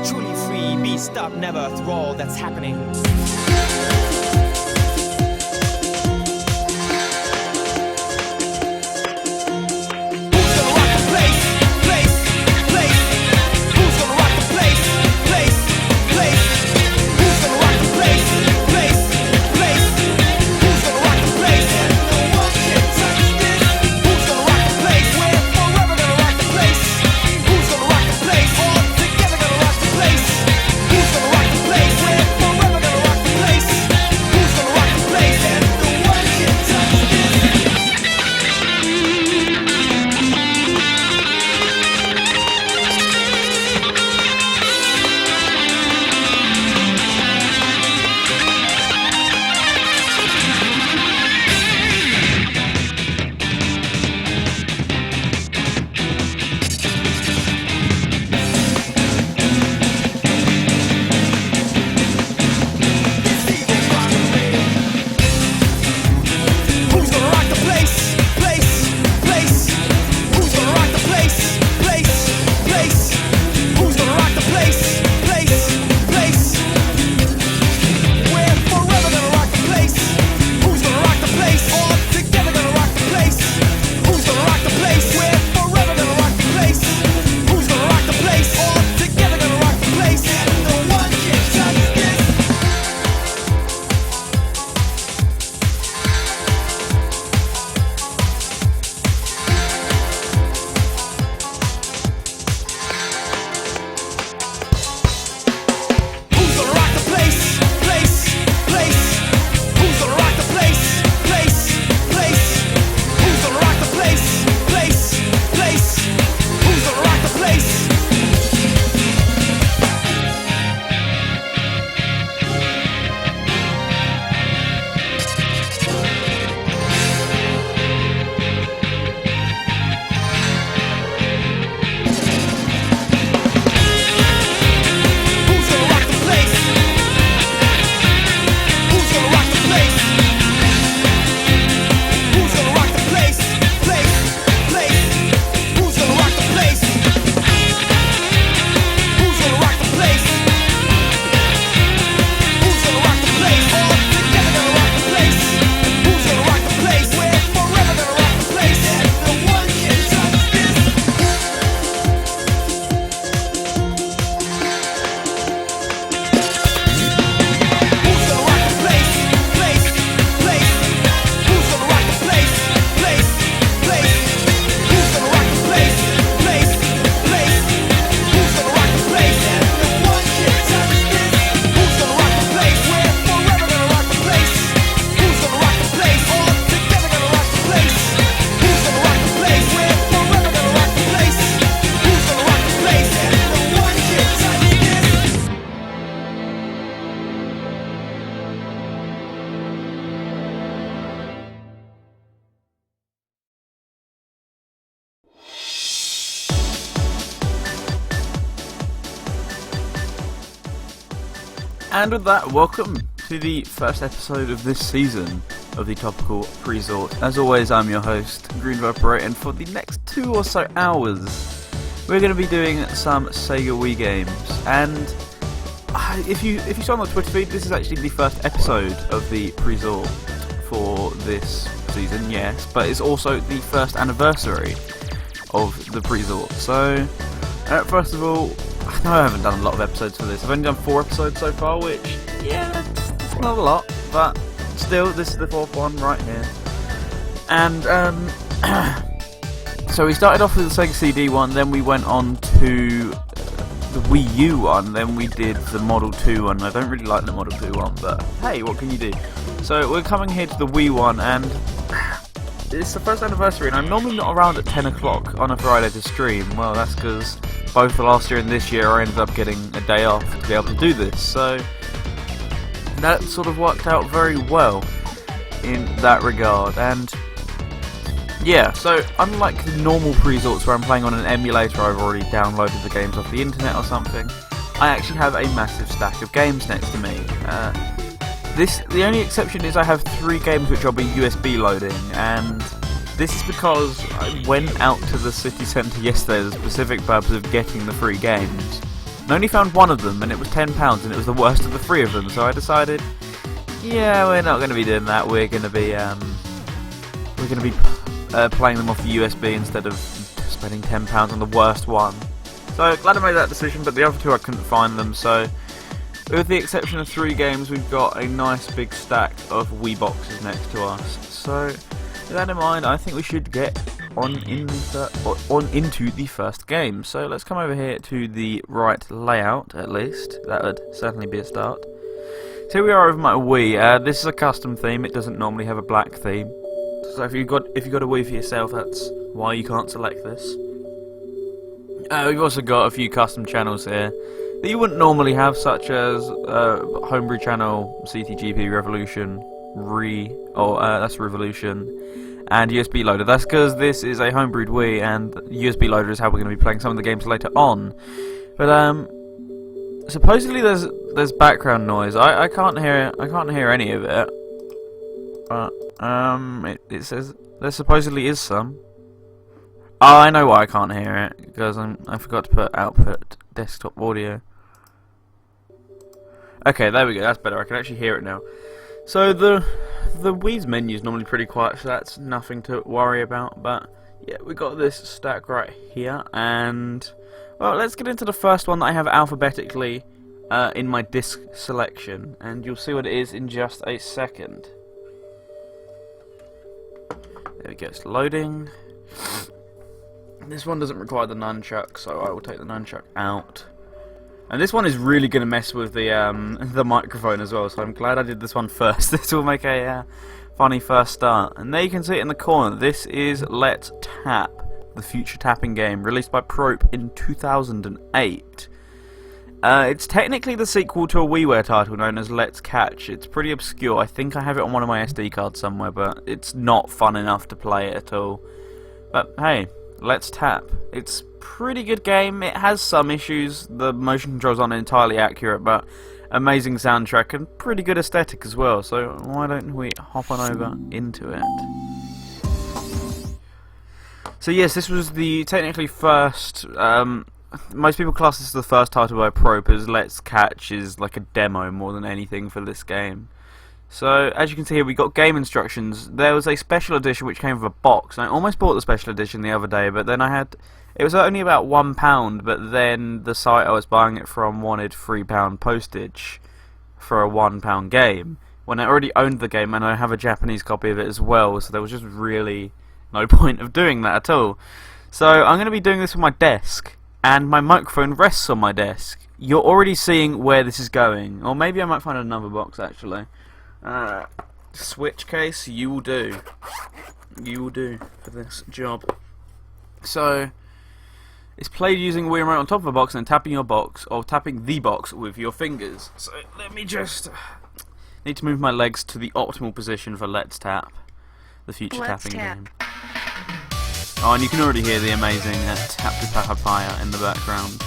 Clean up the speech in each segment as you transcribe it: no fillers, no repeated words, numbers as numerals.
Truly free, be stopped never through all that's happening. And with that, welcome to the first episode of this season of the Topical Presort. As always, I'm your host, Green Viper, and for the next 2 or so hours, we're going to be doing some SEGA Wii games. And if you saw on the Twitter feed, this is actually the first episode of the Presort for this season, yes, but it's also the first anniversary of the Presort. So, first of all, I know I haven't done a lot of episodes for this. I've only done 4 episodes so far, which, yeah, it's not a lot, but still, this is the 4th one right here. And, so we started off with the Sega CD one, then we went on to the Wii U one, then we did the Model 2 one. I don't really like the Model 2 one, but hey, what can you do? So we're coming here to the Wii one, and it's the first anniversary, and I'm normally not around at 10 o'clock on a Friday to stream. Well, that's because both last year and this year I ended up getting a day off to be able to do this, so that sort of worked out very well in that regard. And yeah, so unlike the normal Presorts where I'm playing on an emulator, I've already downloaded the games off the internet or something, I actually have a massive stack of games next to me. The only exception is I have 3 games which I'll be USB loading, and this is because I went out to the city centre yesterday for the specific purpose of getting the free games. I only found one of them, and it was £10, and it was the worst of the three of them. So I decided, yeah, we're not going to be doing that. We're going to be playing them off the USB instead of spending £10 on the worst one. So glad I made that decision, but the other two I couldn't find them. So with the exception of 3 games, we've got a nice big stack of Wii boxes next to us. So with that in mind, I think we should get on into the first game. So let's come over here to the right layout, at least. That would certainly be a start. So here we are over my Wii. This is a custom theme. It doesn't normally have a black theme. So if you got a Wii for yourself, that's why you can't select this. We've also got a few custom channels here that you wouldn't normally have, such as Homebrew channel, CTGP Revolution, that's Revolution, and USB loader. That's because this is a homebrewed Wii, and USB loader is how we're going to be playing some of the games later on. But supposedly there's background noise. I can't hear any of it. But it says there supposedly is some. Oh, I know why I can't hear it, because I forgot to put output desktop audio. Okay, there we go, that's better, I can actually hear it now. So the Wii's menu is normally pretty quiet, so that's nothing to worry about, but yeah, we got this stack right here, and well, let's get into the first one that I have alphabetically in my disc selection, and you'll see what it is in just a second. There we go, it's loading. This one doesn't require the nunchuck, so I will take the nunchuck out. And this one is really going to mess with the microphone as well, so I'm glad I did this one first. This will make a funny first start. And there you can see it in the corner. This is Let's Tap, the future tapping game, released by Presort in 2008. It's technically the sequel to a WiiWare title known as Let's Catch. It's pretty obscure. I think I have it on one of my SD cards somewhere, but it's not fun enough to play it at all. But hey, Let's Tap. It's a pretty good game. It has some issues. The motion controls aren't entirely accurate, but amazing soundtrack and pretty good aesthetic as well. So why don't we hop on over into it? So yes, this was the technically first. Most people class this as the first title by Presort, as Let's Catch is like a demo more than anything for this game. So, as you can see here, we got game instructions. There was a special edition which came with a box, and I almost bought the special edition the other day, but then it was only about £1, but then the site I was buying it from wanted £3 postage for a £1 game, when I already owned the game, and I have a Japanese copy of it as well, so there was just really no point of doing that at all. So, I'm going to be doing this with my desk, and my microphone rests on my desk. You're already seeing where this is going, or maybe I might find another box actually. Switch case, you will do. You will do for this job. So, it's played using a Wii remote on top of a box and then tapping your box, or tapping the box with your fingers. So, let me just need to move my legs to the optimal position for Let's Tap, the future tapping game. Oh, and you can already hear the amazing Tap to Papaya in the background.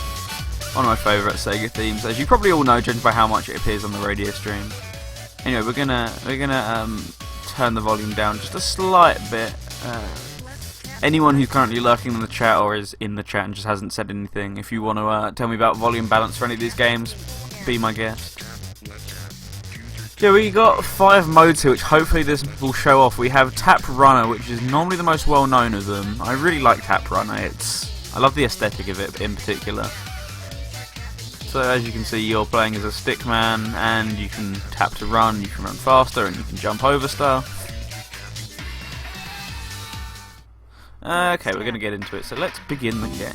One of my favourite SEGA themes, as you probably all know, judging by how much it appears on the radio stream. Anyway, we're gonna turn the volume down just a slight bit. Anyone who's currently lurking in the chat or is in the chat and just hasn't said anything, if you want to tell me about volume balance for any of these games, be my guest. Yeah, we got 5 modes here, which hopefully this will show off. We have Tap Runner, which is normally the most well known of them. I really like Tap Runner. I love the aesthetic of it in particular. So as you can see, you're playing as a stickman, and you can tap to run, you can run faster, and you can jump over stuff. Okay, we're going to get into it, so let's begin the game.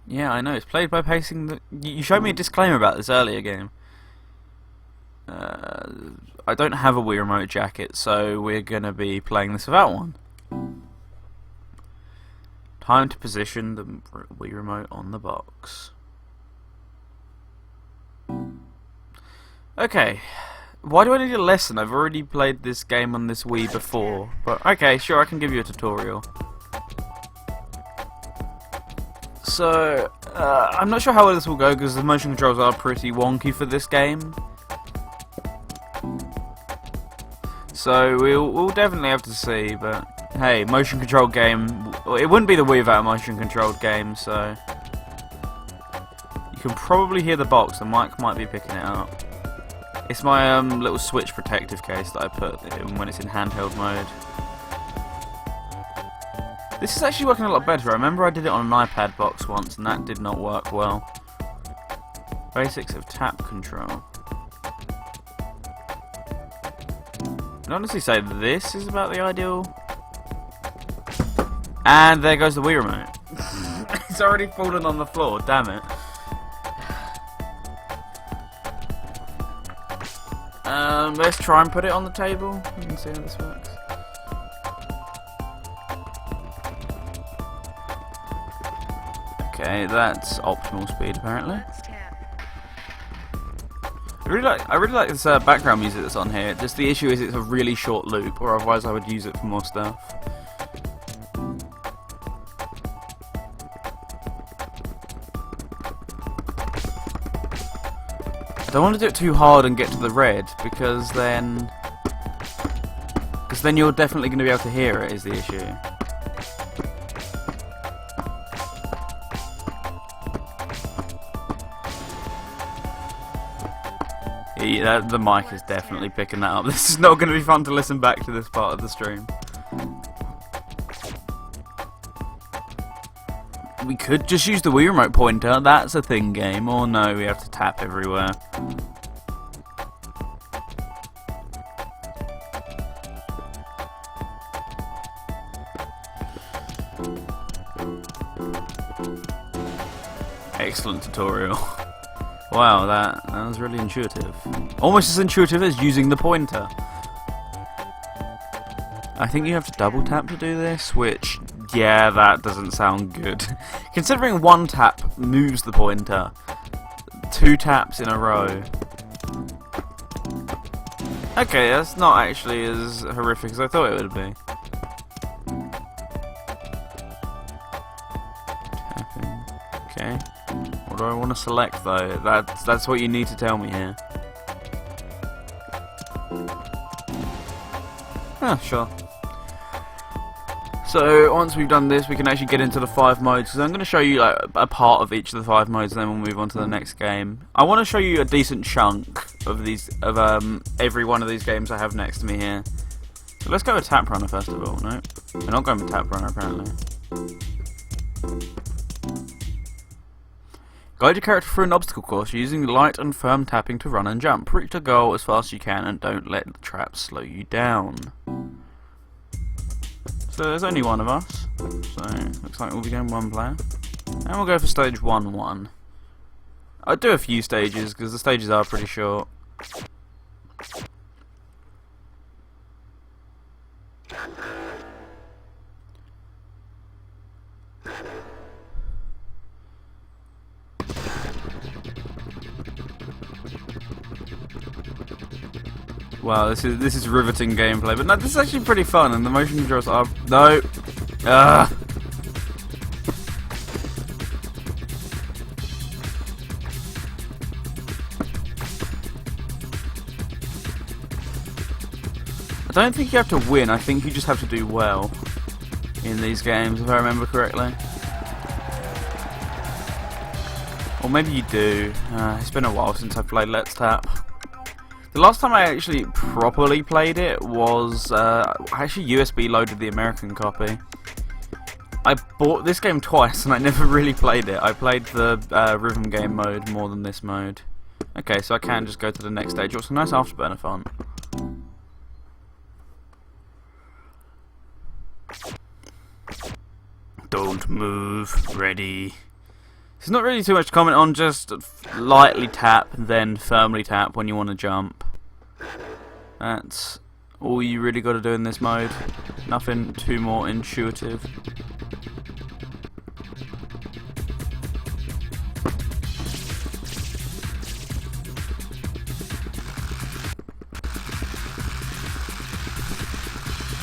Yeah, I know, it's played by pacing the... You showed me a disclaimer about this earlier game. I don't have a Wii Remote jacket, so we're going to be playing this without one. Time to position the Wii Remote on the box. Okay, why do I need a lesson? I've already played this game on this Wii before. But okay, sure, I can give you a tutorial. So, I'm not sure how this will go because the motion controls are pretty wonky for this game. So we'll definitely have to see, but hey, motion controlled game. It wouldn't be the Wii without a motion controlled game, so You can probably hear the box, the mic might be picking it up. It's my little Switch protective case that I put in when it's in handheld mode. This is actually working a lot better. I remember I did it on an iPad box once and that did not work well. Basics of tap control. I'd honestly say this is about the ideal. And there goes the Wii remote. It's already fallen on the floor, damn it. Let's try and put it on the table and see how this works. Okay, that's optimal speed apparently. I really like this background music that's on here. Just the issue is it's a really short loop, or otherwise I would use it for more stuff. I don't want to do it too hard and get to the red, because then you're definitely going to be able to hear it, is the issue. Yeah, the mic is definitely picking that up. This is not going to be fun to listen back to this part of the stream. We could just use the Wii remote pointer, that's a thing game, or no, we have to tap everywhere. Excellent tutorial. Wow, that was really intuitive. Almost as intuitive as using the pointer. I think you have to double tap to do this, which, yeah, that doesn't sound good. Considering one tap moves the pointer, 2 taps in a row. Okay, that's not actually as horrific as I thought it would be. Tapping. Okay. What do I want to select though? That's what you need to tell me here. Ah, sure. So once we've done this, we can actually get into the 5 modes. Because I'm going to show you like a part of each of the 5 modes, and then we'll move on to the next game. I want to show you a decent chunk of every one of these games I have next to me here. So let's go with Tap Runner first of all. No, we're not going with Tap Runner apparently. Guide your character through an obstacle course using light and firm tapping to run and jump. Reach the goal as fast as you can and don't let the traps slow you down. So there's only one of us, so looks like we'll be going 1 player. And we'll go for stage 1-1. I'll do a few stages because the stages are pretty short. Wow, this is riveting gameplay, but no, this is actually pretty fun, and the motion controls are no. I don't think you have to win. I think you just have to do well in these games, if I remember correctly. Or maybe you do. It's been a while since I played Let's Tap. The last time I actually properly played it was, I actually USB loaded the American copy. I bought this game twice and I never really played it. I played the rhythm game mode more than this mode. Okay, so I can just go to the next stage. It's a nice afterburner font. Don't move, ready. There's not really too much to comment on, just lightly tap, then firmly tap when you want to jump. That's all you really got to do in this mode. Nothing too more intuitive.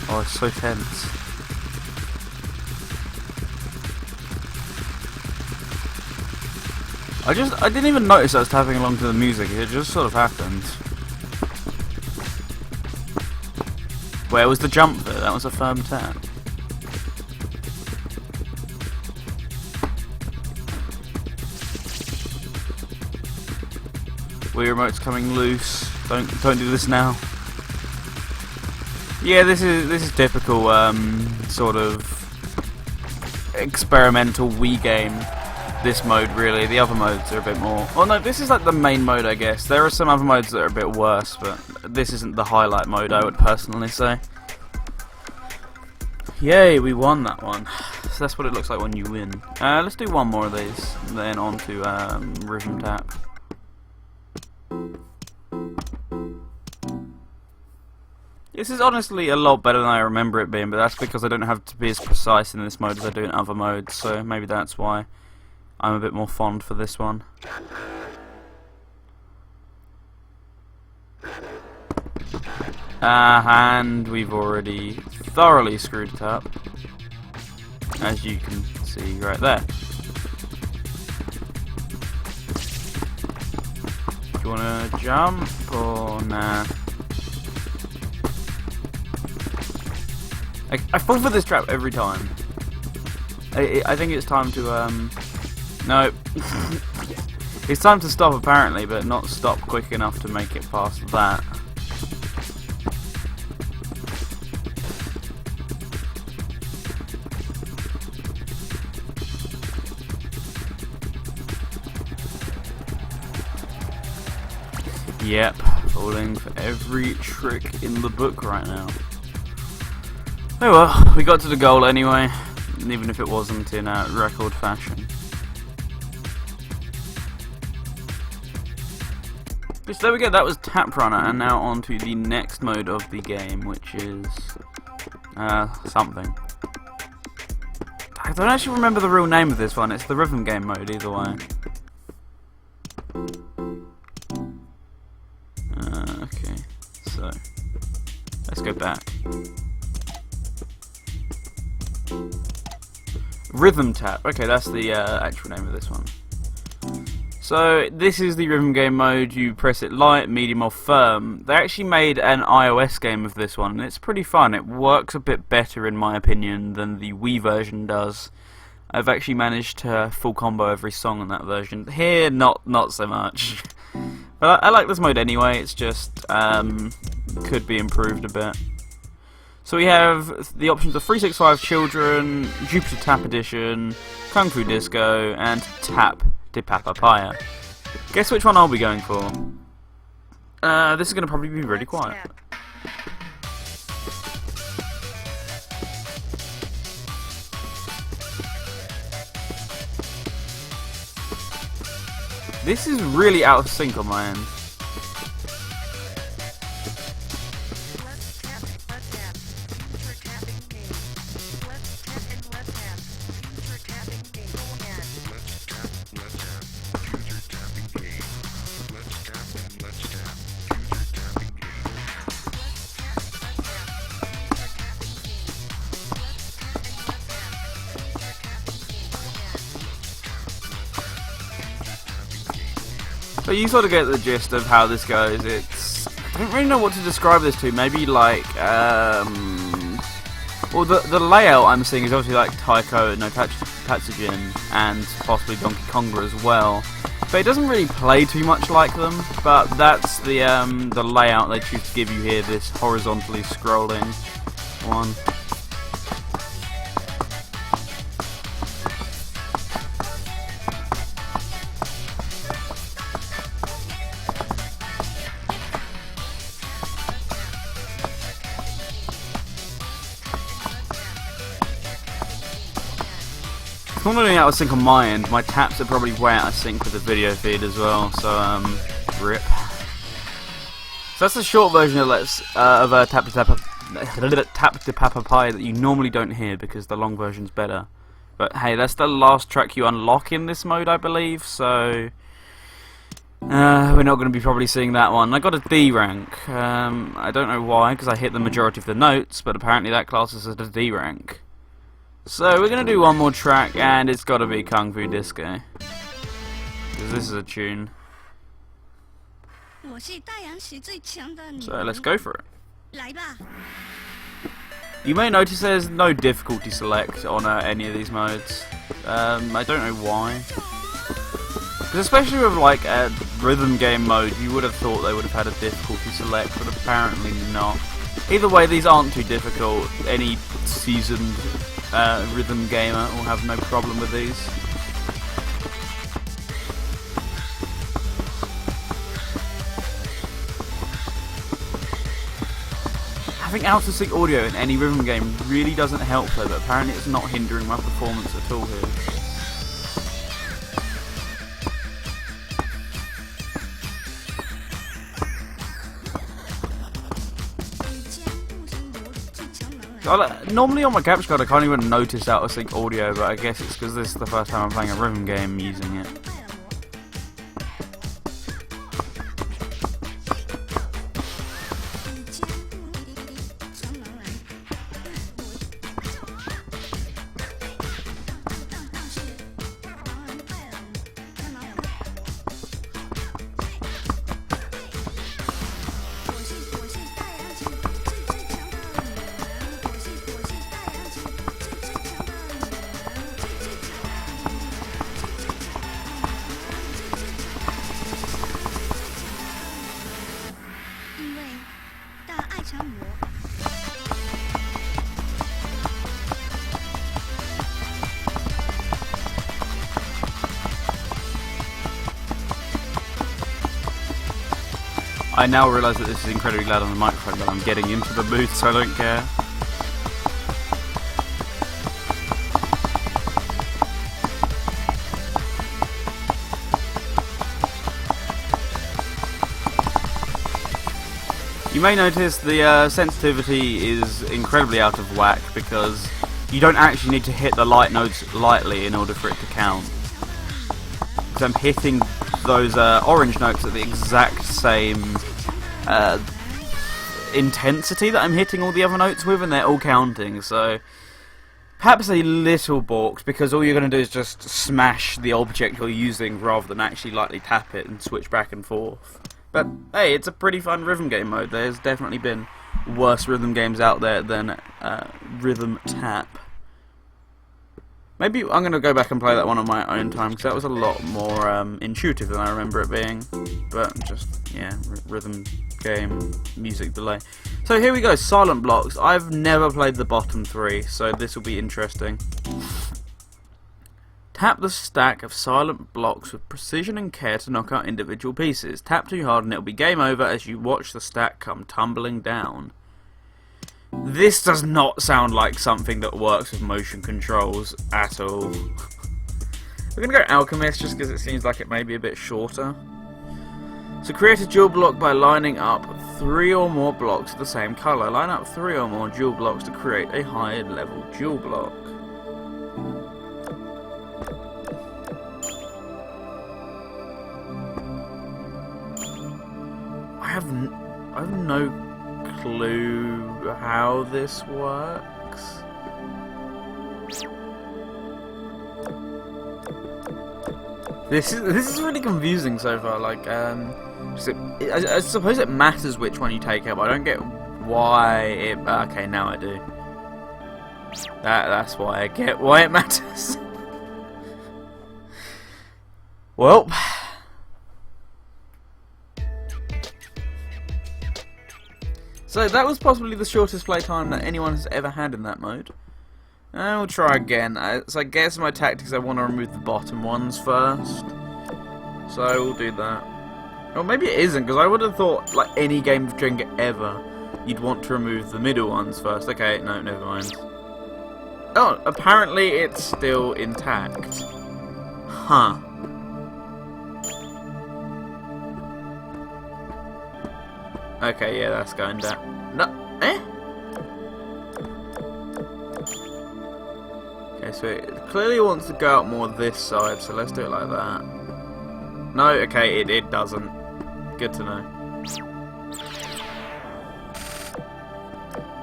Oh, it's so tense. I didn't even notice I was tapping along to the music, it just sort of happened. Where was the jump bit? That was a firm tap. Wii remote's coming loose. Don't do this now. Yeah, this is typical sort of experimental Wii game. This mode really. The other modes are a bit more. Oh no, this is like the main mode, I guess. There are some other modes that are a bit worse, but this isn't the highlight mode, I would personally say. Yay, we won that one. So that's what it looks like when you win. Let's do one more of these, and then on to Rhythm Tap. This is honestly a lot better than I remember it being, but that's because I don't have to be as precise in this mode as I do in other modes, so maybe that's why I'm a bit more fond for this one. And we've already thoroughly screwed it up, as you can see right there. Do you wanna jump or nah? I fall for this trap every time. I think it's time to no. It's time to stop apparently, but not stop quick enough to make it past that. Yep, falling for every trick in the book right now. Oh well, we got to the goal anyway, even if it wasn't in record fashion. So there we go, that was Tap Runner, and now on to the next mode of the game, which is something. I don't actually remember the real name of this one, it's the rhythm game mode either way. Okay, so let's go back. Rhythm Tap, okay, that's the actual name of this one. So this is the rhythm game mode. You press it light, medium or firm. They actually made an iOS game of this one and it's pretty fun. It works a bit better in my opinion than the Wii version does. I've actually managed to full combo every song on that version. Here, not so much. But I like this mode anyway, it's just could be improved a bit. So we have the options of 365 Children, Jupiter Tap Edition, Kung Fu Disco, and Tap de Papaya. Guess which one I'll be going for? This is going to probably be really quiet. This is really out of sync on my end. So you sort of get the gist of how this goes. It's I don't really know what to describe this to. Maybe like well the layout I'm seeing is obviously like Taiko, no Tatsujin, and possibly Donkey Konga as well. But it doesn't really play too much like them. But that's the layout they choose to give you here. This horizontally scrolling one. It's not only out of sync on my end, my taps are probably way out of sync with the video feed as well, so rip. So that's the short version of Tap de Papaya that you normally don't hear because the long version's better. But hey, that's the last track you unlock in this mode, I believe, so we're not going to be probably seeing that one. I got a D rank. I don't know why, because I hit the majority of the notes, but apparently that class is at a D rank. So we're going to do one more track, and it's got to be Kung Fu Disco, because this is a tune. So let's go for it. You may notice there's no difficulty select on any of these modes. I don't know why. especially with like a rhythm game mode, you would have thought they would have had a difficulty select, but apparently not. Either way, these aren't too difficult. Any seasoned rhythm gamer will have no problem with these. Having out-of-sync audio in any rhythm game really doesn't help though, but apparently it's not hindering my performance at all here. Normally on my capture card I can't even notice out-of-sync audio, but I guess it's because this is the first time I'm playing a rhythm game using it. I now realise that this is incredibly loud on the microphone, but I'm getting into the booth, so I don't care. You may notice the sensitivity is incredibly out of whack because you don't actually need to hit the light notes lightly in order for it to count. Because I'm hitting those orange notes at the exact same intensity that I'm hitting all the other notes with, and they're all counting, so perhaps a little balked because all you're going to do is just smash the object you're using rather than actually lightly tap it and switch back and forth. But hey, it's a pretty fun rhythm game mode. There's definitely been worse rhythm games out there than Rhythm Tap. Maybe I'm going to go back and play that one on my own time, because that was a lot more intuitive than I remember it being. But just, yeah, rhythm game, music delay. So here we go, Silent Blocks. I've never played the bottom three, so this will be interesting. Tap the stack of silent blocks with precision and care to knock out individual pieces. Tap too hard and it'll be game over as you watch the stack come tumbling down. This does not sound like something that works with motion controls at all. We're going to go Alchemist just because it seems like it may be a bit shorter. So create a dual block by lining up 3 or more blocks of the same colour. Line up 3 or more dual blocks to create a higher level dual block. I have no clue how this works. This is really confusing so far. Like, I suppose it matters which one you take out, but I don't get why it. Okay, now I do. That's why I get why it matters. Well. So that was possibly the shortest playtime that anyone has ever had in that mode. And we'll try again. So I guess my tactics, I want to remove the bottom ones first. So we'll do that. Or maybe it isn't, because I would have thought, like any game of Jenga ever, you'd want to remove the middle ones first. Okay, no, never mind. Oh, apparently it's still intact. Huh. Okay, yeah, that's going down. No, eh? Okay, so it clearly wants to go out more this side, so let's do it like that. No, okay, it doesn't. Good to know.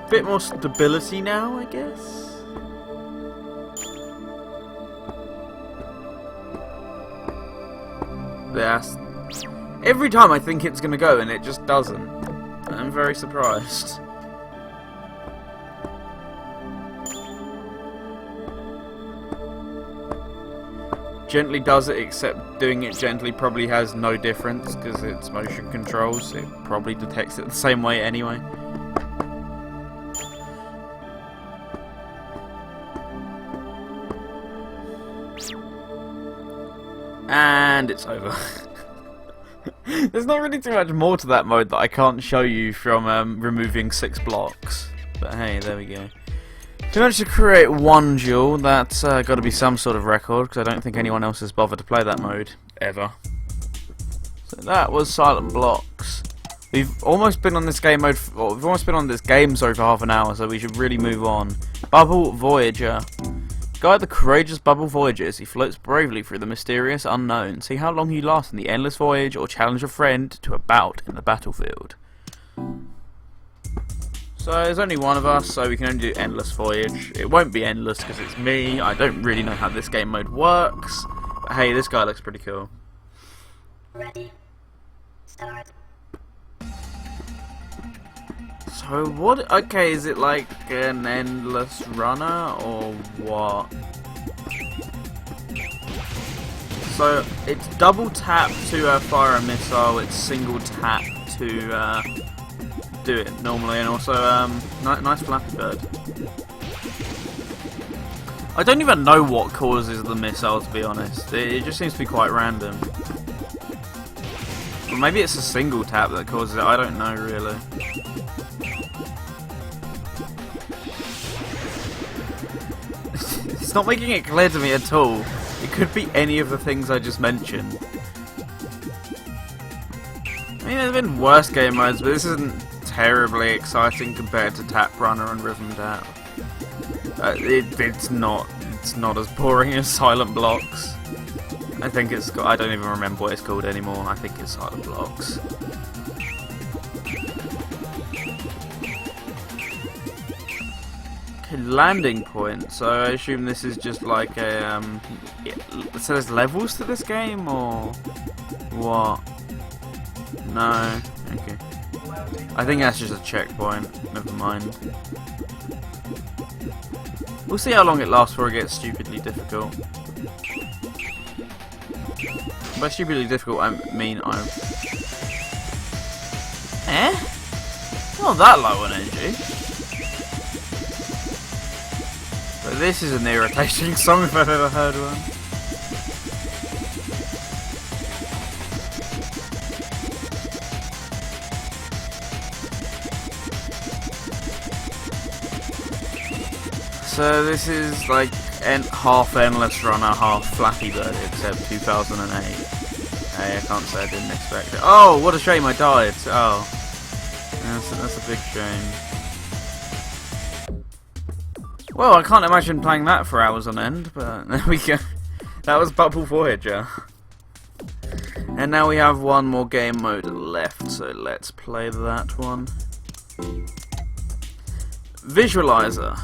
Bit more stability now, I guess. That's... Every time I think it's going to go and it just doesn't. I'm very surprised. gently does it, except doing it gently probably has no difference because it's motion controls. It probably detects it the same way anyway. And it's over. There's not really too much more to that mode that I can't show you from removing 6 blocks. But hey, there we go. We managed to create 1 duel. That's got to be some sort of record, because I don't think anyone else has bothered to play that mode ever. So that was Silent Blocks. We've almost been on this game mode. We've almost been on this game for half an hour, so we should really move on. Bubble Voyager. Guide the courageous Bubble Voyager as he floats bravely through the mysterious unknown. See how long he lasts in the endless voyage, or challenge a friend to a bout in the battlefield. So there's only one of us, so we can only do endless voyage. It won't be endless because it's me. I don't really know how this game mode works. But hey, this guy looks pretty cool. Ready. Start. So what? Okay, is it like an endless runner or what? So it's double tap to fire a missile. It's single tap to do it normally, and also nice Flappy Bird. I don't even know what causes the missile, to be honest. It just seems to be quite random. Or maybe it's a single tap that causes it. I don't know really. It's not making it clear to me at all. It could be any of the things I just mentioned. I mean, there's been worse game modes, but this isn't terribly exciting compared to Tap Runner and Rhythm Tap. It's not as boring as Silent Blocks. I think it's got, I don't even remember what it's called anymore. I think it's Silent Blocks. Okay, landing point. So I assume this is just like a so there's levels to this game or what? No. Okay. I think that's just a checkpoint. Never mind. We'll see how long it lasts before it gets stupidly difficult. By stupidly difficult, I mean I'm... Not that low on energy. But this is an irritating song if I've ever heard one. So this is like half Endless Runner, half Flappy Bird, except 2008. Hey, I can't say I didn't expect it. Oh, what a shame I died. Oh, that's a big shame. Well, I can't imagine playing that for hours on end, but there we go. That was Bubble Voyager. And now we have one more game mode left, so let's play that one. Visualizer.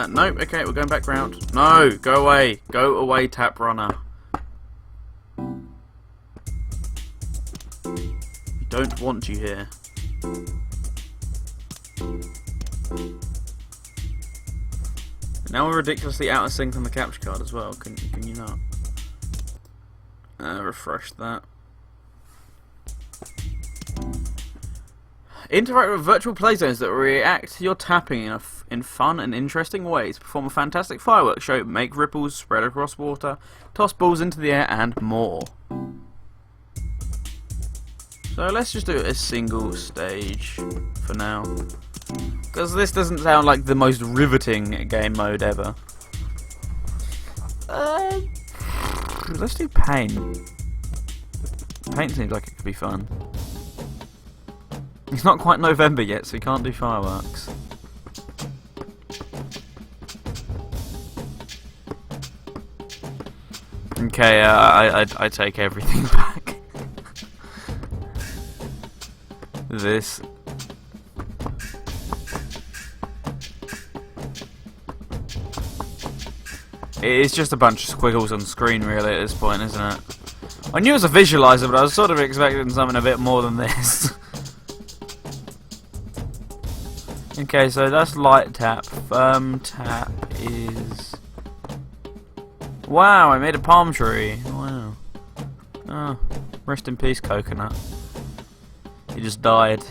Nope, okay, we're going back round. No, go away. Go away, Tap Runner. We don't want you here. Now we're ridiculously out of sync on the capture card as well. Can you not? Refresh that. Interact with virtual playzones that react to your tapping in fun and interesting ways. Perform a fantastic fireworks show, make ripples spread across water, toss balls into the air, and more. So let's just do a single stage for now. Because this doesn't sound like the most riveting game mode ever. Let's do paint. Paint seems like it could be fun. It's not quite November yet, so we can't do fireworks. Okay, I take everything back. This. It's just a bunch of squiggles on screen, really, at this point, isn't it? I knew it was a visualizer, but I was sort of expecting something a bit more than this. Okay, so that's light tap. Firm tap is Wow, I made a palm tree. Wow. Oh, rest in peace, coconut. He just died.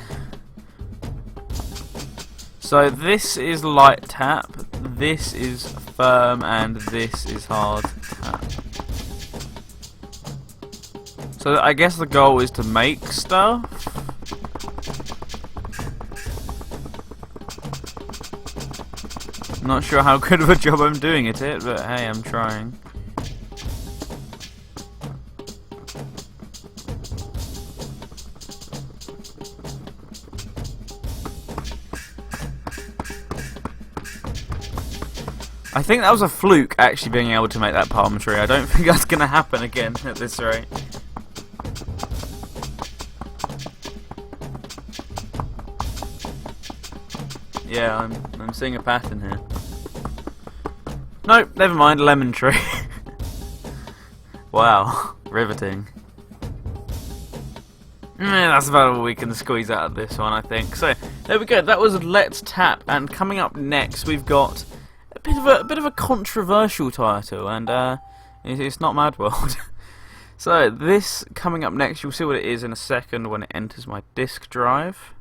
So this is light tap, this is firm, and this is hard tap. So I guess the goal is to make stuff. Not sure how good of a job I'm doing at it, but hey, I'm trying. I think that was a fluke, actually being able to make that palm tree. I don't think that's going to happen again at this rate. Yeah, I'm seeing a pattern here. Nope, never mind, lemon tree. Wow, riveting. That's about all we can squeeze out of this one, I think. So, there we go, that was Let's Tap, and coming up next we've got a bit of a controversial title, and it's not Mad World. So this coming up next, you'll see what it is in a second when it enters my disk drive.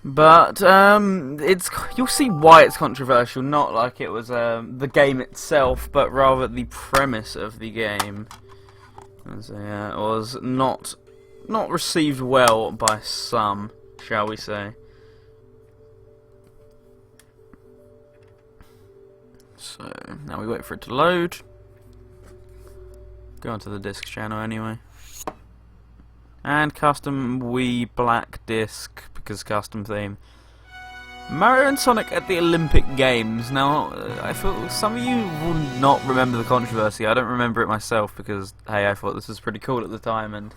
But you'll see why it's controversial, not like it was the game itself, but rather the premise of the game. As, it was not received well by some, shall we say. So, now we wait for it to load. Go onto the disk channel anyway. And custom Wii black disc, because custom theme. Mario and Sonic at the Olympic Games. Now, I thought some of you will not remember the controversy. I don't remember it myself because, hey, I thought this was pretty cool at the time and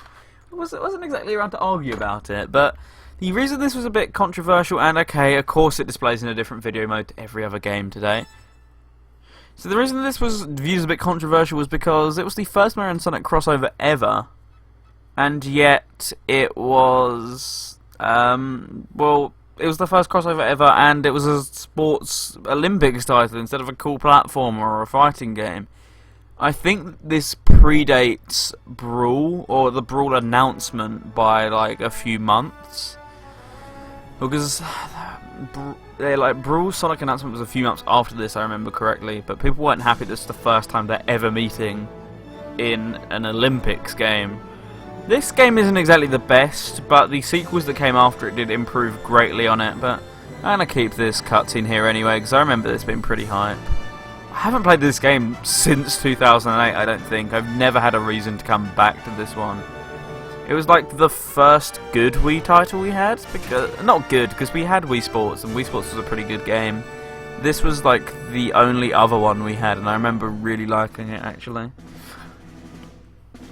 I wasn't exactly around to argue about it. But the reason this was a bit controversial, and okay, of course it displays in a different video mode to every other game today. So the reason this was viewed as a bit controversial was because it was the first Mario and Sonic crossover ever, and yet it was, well, it was the first crossover ever, and it was a sports Olympics title instead of a cool platformer or a fighting game. I think this predates Brawl, or the Brawl announcement, by like a few months, because Brawl Sonic announcement was a few months after this, I remember correctly, but people weren't happy this was the first time they're ever meeting in an Olympics game. This game isn't exactly the best, but the sequels that came after it did improve greatly on it, but I'm going to keep this cutscene here anyway, because I remember this being pretty hype. I haven't played this game since 2008, I don't think. I've never had a reason to come back to this one. It was like the first good Wii title we had, because not good, because we had Wii Sports, and Wii Sports was a pretty good game. This was like the only other one we had, and I remember really liking it actually.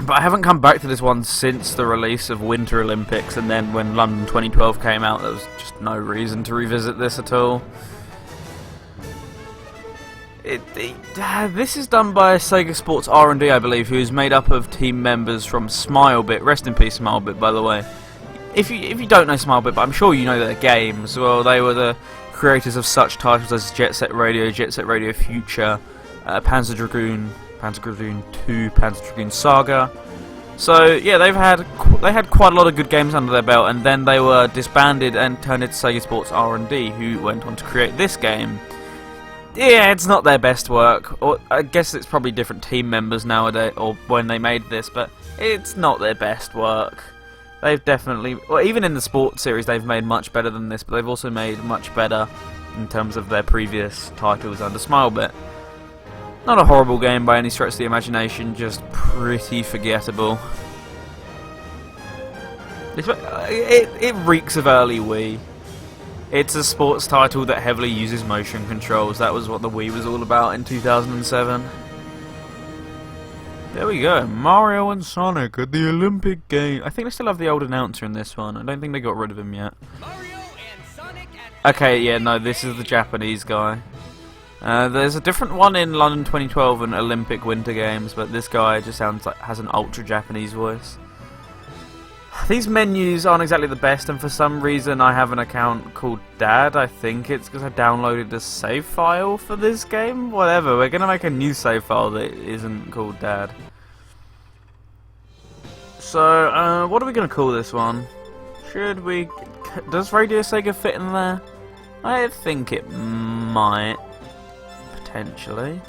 But I haven't come back to this one since the release of Winter Olympics, and then when London 2012 came out, there was just no reason to revisit this at all. This is done by SEGA Sports R&D, I believe, who is made up of team members from Smilebit. Rest in peace, Smilebit, by the way. If you don't know Smilebit, but I'm sure you know their games, well, they were the creators of such titles as Jet Set Radio Future, Panzer Dragoon 2, Panzer Dragoon Saga. So yeah, they had quite a lot of good games under their belt, and then they were disbanded and turned into SEGA Sports R&D, who went on to create this game. Yeah, it's not their best work, or I guess it's probably different team members nowadays, or when they made this, but it's not their best work. They've definitely, well, even in the sports series, they've made much better than this, but they've also made much better in terms of their previous titles under Smilebit. Not a horrible game by any stretch of the imagination, just pretty forgettable. It reeks of early Wii. It's a sports title that heavily uses motion controls. That was what the Wii was all about in 2007. There we go, Mario and Sonic at the Olympic Games. I think they still have the old announcer in this one. I don't think they got rid of him yet. Mario and Sonic at Okay, yeah, no, this is the Japanese guy. There's a different one in London 2012 and Olympic Winter Games, but this guy just sounds like has an ultra Japanese voice. These menus aren't exactly the best, and for some reason I have an account called Dad. I think it's because I downloaded a save file for this game. Whatever, we're going to make a new save file that isn't called Dad. So, what are we going to call this one? Should we... Does Radio Sega fit in there? I think it might. Potentially.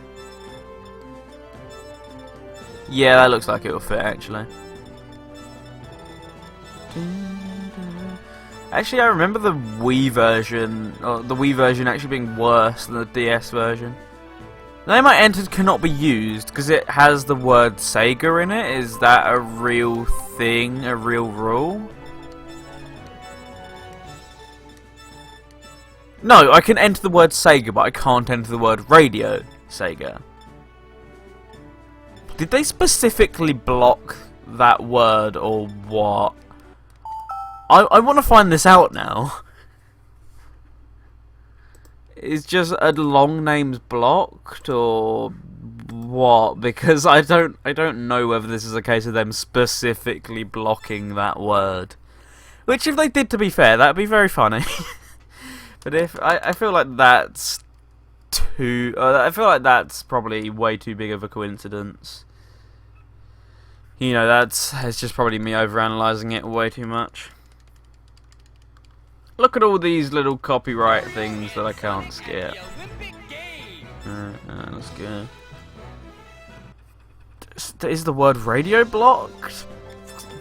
Yeah, that looks like it will fit, actually. Actually, I remember the Wii version, or the Wii version actually being worse than the DS version. The name I entered cannot be used because it has the word Sega in it. Is that a real thing, a real rule? No, I can enter the word Sega, but I can't enter the word Radio Sega. Did they specifically block that word or what? I want to find this out now. Is just a long name's blocked or what? Because I don't know whether this is a case of them specifically blocking that word. Which, if they did, to be fair, that'd be very funny. But if I feel like that's too, I feel like that's probably way too big of a coincidence. You know, it's just probably me overanalyzing it way too much. Look at all these little copyright things that I can't skip. Let's go. Is the word radio blocked?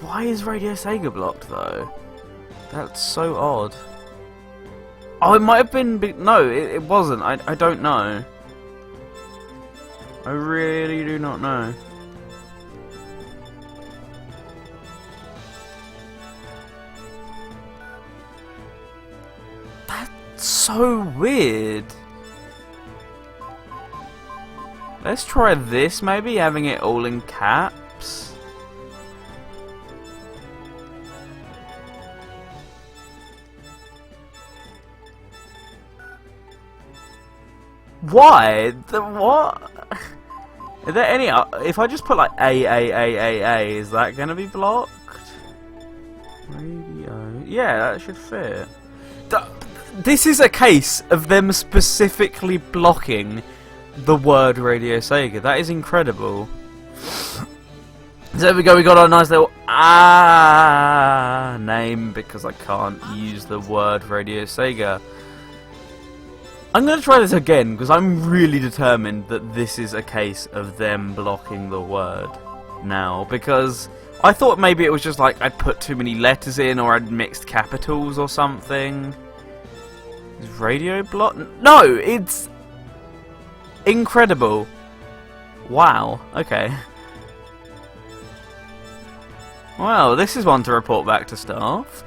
Why is Radio Sega blocked though? That's so odd. Oh, it might have been... No, it wasn't. I don't know. I really do not know. That's so weird. Let's try this, maybe, having it all in caps. Why? What? Are there any... If I just put like A, is that going to be blocked? Radio... Yeah, that should fit. This is a case of them specifically blocking the word Radio Sega. That is incredible. So there we go, we got our nice little name because I can't use the word Radio Sega. I'm going to try this again because I'm really determined that this is a case of them blocking the word now, because I thought maybe it was just like I'd put too many letters in or I'd mixed capitals or something. Is radio block? No, it's incredible. Wow, okay. Well, this is one to report back to staff.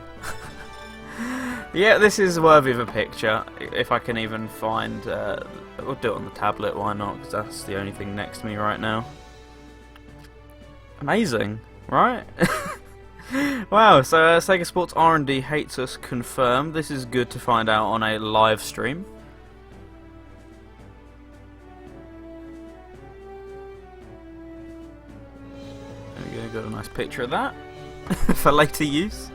Yeah, this is worthy of a picture, if I can even find... we'll do it on the tablet, why not, because that's the only thing next to me right now. Amazing, right? Wow, so Sega Sports R&D hates us confirmed. This is good to find out on a live stream. There we go, got a nice picture of that for later use.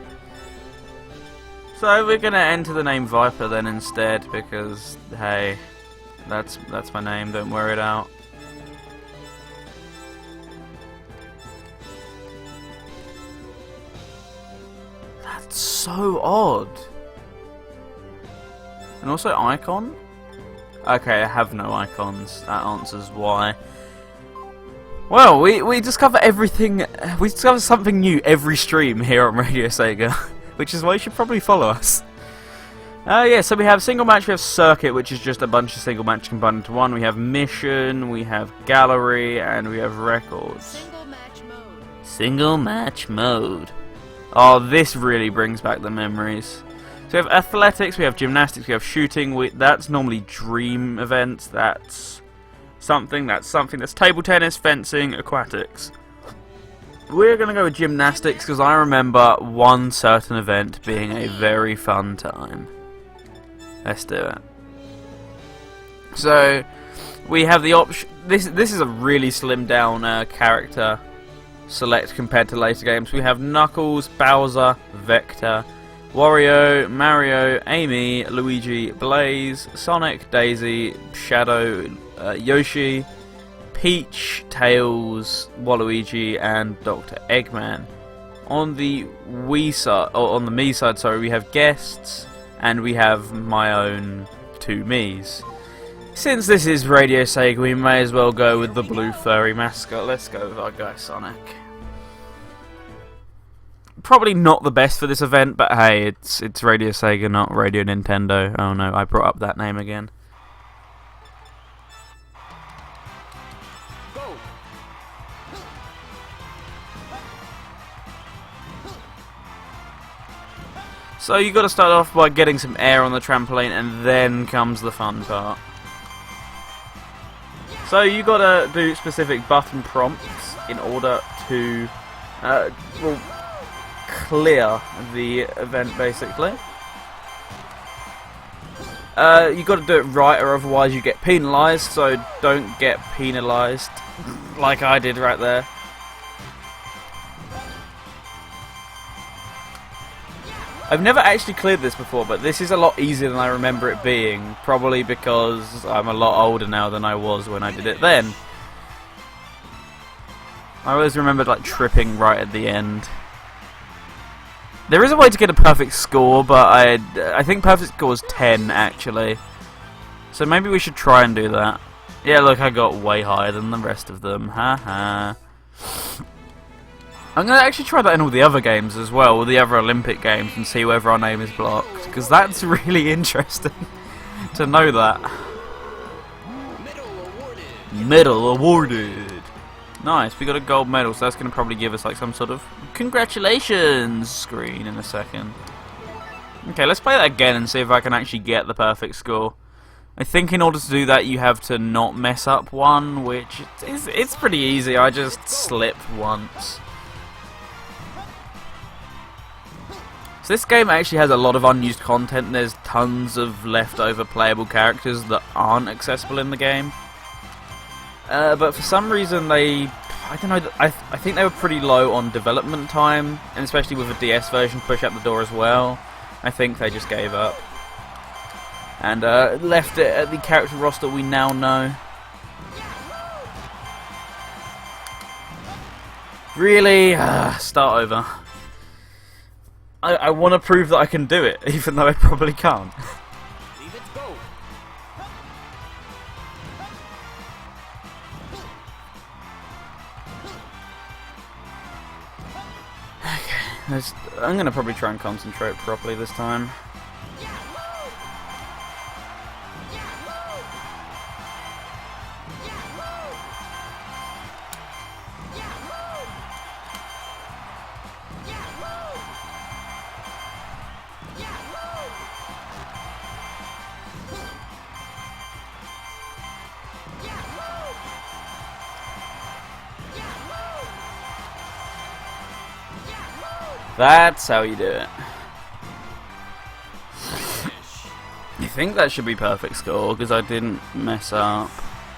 So we're going to enter the name Viper then instead, because, hey, that's my name, don't wear it out. That's so odd. And also icon? Okay, I have no icons, that answers why. Well, we discover everything, we discover something new every stream here on Radio Sega. Which is why you should probably follow us. Yeah, so we have single match, we have circuit, which is just a bunch of single match combined into one. We have mission, we have gallery, and we have records. Single match mode. Single match mode. Oh, this really brings back the memories. So we have athletics, we have gymnastics, we have shooting. That's normally dream events. That's something that's table tennis, fencing, aquatics. We're going to go with gymnastics because I remember one certain event being a very fun time. Let's do it. So, we have the option... This is a really slimmed down character select compared to later games. We have Knuckles, Bowser, Vector, Wario, Mario, Amy, Luigi, Blaze, Sonic, Daisy, Shadow, Yoshi, Peach, Tails, Waluigi, and Dr. Eggman. On the Wii side, or on the Mii side, sorry, we have guests, and we have my own 2 Miis. Since this is Radio Sega, we may as well go with the blue furry mascot. Let's go with our guy Sonic. Probably not the best for this event, but hey, it's Radio Sega, not Radio Nintendo. Oh no, I brought up that name again. Go. So you got to start off by getting some air on the trampoline, and then comes the fun part. So you got to do specific button prompts in order to well, clear the event, basically. You got to do it right, or otherwise you get penalised. So don't get penalised like I did right there. I've never actually cleared this before, but this is a lot easier than I remember it being. Probably because I'm a lot older now than I was when I did it then. I always remembered like tripping right at the end. There is a way to get a perfect score, but I think perfect score is 10 actually. So maybe we should try and do that. Yeah, look, I got way higher than the rest of them. Haha. I'm going to actually try that in all the other games as well, all the other Olympic games, and see whether our name is blocked, because that's really interesting to know that. Medal awarded. Nice, we got a gold medal, so that's going to probably give us like some sort of congratulations screen in a second. Okay, let's play that again and see if I can actually get the perfect score. I think in order to do that you have to not mess up one, which it's pretty easy. I just slipped once. So this game actually has a lot of unused content. There's tons of leftover playable characters that aren't accessible in the game. But for some reason I don't know, I think they were pretty low on development time, and especially with the DS version push out the door as well. I think they just gave up. And left it at the character roster we now know. Really? Start over. I want to prove that I can do it, even though I probably can't. Leave it go. Okay, I'm going to probably try and concentrate properly this time. That's how you do it. I think that should be perfect score, because I didn't mess up.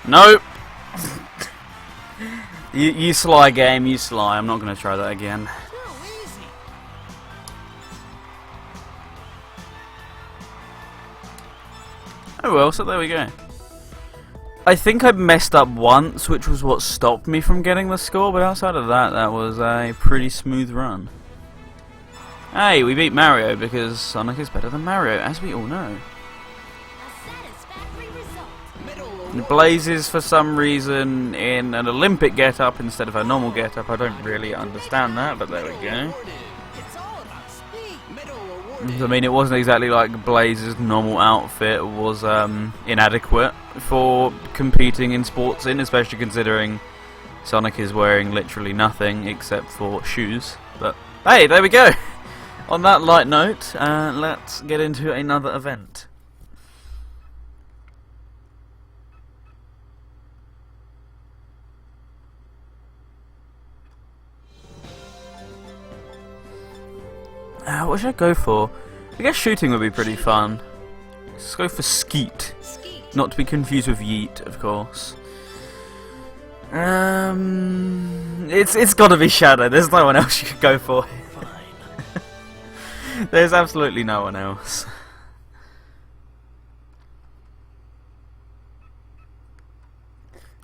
Nope! you sly game, you sly. I'm not going to try that again. Oh well, so there we go. I think I messed up once, which was what stopped me from getting the score, but outside of that, that was a pretty smooth run. Hey, we beat Mario because Sonic is better than Mario, as we all know. Blaze is for some reason in an Olympic get-up instead of a normal get-up. I don't really understand that, but there we go. I mean, it wasn't exactly like Blaze's normal outfit was inadequate for competing in sports especially considering Sonic is wearing literally nothing except for shoes. But hey, there we go! On that light note, let's get into another event. What should I go for? I guess shooting would be pretty fun. Let's go for skeet. Not to be confused with yeet, of course. It's got to be Shadow. There's no one else you could go for. There's absolutely no one else.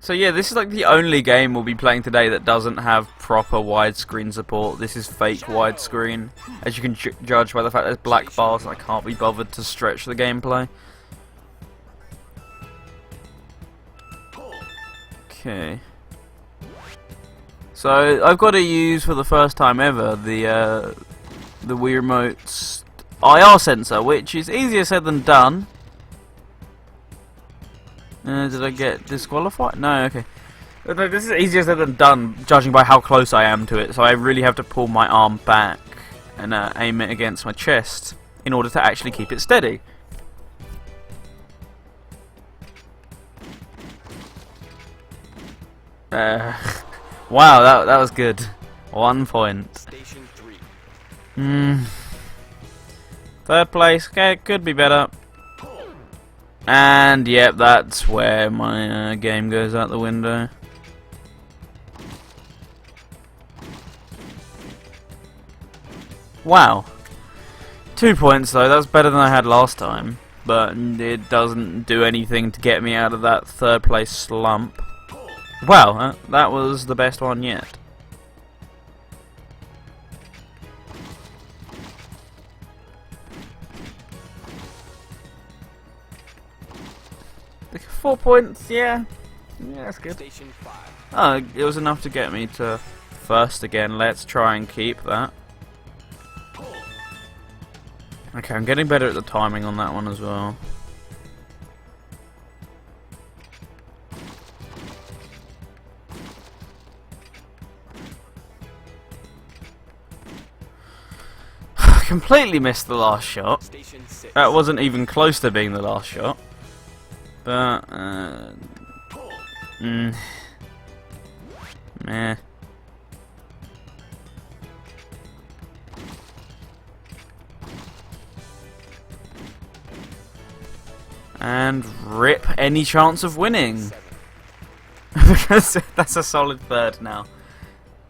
So yeah, this is like the only game we'll be playing today that doesn't have proper widescreen support. This is fake widescreen, as you can judge by the fact there's black bars and I can't be bothered to stretch the gameplay. Okay. So I've got to use for the first time ever the Wii Remote's IR sensor, which is easier said than done. Did I get disqualified? No, okay. No, this is easier said than done, judging by how close I am to it. So I really have to pull my arm back and aim it against my chest in order to actually keep it steady. Wow, that was good. 1 point. Station 3. Third place. Okay, could be better. And yep, that's where my game goes out the window. Wow. 2 points though, that's better than I had last time. But it doesn't do anything to get me out of that third place slump. Wow, that was the best one yet. The 4 points, yeah, that's good. Station 5. Oh, it was enough to get me to first again. Let's try and keep that. Okay, I'm getting better at the timing on that one as well. Completely missed the last shot. Station 6. That wasn't even close to being the last shot. But, meh. And rip any chance of winning. Because that's a solid third now.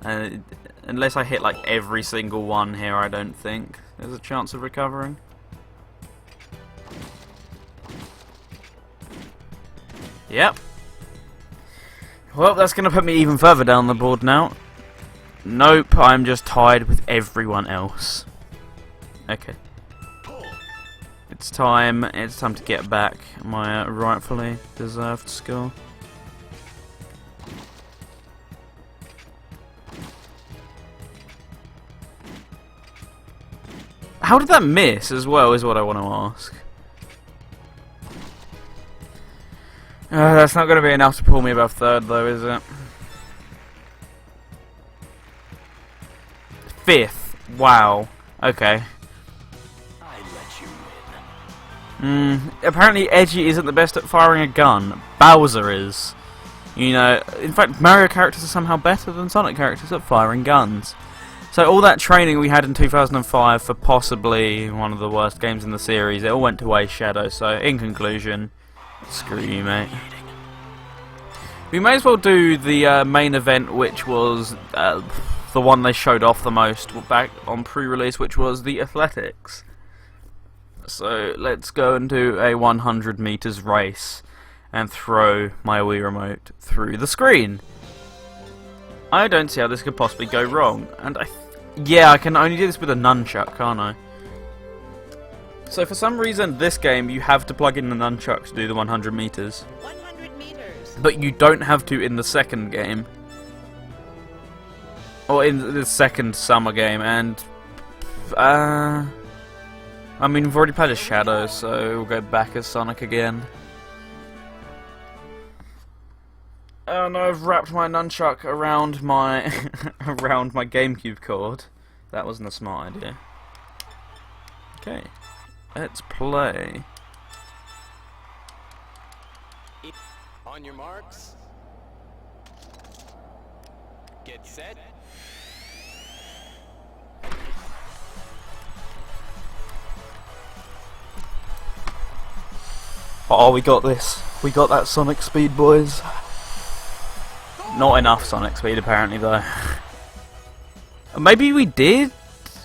Unless I hit like every single one here, I don't think there's a chance of recovering. Yep. Well, that's going to put me even further down the board now. Nope, I'm just tied with everyone else. Okay. It's time to get back my rightfully deserved score. How did that miss as well is what I want to ask. That's not going to be enough to pull me above third though, is it? Fifth. Wow. Okay. I let you win. Apparently Edgy isn't the best at firing a gun. Bowser is. You know, in fact Mario characters are somehow better than Sonic characters at firing guns. So all that training we had in 2005 for possibly one of the worst games in the series, it all went to waste, Shadow. So in conclusion, screw you, mate. We may as well do the main event, which was the one they showed off the most back on pre-release, which was the athletics. So let's go and do a 100 meters race and throw my Wii Remote through the screen. I don't see how this could possibly go wrong, and yeah, I can only do this with a nunchuck, can't I? So for some reason, this game you have to plug in the nunchuck to do the 100 meters. 100 meters. But you don't have to in the second game. Or in the second summer game, and I mean, we've already played as Shadow, so we'll go back as Sonic again. Oh no, I've wrapped my nunchuck around my around my GameCube cord. That wasn't a smart idea. Okay, let's play. On your marks. Get set. Oh, we got this. We got that Sonic speed, boys. Not enough Sonic speed, apparently, though. Maybe we did?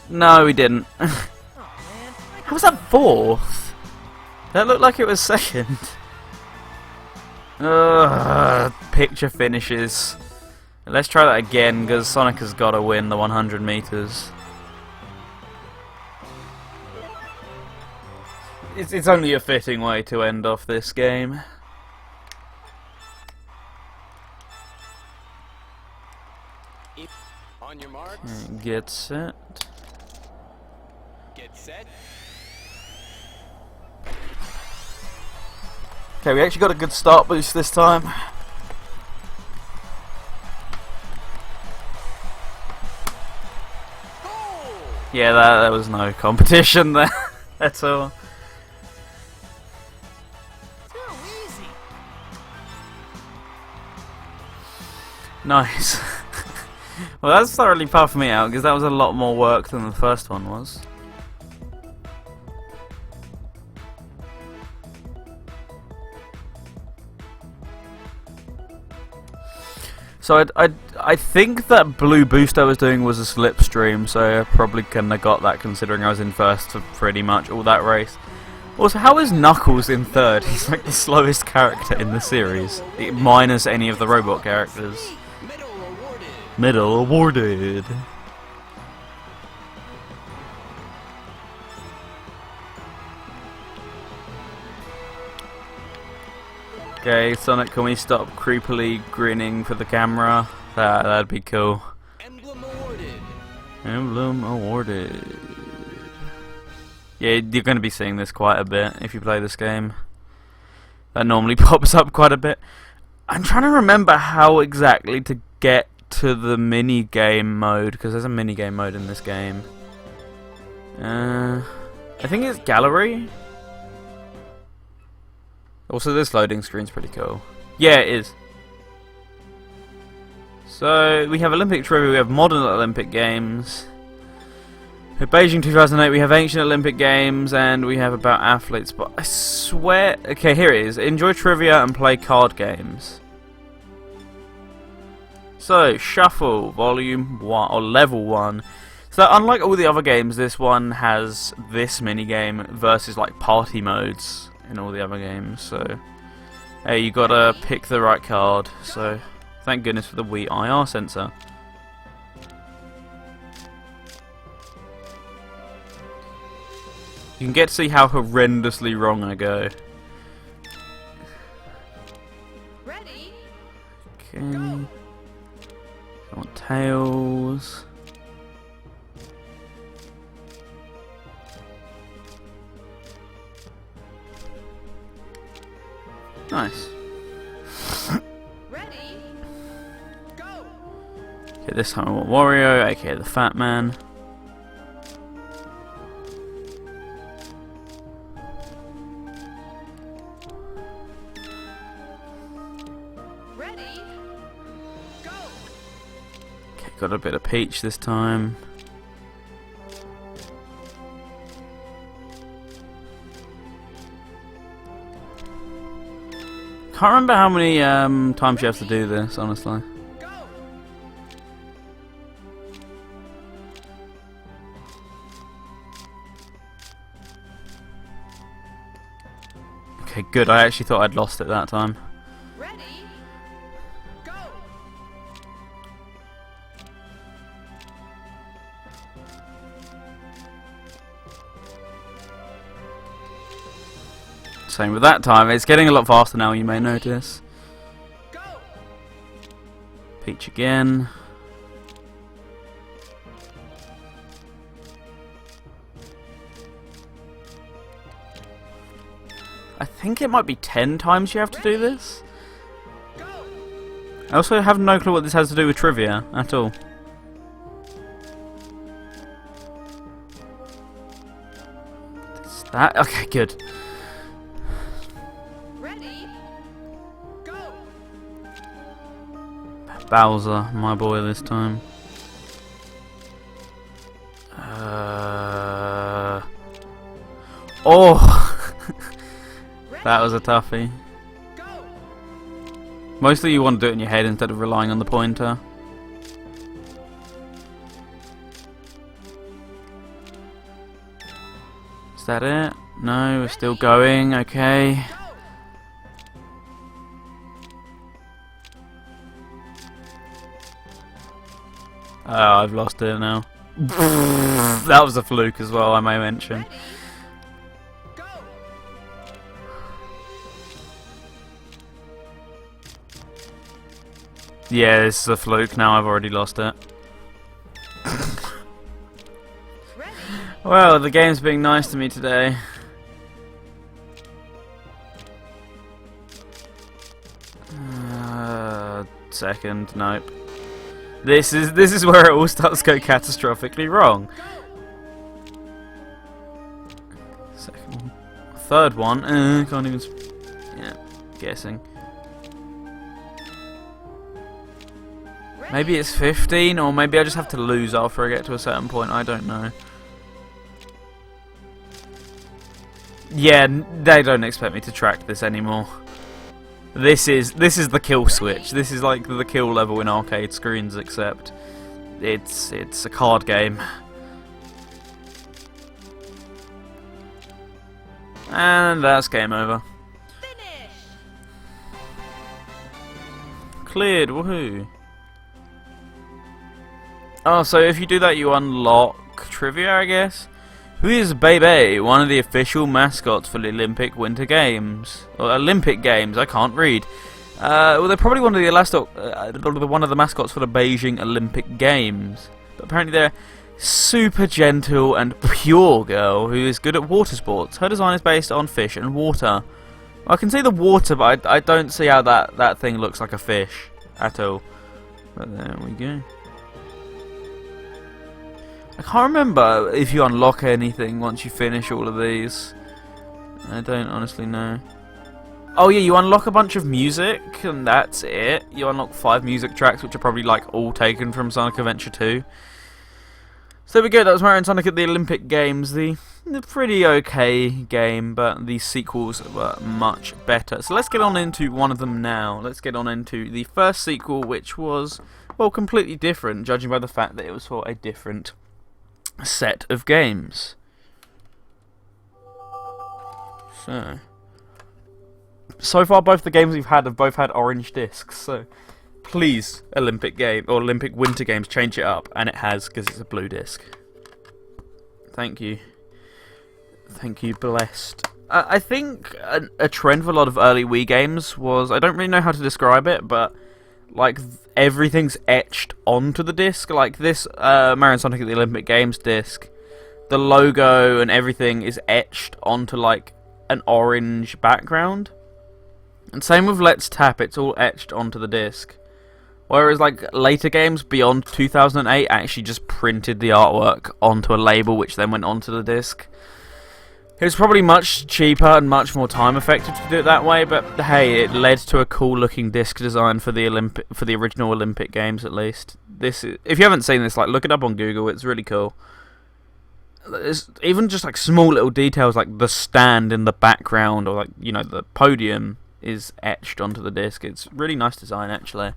No, we didn't. How was that fourth? That looked like it was second. Picture finishes. Let's try that again, because Sonic has got to win the 100 meters. It's only a fitting way to end off this game. On your marks. Get set. Get set. Okay, we actually got a good start boost this time. Yeah, there was no competition there at all. Nice. Well, that's thoroughly puffed me out, because that was a lot more work than the first one was. So I think that blue boost I was doing was a slipstream, so I probably couldn't have got that considering I was in first for pretty much all that race. Also, how is Knuckles in third? He's like the slowest character in the series, minus any of the robot characters. Medal awarded. Okay, Sonic, can we stop creepily grinning for the camera? That'd be cool. Emblem awarded. Emblem awarded. Yeah, you're going to be seeing this quite a bit if you play this game. That normally pops up quite a bit. I'm trying to remember how exactly to get to the mini game mode, because there's a mini game mode in this game. I think it's gallery. Also, this loading screen's pretty cool. Yeah, it is. So we have Olympic trivia, we have modern Olympic games. For Beijing 2008, we have ancient Olympic games, and we have about athletes. But I swear, okay, here it is. Enjoy trivia and play card games. So, Shuffle, Volume 1, or Level 1. So, unlike all the other games, this one has this minigame versus, like, party modes in all the other games. So, hey, you gotta pick the right card. So, thank goodness for the Wii IR sensor. You can get to see how horrendously wrong I go. Ready? Okay. I want tails. Nice. Ready? Go. Okay, this time I want Wario, aka the Fat Man. Ready? Go. Okay, got a bit of Peach this time. Can't remember how many times you have to do this, honestly. Go. Okay, good. I actually thought I'd lost it that time. Ready? Go. Same with that time. It's getting a lot faster now, you may notice. Go. Peach again. I think it might be 10 times you have to do this. Go. I also have no clue what this has to do with trivia at all. Is that? Okay, good. Ready? Go. Bowser, my boy this time. Oh! That was a toughie. Go. Mostly you want to do it in your head instead of relying on the pointer. Is that it? No, we're still going, okay. Oh, I've lost it now. That was a fluke as well, I may mention. Go. Yeah, this is a fluke now, I've already lost it. Ready. Well, the game's being nice to me today. Second, nope. This is where it all starts to go catastrophically wrong. Second one. Third one, can't even... yeah, guessing. Ready. Maybe it's 15, or maybe I just have to lose after I get to a certain point, I don't know. Yeah, they don't expect me to track this anymore. This is the kill switch. This is like the kill level in arcade screens, except it's a card game. And that's game over. Finish. Cleared, woohoo. Oh, so if you do that you unlock trivia, I guess? Who is Bebe, one of the official mascots for the Olympic Winter Games? Or Olympic Games, I can't read. Well, they're probably one of the mascots for the Beijing Olympic Games. But apparently they're super gentle and pure girl who is good at water sports. Her design is based on fish and water. I can see the water, but I don't see how that thing looks like a fish at all. But there we go. I can't remember if you unlock anything once you finish all of these. I don't honestly know. Oh yeah, you unlock a bunch of music, and that's it. You unlock 5 music tracks, which are probably like all taken from Sonic Adventure 2. So there we go, that was Mario & Sonic at the Olympic Games. The pretty okay game, but the sequels were much better. So let's get on into one of them now. Let's get on into the first sequel, which was, well, completely different, judging by the fact that it was for a different set of games. So far both the games we've had have both had orange discs, so please, Olympic Winter Games, change it up, and it has, because it's a blue disc. Thank you, blessed. I think a trend for a lot of early Wii games was, I don't really know how to describe it, but like everything's etched onto the disc. Like this Mario & Sonic at the Olympic Games disc, the logo and everything is etched onto like an orange background. And same with Let's Tap, it's all etched onto the disc. Whereas like later games beyond 2008 actually just printed the artwork onto a label, which then went onto the disc. It was probably much cheaper and much more time effective to do it that way, but hey, it led to a cool looking disc design for the original Olympic Games at least. This is, if you haven't seen this, like look it up on Google, it's really cool. There's even just like small little details like the stand in the background, or like, you know, the podium is etched onto the disc. It's really nice design actually.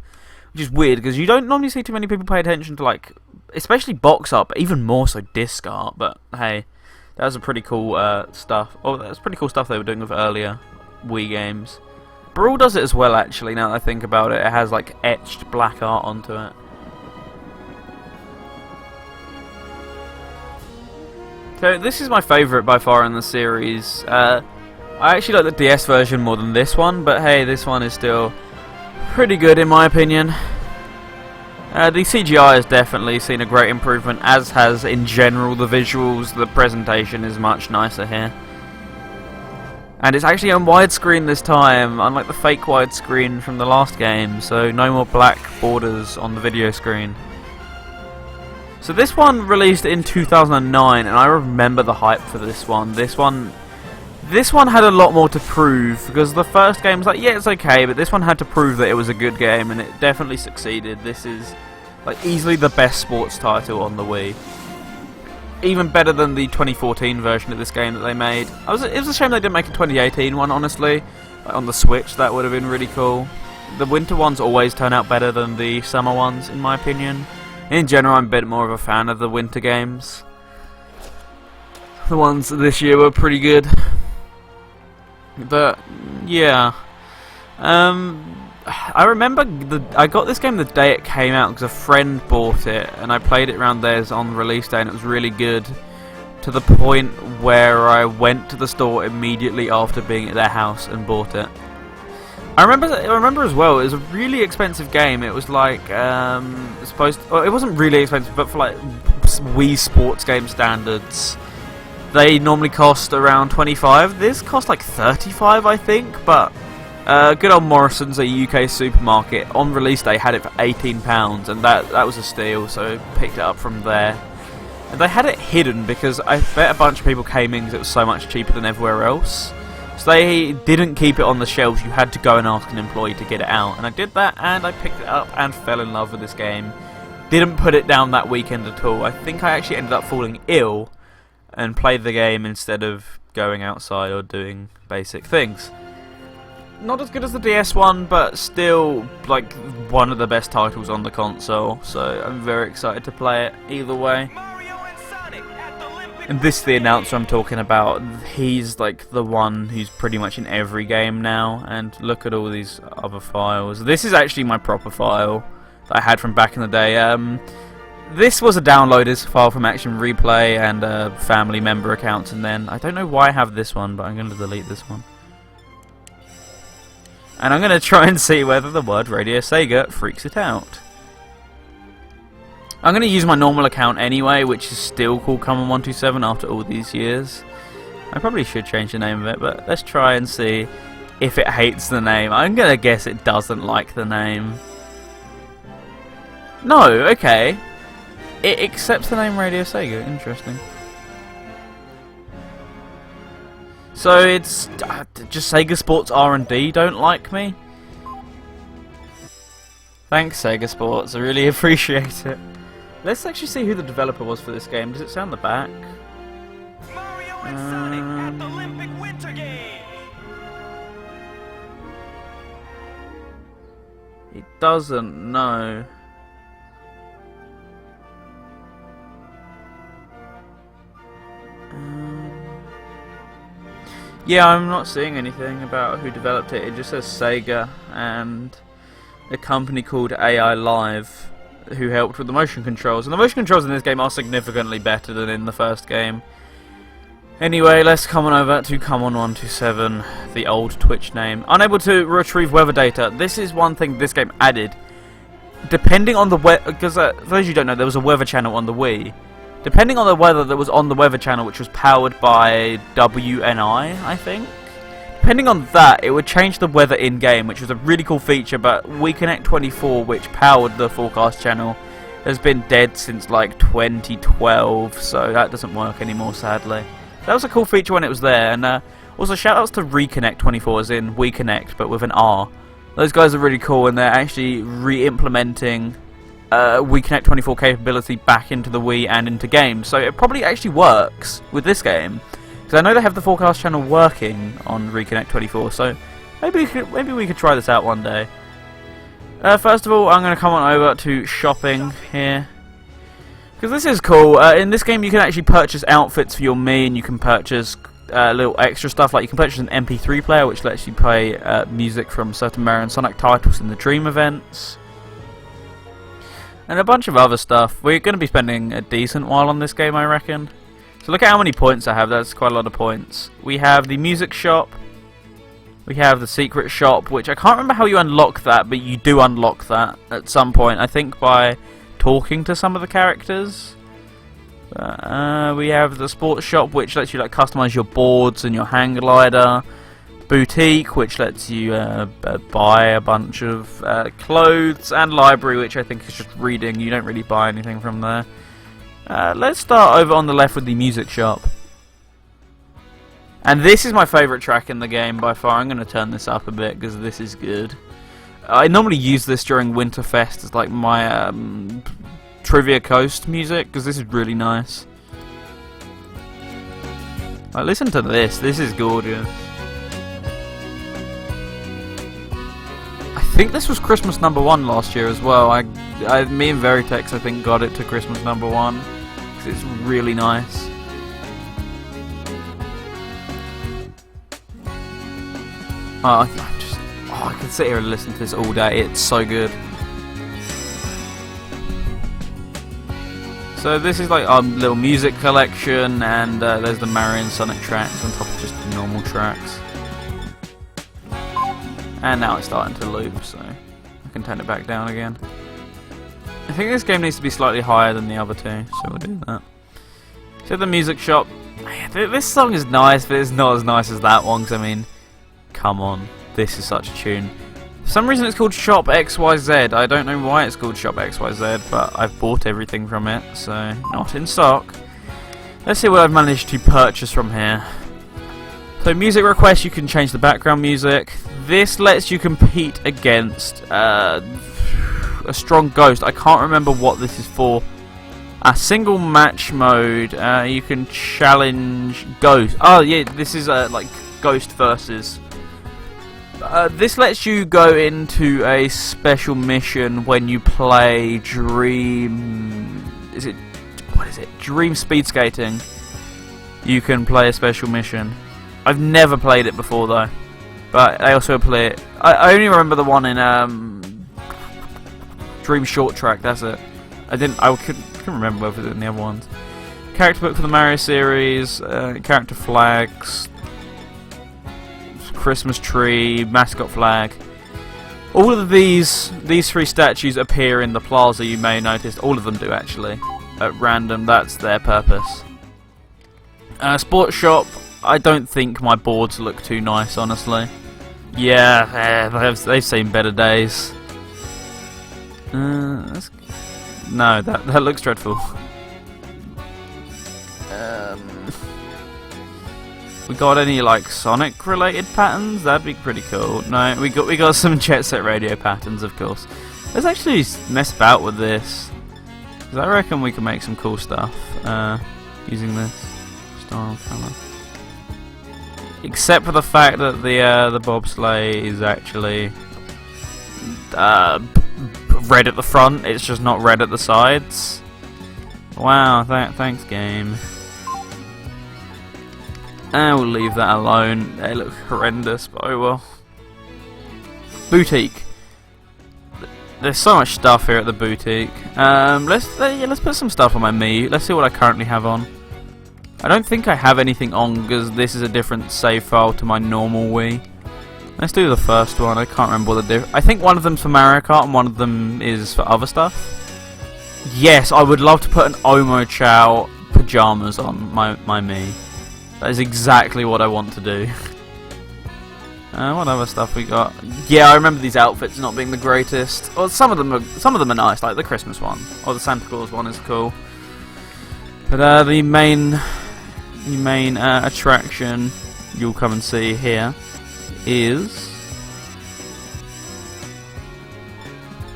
Which is weird because you don't normally see too many people pay attention to, like, especially box art, but even more so disc art, but hey. That was a pretty cool stuff. Oh, that's pretty cool stuff they were doing with earlier Wii games. Brawl does it as well, actually, now that I think about it. It has, like, etched black art onto it. So, this is my favourite by far in the series. I actually like the DS version more than this one, but hey, this one is still pretty good in my opinion. The CGI has definitely seen a great improvement, as has in general the visuals. The presentation is much nicer here. And it's actually on widescreen this time, unlike the fake widescreen from the last game, so no more black borders on the video screen. So this one released in 2009, and I remember the hype for this one. This one had a lot more to prove, because the first game was like, yeah, it's okay, but this one had to prove that it was a good game, and it definitely succeeded. This is like easily the best sports title on the Wii. Even better than the 2014 version of this game that they made. It was a shame they didn't make a 2018 one, honestly. Like on the Switch, that would have been really cool. the winter ones always turn out better than the summer ones, in my opinion. In general, I'm a bit more of a fan of the winter games. The ones this year were pretty good. But, yeah. I remember I got this game the day it came out because a friend bought it, and I played it around theirs on release day, and it was really good. To the point where I went to the store immediately after being at their house and bought it. I remember as well, it was a really expensive game. It was like, it wasn't really expensive, but for like Wii sports game standards, they normally cost around 25. This cost like 35, I think, but good old Morrison's, a UK supermarket, on release day had it for £18, and that was a steal, so I picked it up from there. And they had it hidden because I bet a bunch of people came in because it was so much cheaper than everywhere else. So they didn't keep it on the shelves, you had to go and ask an employee to get it out. And I did that, and I picked it up and fell in love with this game. Didn't put it down that weekend at all. I think I actually ended up falling ill and played the game instead of going outside or doing basic things. Not as good as the DS one, but still like one of the best titles on the console, so I'm very excited to play it either way. And this is the announcer I'm talking about. He's like the one who's pretty much in every game now, and look at all these other files. This is actually my proper file that I had from back in the day. This was a downloaders file from Action Replay and family member accounts, and then I don't know why I have this one, but I'm going to delete this one. And I'm going to try and see whether the word Radio Sega freaks it out. I'm going to use my normal account anyway, which is still called Common127 after all these years. I probably should change the name of it, but let's try and see if it hates the name. I'm going to guess it doesn't like the name. No, okay. It accepts the name Radio Sega. Interesting. So it's just Sega Sports R&D don't like me? Thanks, Sega Sports. I really appreciate it. Let's actually see who the developer was for this game. Does it say on the back? Mario and Sonic at the Olympic Winter Games. It doesn't, no. Yeah, I'm not seeing anything about who developed it. It just says Sega and a company called AI Live, who helped with the motion controls. And the motion controls in this game are significantly better than in the first game. Anyway, let's come on over to Common127, the old Twitch name. Unable to retrieve weather data. This is one thing this game added. Depending on the weather, because for those who don't know, there was a weather channel on the Wii. Depending on the weather that was on the weather channel, which was powered by WNI, I think. Depending on that, it would change the weather in-game, which was a really cool feature, but WeConnect24, which powered the forecast channel, has been dead since like 2012, so that doesn't work anymore, sadly. That was a cool feature when it was there, and also shoutouts to Reconnect24, as in WeConnect, but with an R. Those guys are really cool, and they're actually re-implementing WeConnect24 capability back into the Wii and into games, so it probably actually works with this game. Because I know they have the forecast channel working on Reconnect24, so maybe we could try this out one day. First of all, I'm going to come on over to shopping here. Because this is cool. In this game you can actually purchase outfits for your Mii, and you can purchase little extra stuff, like you can purchase an MP3 player which lets you play music from certain Mario and Sonic titles in the Dream events. And a bunch of other stuff. We're going to be spending a decent while on this game, I reckon. So look at how many points I have. That's quite a lot of points. We have the music shop. We have the secret shop, which I can't remember how you unlock that, but you do unlock that at some point. I think by talking to some of the characters. We have the sports shop, which lets you like customize your boards and your hang glider. Boutique, which lets you buy a bunch of clothes, and library, which I think is just reading. You don't really buy anything from there. Let's start over on the left with the music shop. And this is my favourite track in the game by far. I'm going to turn this up a bit because this is good. I normally use this during Winterfest as like my Trivia Coast music, because this is really nice. Like, listen to this. This is gorgeous. I think this was Christmas #1 last year as well. Me and Veritex, I think, got it to Christmas #1 because it's really nice. I could sit here and listen to this all day. It's so good. So this is like our little music collection, and there's the Mario and Sonic tracks on top of just the normal tracks. And now it's starting to loop, so I can turn it back down again. I think this game needs to be slightly higher than the other two, so we'll do that. So the music shop. This song is nice, but it's not as nice as that one, because I mean, come on, this is such a tune. For some reason it's called Shop XYZ. I don't know why it's called Shop XYZ, but I've bought everything from it, so not in stock. Let's see what I've managed to purchase from here. So music requests, you can change the background music. This lets you compete against a strong ghost. I can't remember what this is for. A single match mode, you can challenge ghost. Oh yeah, this is like ghost versus. This lets you go into a special mission when you play Dream. What is it? Dream Speed Skating. You can play a special mission. I've never played it before though, but I also play it. I only remember the one in Dream Short Track. That's it. I couldn't remember whether it was in the other ones. Character book for the Mario series. Character flags. Christmas tree, mascot flag. All of these three statues appear in the plaza, you may notice. All of them do actually, at random. That's their purpose. Sports shop. I don't think my boards look too nice, honestly. Yeah, they've seen better days. No, that looks dreadful. We got any like Sonic related patterns? That'd be pretty cool. No, we got some Jet Set Radio patterns, of course. Let's actually mess about with this, because I reckon we can make some cool stuff using this style colour. Except for the fact that the bobsleigh is actually red at the front. It's just not red at the sides. Wow, thanks game. We'll leave that alone. They look horrendous, but oh well. Boutique. There's so much stuff here at the boutique. Let's put some stuff on my Mii. Let's see what I currently have on. I don't think I have anything on because this is a different save file to my normal Wii. Let's do the first one. I can't remember what the difference. I think one of them's for Mario Kart and one of them is for other stuff. Yes, I would love to put an Omo Chow pajamas on my Mii. That is exactly what I want to do. What other stuff we got? Yeah, I remember these outfits not being the greatest. Well, some of them are nice, like the Christmas one or the Santa Claus one is cool. But the main attraction you'll come and see here is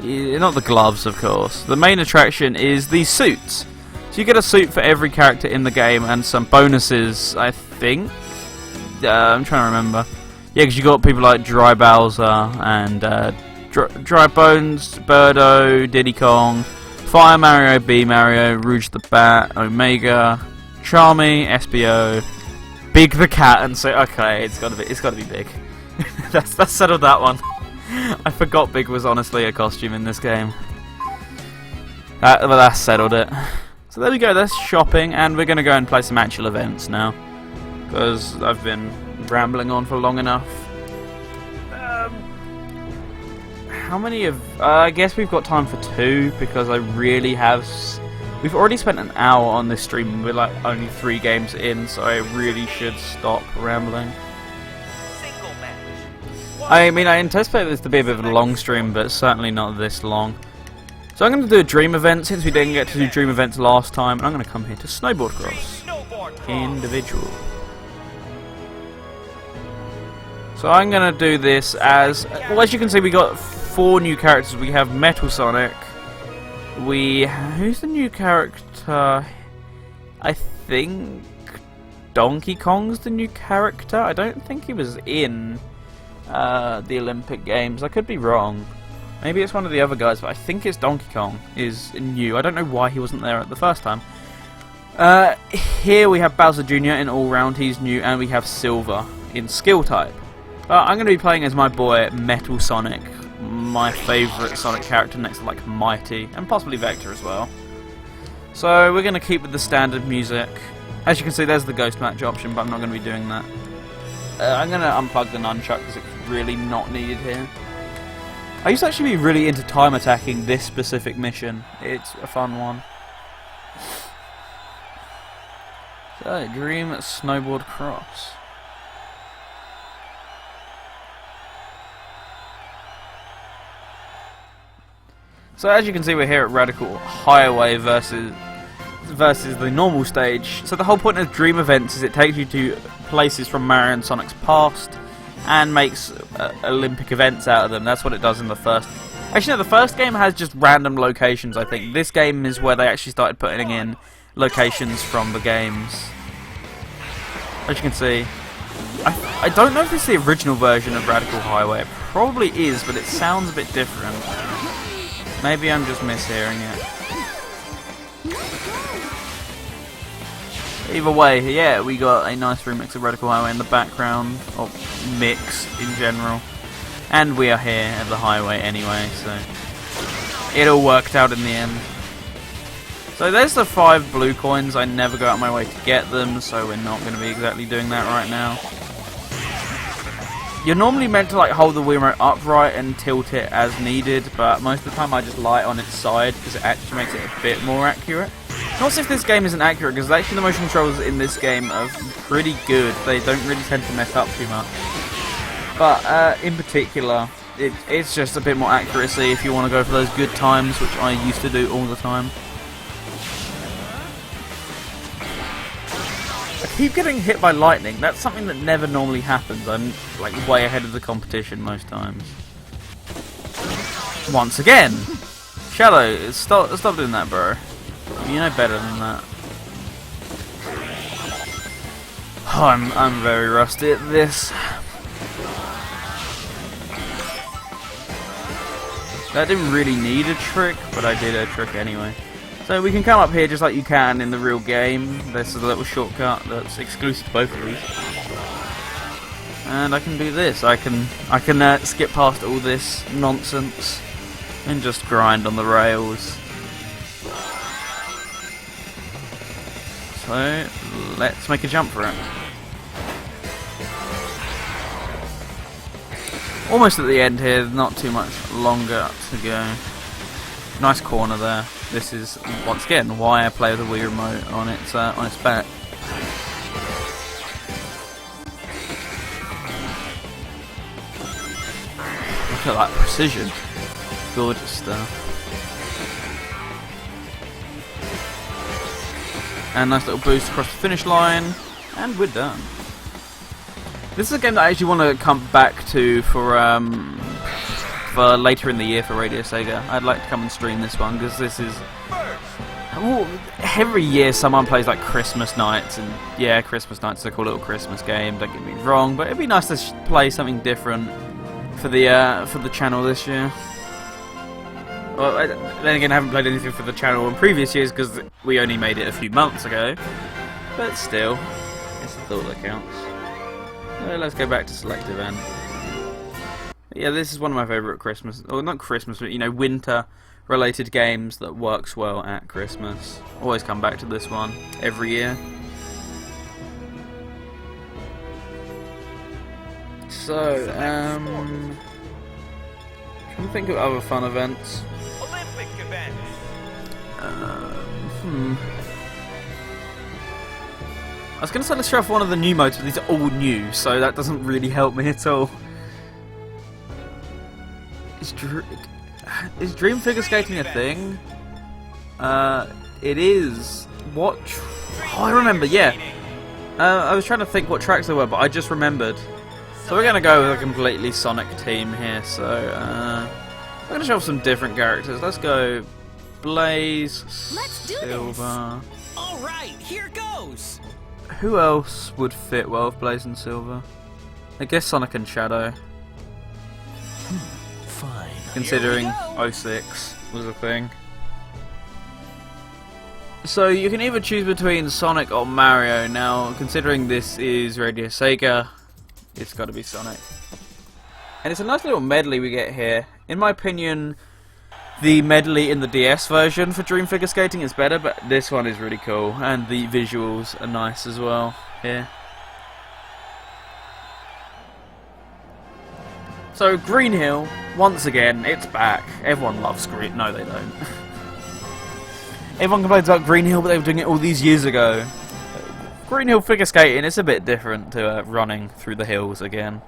not the gloves, of course. The main attraction is these suits. So you get a suit for every character in the game and some bonuses, I think. I'm trying to remember. Yeah, because you got people like Dry Bowser and Dry Bones, Birdo, Diddy Kong, Fire Mario, B Mario, Rouge the Bat, Omega, Charmy, SBO, Big the Cat, and so okay, it's got to be Big. that's settled that one. I forgot Big was honestly a costume in this game. But that's settled it. So there we go, that's shopping, and we're going to go and play some actual events now, because I've been rambling on for long enough. How many of... I guess we've got time for 2, because I really have... We've already spent an hour on this stream, and we're like only 3 games in, so I really should stop rambling. Single match. I mean, I anticipate this to be a bit of a long stream, but certainly not this long. So I'm going to do a dream event, since we didn't get to do dream events last time, and I'm going to come here to Snowboard Cross. Individual. So I'm going to do this as... Well, as you can see, we got 4 new characters. We have Metal Sonic. Who's the new character? I think Donkey Kong's the new character. I don't think he was in the Olympic Games. I could be wrong. Maybe it's one of the other guys, but I think it's Donkey Kong is new. I don't know why he wasn't there at the first time. Here we have Bowser Jr. in all round, he's new, and we have Silver in skill type. I'm going to be playing as my boy Metal Sonic, my favourite Sonic character next to like Mighty, and possibly Vector as well. So we're going to keep with the standard music. As you can see, there's the Ghost Match option, but I'm not going to be doing that. I'm going to unplug the nunchuck because it's really not needed here. I used to actually be really into time attacking this specific mission. It's a fun one. So, Dream Snowboard Cross. So as you can see, we're here at Radical Highway versus the normal stage. So the whole point of Dream events is it takes you to places from Mario and Sonic's past and makes Olympic events out of them. That's what it does in the first. Actually, no, the first game has just random locations, I think. This game is where they actually started putting in locations from the games. As you can see, I don't know if it's the original version of Radical Highway. It probably is, but it sounds a bit different. Maybe I'm just mishearing it. Either way, yeah, we got a nice remix of Radical Highway in the background, or mix in general. And we are here at the highway anyway, so it all worked out in the end. So there's the 5 blue coins. I never go out of my way to get them, so we're not going to be exactly doing that right now. You're normally meant to like hold the Wii remote upright and tilt it as needed, but most of the time I just lie it on its side because it actually makes it a bit more accurate. Not as if this game isn't accurate, because actually the motion controls in this game are pretty good. They don't really tend to mess up too much. But in particular, it's just a bit more accuracy if you want to go for those good times, which I used to do all the time. I keep getting hit by lightning. That's something that never normally happens. I'm like way ahead of the competition most times. Once again, Shadow, stop doing that, bro. You know better than that. Oh, I'm very rusty at this. That didn't really need a trick, but I did a trick anyway. So we can come up here just like you can in the real game. This is a little shortcut that's exclusive to both of these. And I can do this. I can skip past all this nonsense and just grind on the rails. So let's make a jump for it. Almost at the end here, not too much longer to go. Nice corner there. This is once again why I play the Wii remote on its back. Look at that precision. Gorgeous stuff. And nice little boost across the finish line, and we're done. This is a game that I actually want to come back to for later in the year for Radio Sega. I'd like to come and stream this one because this is every year someone plays like Christmas nights, and yeah, Christmas nights is a cool little Christmas game. Don't get me wrong, but it'd be nice to play something different for the channel this year. Well, then again, I haven't played anything for the channel in previous years because we only made it a few months ago. But still, it's the thought that counts. So let's go back to select event. Yeah, this is one of my favourite Christmas, or not Christmas, but you know, winter-related games that works well at Christmas. Always come back to this one every year. So, trying to think of other fun events. Olympic event. I was going to say let's show off one of the new modes, but these are all new, so that doesn't really help me at all. Is Dream Figure Skating a thing? It is. What? Oh, I remember, yeah. I was trying to think what tracks there were, but I just remembered. So we're going to go with a completely Sonic team here, so we're going to show off some different characters. Let's go Blaze, Let's do Silver. Alright, here goes! Who else would fit well with Blaze and Silver? I guess Sonic and Shadow. considering 06 was a thing. So you can either choose between Sonic or Mario. Now, considering this is Radio Sega, it's got to be Sonic. And it's a nice little medley we get here. In my opinion, the medley in the DS version for Dream Figure Skating is better, but this one is really cool, and the visuals are nice as well here. So Green Hill, once again, it's back. Everyone loves Green. No, they don't. Everyone complains about Green Hill, but they were doing it all these years ago. Green Hill figure skating, it's a bit different to running through the hills again.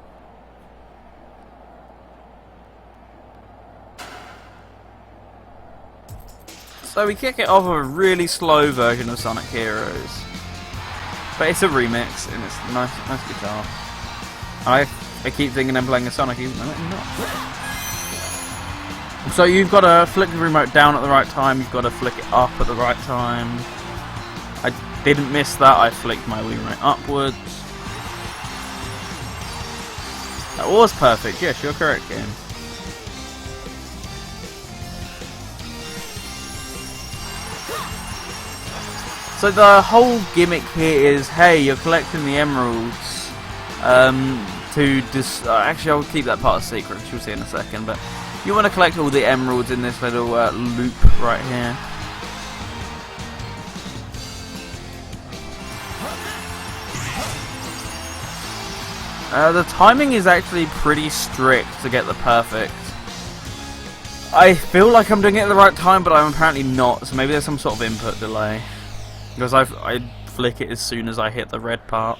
So we kick it off with a really slow version of Sonic Heroes. But it's a remix, and it's a nice guitar. I keep thinking I'm playing a Sonic, even though I'm not. So you've got to flick the remote down at the right time, you've got to flick it up at the right time. I didn't miss that, I flicked my remote upwards. That was perfect, yes, you're correct, game. So the whole gimmick here is, hey, you're collecting the emeralds actually, I'll keep that part a secret, which you'll see in a second, but you want to collect all the emeralds in this little loop right here. The timing is actually pretty strict to get the perfect. I feel like I'm doing it at the right time, but I'm apparently not, so maybe there's some sort of input delay. Because I flick it as soon as I hit the red part.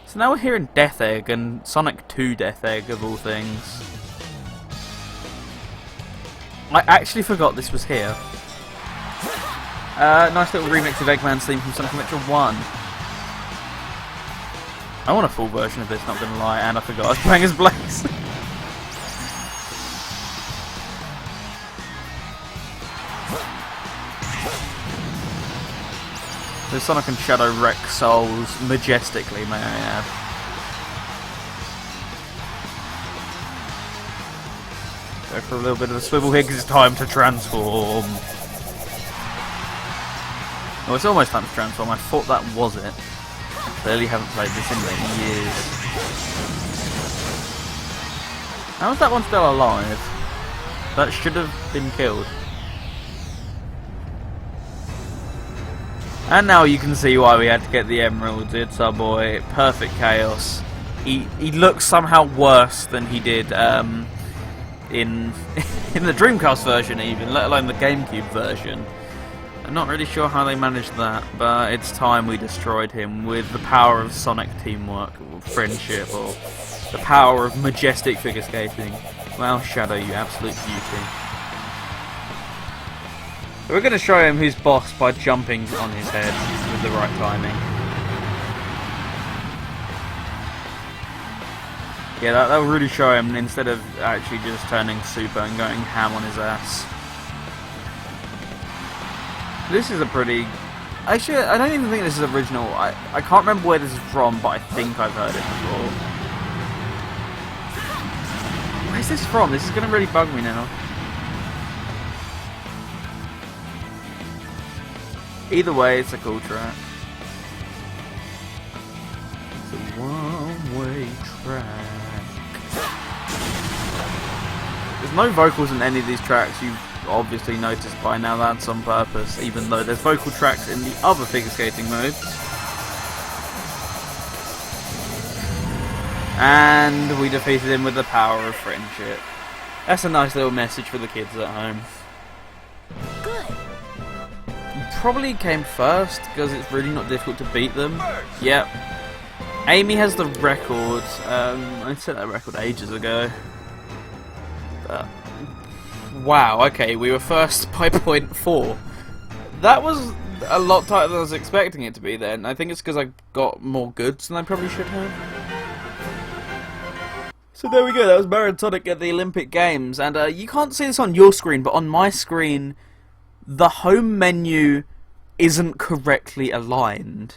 So now we're here in Death Egg, and Sonic 2 Death Egg of all things. I actually forgot this was here. Nice little remix of Eggman's theme from Sonic Adventure 1. I want a full version of this, not gonna lie, and I forgot I was playing as Blaze. The Sonic and Shadow wreck souls majestically, may I add. Go for a little bit of a swivel here because it's time to transform. Oh, it's almost time to transform. I thought that was it. I clearly haven't played this in many years. How is that one still alive? That should have been killed. And now you can see why we had to get the emeralds. It's our boy, Perfect Chaos. He looks somehow worse than he did in the Dreamcast version even, let alone the GameCube version. I'm not really sure how they managed that, but it's time we destroyed him with the power of Sonic teamwork, or friendship, or the power of majestic figure skating. Well, Shadow, you absolute beauty. We're going to show him who's boss by jumping on his head with the right timing. Yeah, that'll really show him instead of actually just turning super and going ham on his ass. This is a pretty... Actually, I don't even think this is original. I can't remember where this is from, but I think I've heard it before. Where's this from? This is going to really bug me now. Either way, it's a cool track. It's a one-way track. There's no vocals in any of these tracks. You've obviously noticed by now that's on purpose, even though there's vocal tracks in the other figure skating modes. And we defeated him with the power of friendship. That's a nice little message for the kids at home. Probably came first because it's really not difficult to beat them. Yep. Amy has the record. I set that record ages ago. But wow, okay, we were first by 0.4. That was a lot tighter than I was expecting it to be then. I think it's because I got more goods than I probably should have. So there we go, that was Mario and Sonic at the Olympic Games. And you can't see this on your screen, but on my screen, the home menu isn't correctly aligned.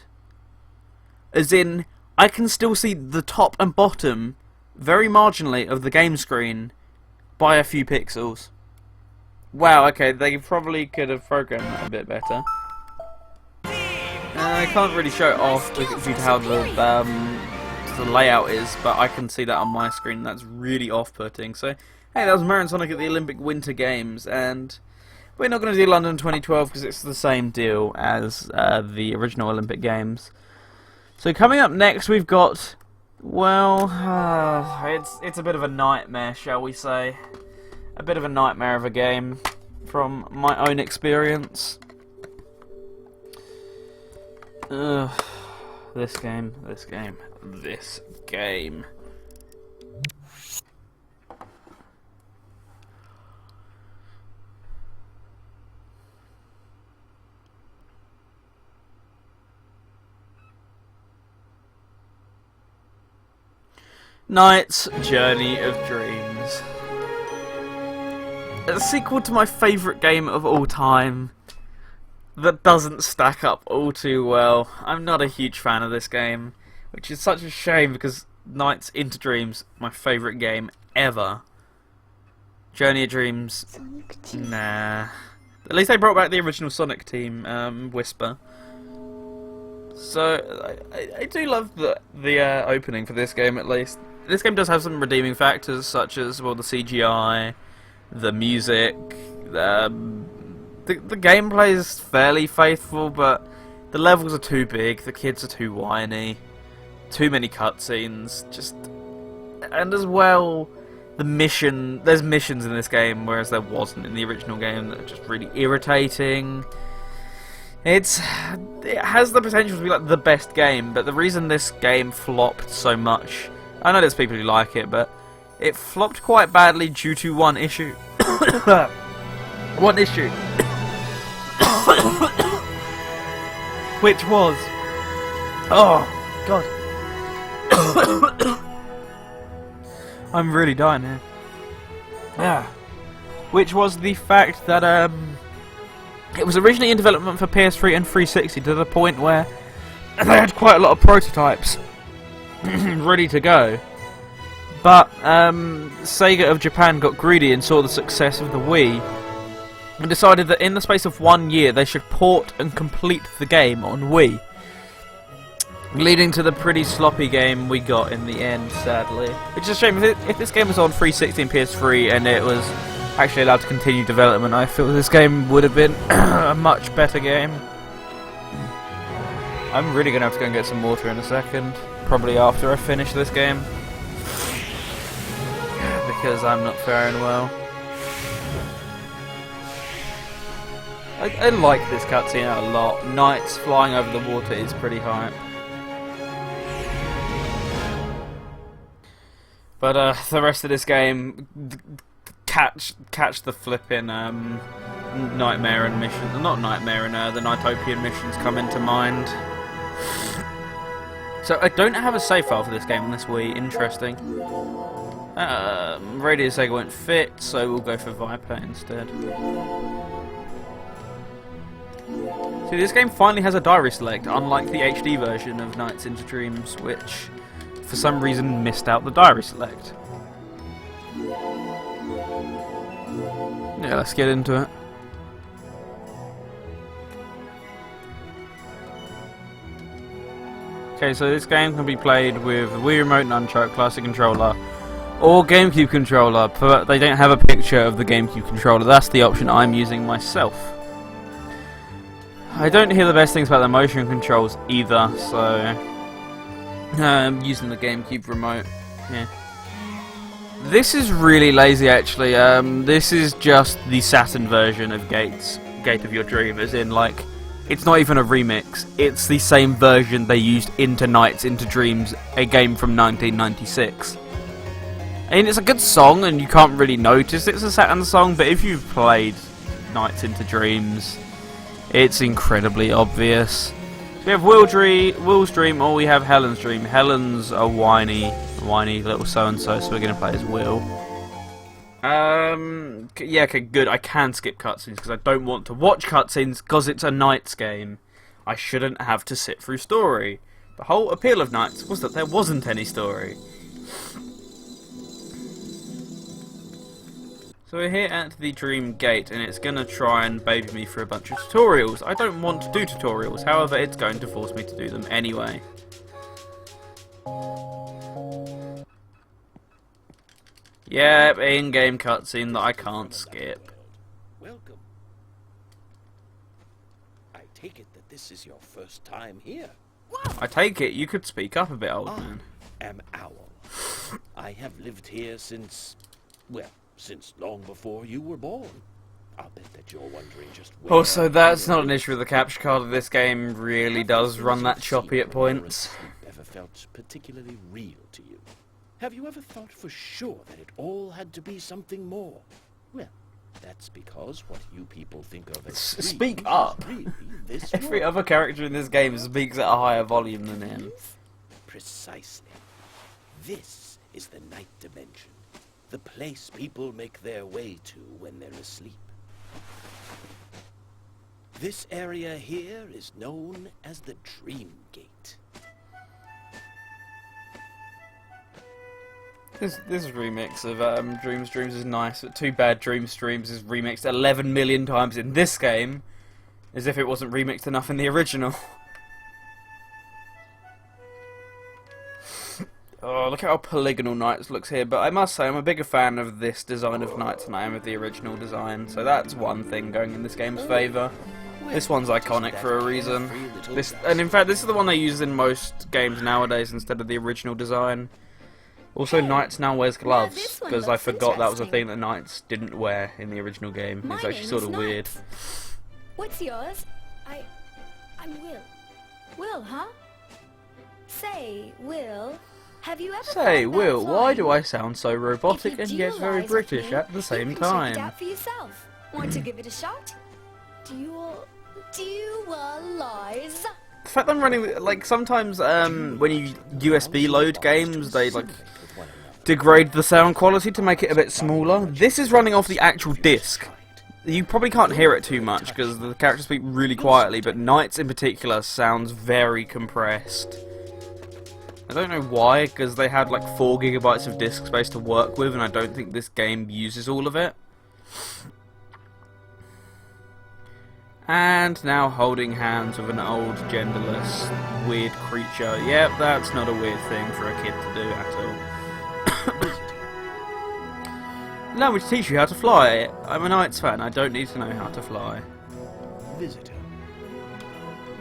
As in, I can still see the top and bottom, very marginally, of the game screen, by a few pixels. Wow, okay, they probably could have programmed that a bit better. I can't really show it off due to how the layout is, but I can see that on my screen. That's really off-putting. So, hey, that was Mario and Sonic at the Olympic Winter Games, and we're not going to do London 2012 because it's the same deal as the original Olympic Games. So coming up next, we've got, well, it's a bit of a nightmare, shall we say? A bit of a nightmare of a game from my own experience. Ugh, this game. Knight's Journey of Dreams. A sequel to my favourite game of all time that doesn't stack up all too well. I'm not a huge fan of this game, which is such a shame because Knight's into Dreams, my favourite game ever. Journey of Dreams, nah. At least they brought back the original Sonic team, Whisper. So I do love the opening for this game at least. This game does have some redeeming factors such as, well, the CGI, the music, the gameplay is fairly faithful, but the levels are too big, the kids are too whiny, too many cutscenes, and as well, there's missions in this game, whereas there wasn't in the original game, that are just really irritating. It has the potential to be like the best game, but the reason this game flopped so much, I know there's people who like it, but it flopped quite badly due to one issue. One issue. Which was... Oh, God. I'm really dying here. Yeah. Which was the fact that, it was originally in development for PS3 and 360 to the point where they had quite a lot of prototypes ready to go. But SEGA of Japan got greedy and saw the success of the Wii and decided that in the space of 1 year they should port and complete the game on Wii, leading to the pretty sloppy game we got in the end, sadly. Which is a shame. If this game was on 360 and PS3 and it was actually allowed to continue development, I feel this game would have been a much better game. I'm really going to have to go and get some water in a second, probably after I finish this game, because I'm not faring well. I like this cutscene a lot. Knights flying over the water is pretty hype. But the rest of this game, catch the flipping nightmare and missions, not nightmare and the Nighttopian missions come into mind. So I don't have a save file for this game on this Wii. Interesting. Radio Sega won't fit, so we'll go for Viper instead. See, this game finally has a diary select, unlike the HD version of Nights into Dreams, which for some reason missed out the diary select. Yeah, let's get into it. Okay, so this game can be played with the Wii Remote Nunchuck, Classic Controller, or GameCube Controller, but they don't have a picture of the GameCube Controller. That's the option I'm using myself. I don't hear the best things about the motion controls either, so I'm using the GameCube remote. Yeah. This is really lazy, actually. This is just the Saturn version of Gate of Your Dream, as in, like, it's not even a remix. It's the same version they used into Nights into Dreams, a game from 1996. I mean, it's a good song, and you can't really notice it's a Saturn song, but if you've played Nights into Dreams, it's incredibly obvious. So we have Will's Dream, or we have Helen's Dream. Helen's a whiny little so-and-so, so we're going to play as Will. Yeah, okay, good. I can skip cutscenes, because I don't want to watch cutscenes, because it's a Nights game. I shouldn't have to sit through story. The whole appeal of Nights was that there wasn't any story. So we're here at the Dream Gate, and it's going to try and baby me for a bunch of tutorials. I don't want to do tutorials, however it's going to force me to do them anyway. Yep, in-game cutscene that I can't skip. Welcome. I take it that this is your first time here. I take it you could speak up a bit, old I man. am Owl. I have lived here since, well, since long before you were born. I'll bet that you're wondering just where... Also, that's not an issue with the capture card of this game. Really does run that choppy at points. Ever felt particularly real to you? Have you ever thought for sure that it all had to be something more? Well, that's because what you people think of as Speak dreams up. is really this Every world. other character in this game speaks at a higher volume than him. Precisely. This is the night dimension. The place people make their way to when they're asleep. This area here is known as the Dream Gate. This remix of Dreams is nice, but too bad Dreams is remixed 11 million times in this game, as if it wasn't remixed enough in the original. Oh, look at how polygonal Knights looks here, but I must say I'm a bigger fan of this design of Knights than I am of the original design, so that's one thing going in this game's favour. This one's iconic for a reason. And in fact, this is the one they use in most games nowadays instead of the original design. Also, Knights now wears gloves, because I forgot that was a thing that Knights didn't wear in the original game. It's actually sort of weird. What's yours? I'm Will. Will, huh? Say, Will, have you ever Say, thought Will, about why do flying? I sound so robotic and yet very Dualize with British me, at the same you can check it time? out for yourself. Want to give it a shot? Dualize. The fact that I'm running, like, sometimes when you USB load games, they, like, degrade the sound quality to make it a bit smaller. This is running off the actual disc. You probably can't hear it too much because the characters speak really quietly, but Knights in particular sounds very compressed. I don't know why, because they had like 4 GB of disk space to work with, and I don't think this game uses all of it. And now holding hands with an old, genderless, weird creature. Yep, that's not a weird thing for a kid to do at all. Allow me to teach you how to fly. I'm a Knights fan, I don't need to know how to fly. Visitor.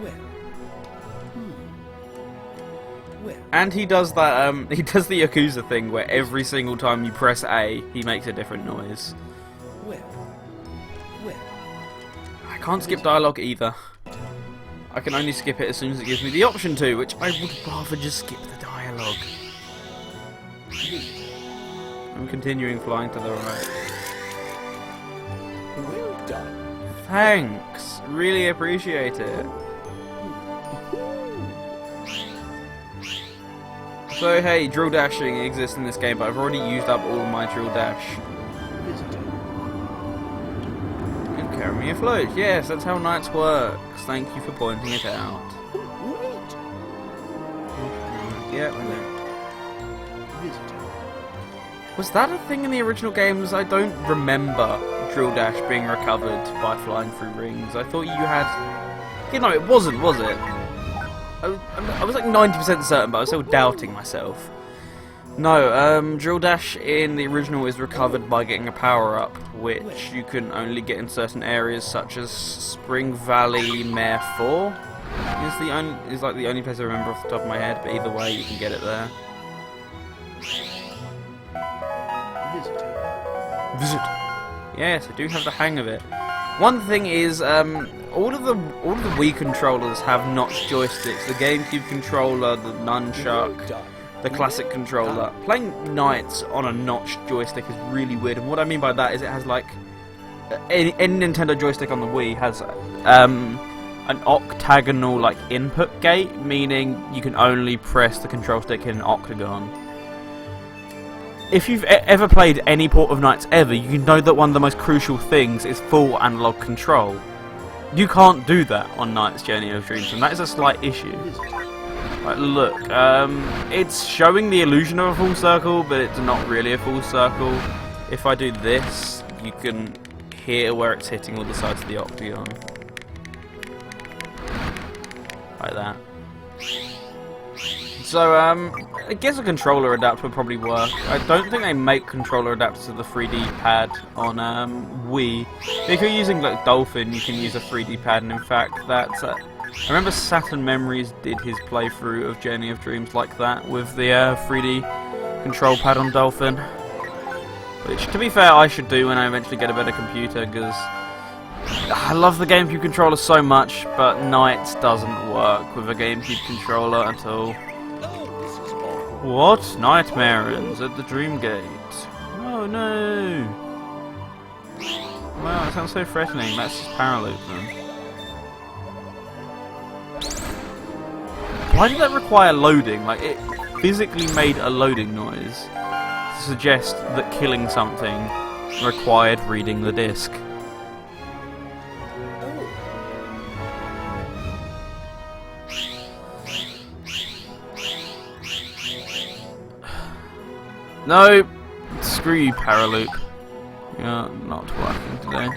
Well. Well. And he does that, he does the Yakuza thing where every single time you press A, he makes a different noise. Well. Well. I can't skip dialogue either. I can only skip it as soon as it gives me the option to, which I would rather just skip the dialogue. I'm continuing flying to the right. Well done. Thanks, really appreciate it. So hey, drill dashing exists in this game, but I've already used up all of my drill dash. Visitor. And carry me afloat. Yes, that's how Knights works. Thank you for pointing it out. Wait. Yeah, I know. Visitor. Was that a thing in the original games? I don't remember drill dash being recovered by flying through rings. I thought you had... You know, it wasn't, was it? I was like 90% certain, but I was still doubting myself. No, drill dash in the original is recovered by getting a power-up, which you can only get in certain areas, such as Spring Valley Mare 4. Is like the only place I remember off the top of my head, but either way, you can get it there. Visit. Yes, I do have the hang of it. One thing is, all of the Wii controllers have notched joysticks. The GameCube controller, the nunchuck, the classic controller. Playing Knights on a notched joystick is really weird, and what I mean by that is it has like any Nintendo joystick on the Wii has an octagonal like input gate, meaning you can only press the control stick in an octagon. If you've ever played any port of Knights ever, you know that one of the most crucial things is full analog control. You can't do that on Knights Journey of Dreams, and that is a slight issue. Like, look, it's showing the illusion of a full circle, but it's not really a full circle. If I do this, you can hear where it's hitting all the sides of the octagon. Like that. So, I guess a controller adapter would probably work. I don't think they make controller adapters to the 3D pad on Wii. If you're using like Dolphin, you can use a 3D pad, and in fact, that's. I remember Saturn Memories did his playthrough of Journey of Dreams like that with the 3D control pad on Dolphin. Which, to be fair, I should do when I eventually get a better computer, because I love the GameCube controller so much, but Knights doesn't work with a GameCube controller at all. What? Nightmare ends at the Dream Gate. Oh no! Wow, that sounds so threatening. That's just Paraloop then. Why did that require loading? Like, it physically made a loading noise to suggest that killing something required reading the disc. No! Screw you, Paraloop. You're not working today.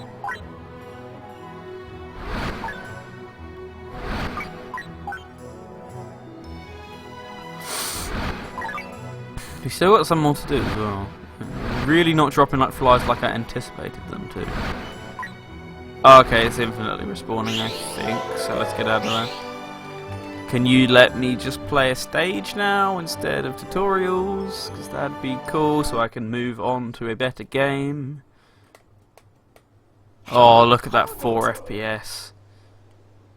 We still got some more to do as well. Really not dropping like flies like I anticipated them to. Oh, okay, it's infinitely respawning, I think, so let's get out of there. Can you let me just play a stage now instead of tutorials? Because that'd be cool, so I can move on to a better game. Oh, look at that 4 FPS.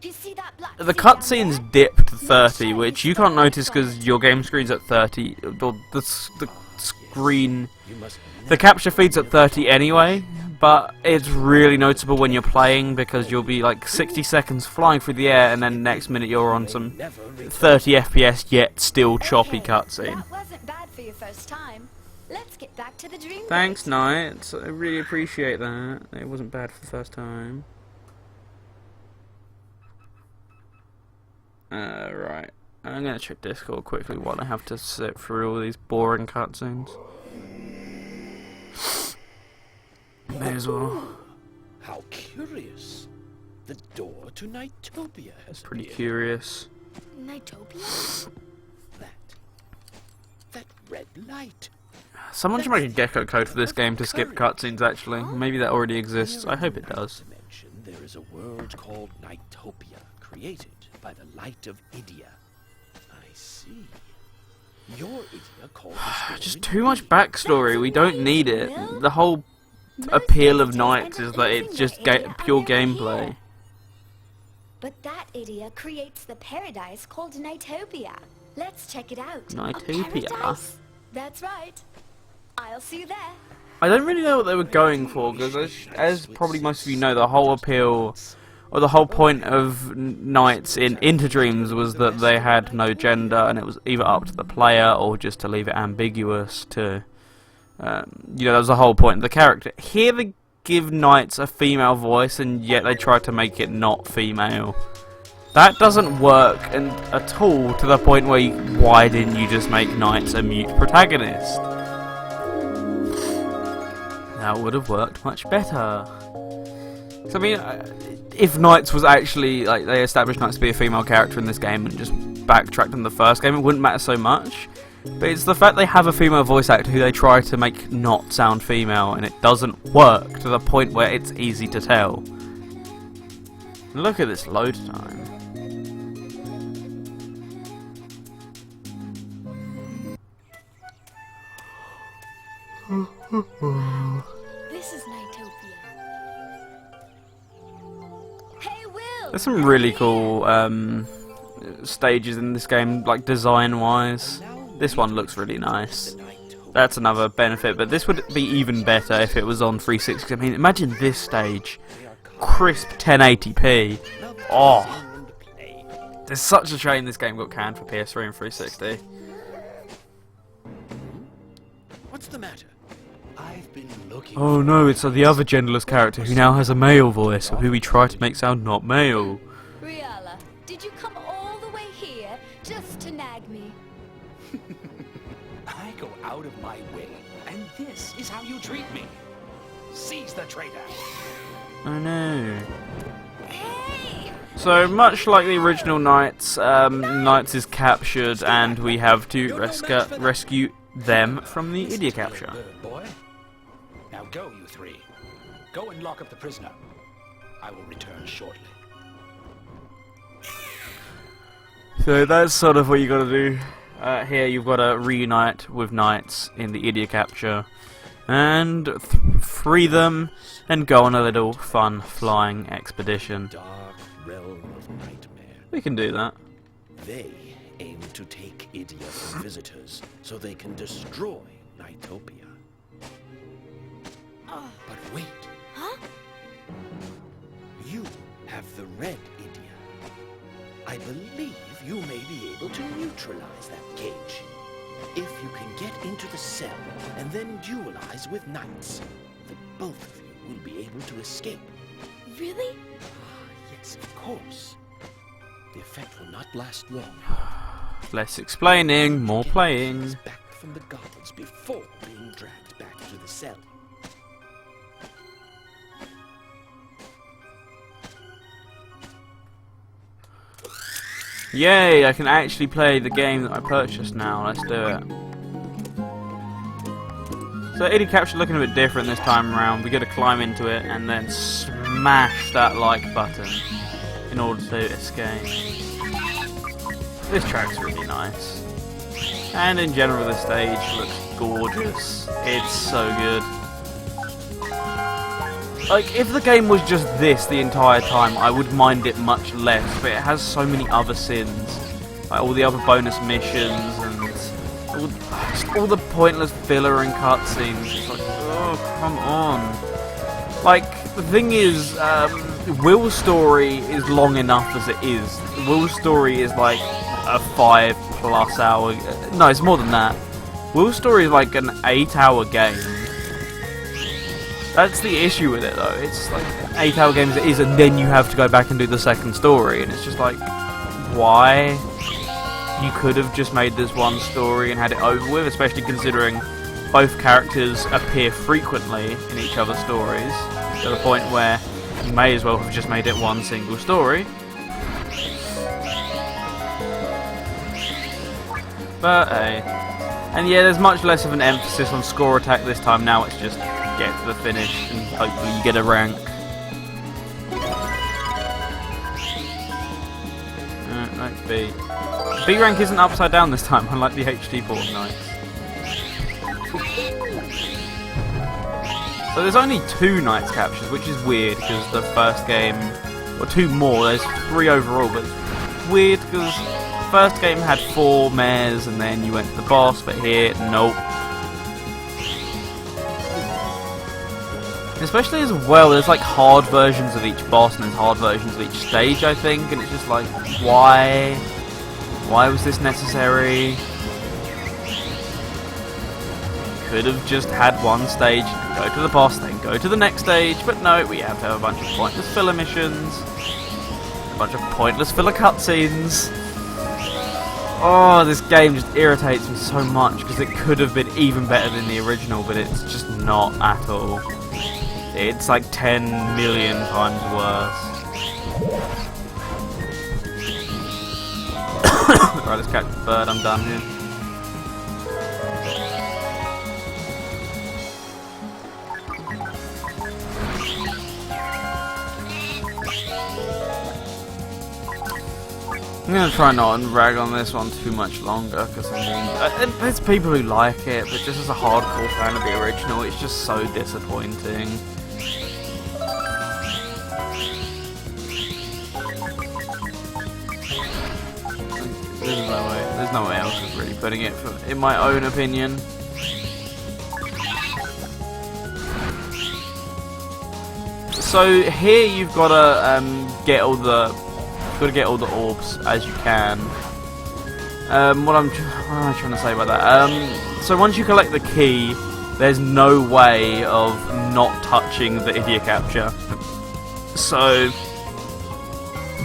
You see that black The thing down cutscenes there? dip to 30, which you can't notice because your game screen's at 30. Or the screen... The capture feed's at 30 anyway, but it's really noticeable when you're playing because you'll be like 60 seconds flying through the air and then next minute you're on some 30 FPS yet still choppy cutscene. That wasn't bad for your first time. Let's get back to the dream. Thanks, gate. Knight. I really appreciate that. It wasn't bad for the first time. Right. I'm gonna check Discord quickly while I have to sit through all these boring cutscenes. May as well. How curious. The door to Nightopia has Pretty appeared. curious. Nightopia? That red light. Someone should make a gecko code for this game to skip cutscenes, actually. Maybe that already exists. I hope it does. Dimension, there is a world called Nightopia, created by the light of Idia. I see. Your Idia called this Just world too much indeed. backstory. We don't need it. The whole appeal of Knights is that it's just pure gameplay. But that idiot creates the paradise called Nightopia. Let's check it out. Nightopia? A paradise? That's right. I'll see you there. I don't really know what they were going for, because as probably most of you know, the whole appeal, or the whole point of Knights in Interdreams was that they had no gender, and it was either up to the player, or just to leave it ambiguous to, you know, that was the whole point of the character. Here they give Knights a female voice, and yet they try to make it not female. That doesn't work at all, to the point where why didn't you just make Knights a mute protagonist? That would have worked much better. So, I mean, if Knights was actually, like, they established Knights to be a female character in this game and just backtracked in the first game, it wouldn't matter so much. But it's the fact they have a female voice actor who they try to make not sound female, and it doesn't work to the point where it's easy to tell. Look at this load time. This is Nightopia. Hey, Will! There's some really cool stages in this game, like design-wise. This one looks really nice. That's another benefit, but this would be even better if it was on 360. I mean, imagine this stage. Crisp 1080p. Oh! There's such a shame this game got canned for PS3 and 360. What's the matter? I've been looking. Oh no, it's the other genderless character who now has a male voice, who we try to make sound not male. Riala, did you come all the way here just to nag me? I go out of my way, and this is how you treat me. seize the traitor. Oh no. Hey! So, much like the original Knights, Knights is captured and we have to rescue them from the idiot capture. Good boy. Now go, you three. Go and lock up the prisoner. I will return shortly. So that's sort of what you gotta do. Here you've gotta reunite with Knights in the idiot capture and free them and go on a little fun flying expedition. Dark realm of nightmare. We can do that. They aim to take Idia from visitors so they can destroy Nightopia. But wait. Huh? You have the red Idia. I believe you may be able to neutralize that cage. If you can get into the cell and then duelize with Knights, the both of you will be able to escape. Really? Yes, of course. The effect will not last long. Less explaining, more Get playing. things back from the gods before being dragged back to the cell. Yay, I can actually play the game that I purchased now. Let's do it. So idiot capture looking a bit different this time around. We got to climb into it and then smash that like button in order to escape. This track's really nice. And in general the stage looks gorgeous. It's so good. Like, if the game was just this the entire time, I would mind it much less, but it has so many other sins. Like all the other bonus missions and all the pointless filler and cutscenes. It's like, oh, come on. Like, the thing is, Will's story is long enough as it is. Will's story is like a 5+ hour... No, it's more than that. Will's story is like an 8-hour game. That's the issue with it, though. It's like an 8-hour game as it is, and then you have to go back and do the second story, and it's just like, why? You could have just made this one story and had it over with, especially considering both characters appear frequently in each other's stories, to the point where you may as well have just made it one single story. But hey. And yeah, there's much less of an emphasis on score attack this time. Now it's just get to the finish and hopefully you get a rank. Let's B. B rank isn't upside down this time, unlike the HD port of Knights. So there's only 2 Knights captures, which is weird because the first game, or 2 more, there's 3 overall, but it's weird because the first game had 4 mares and then you went to the boss, but here, nope. Especially as well, there's like hard versions of each boss and there's hard versions of each stage, I think, and it's just like, why? Why was this necessary? Could have just had one stage, go to the boss, then go to the next stage, but no, we have to have a bunch of pointless filler missions, a bunch of pointless filler cutscenes. Oh, this game just irritates me so much because it could have been even better than the original, but it's just not at all. It's like 10 million times worse. Right, let's catch the bird, I'm done here. I'm going to try not and rag on this one too much longer, because I mean, there's people who like it, but just as a hardcore fan of the original, it's just so disappointing. There's no way else of really putting it, in my own opinion. So here you've got to get all the orbs as you can. What am I trying to say about that? So once you collect the key, there's no way of not touching the idiot capture. So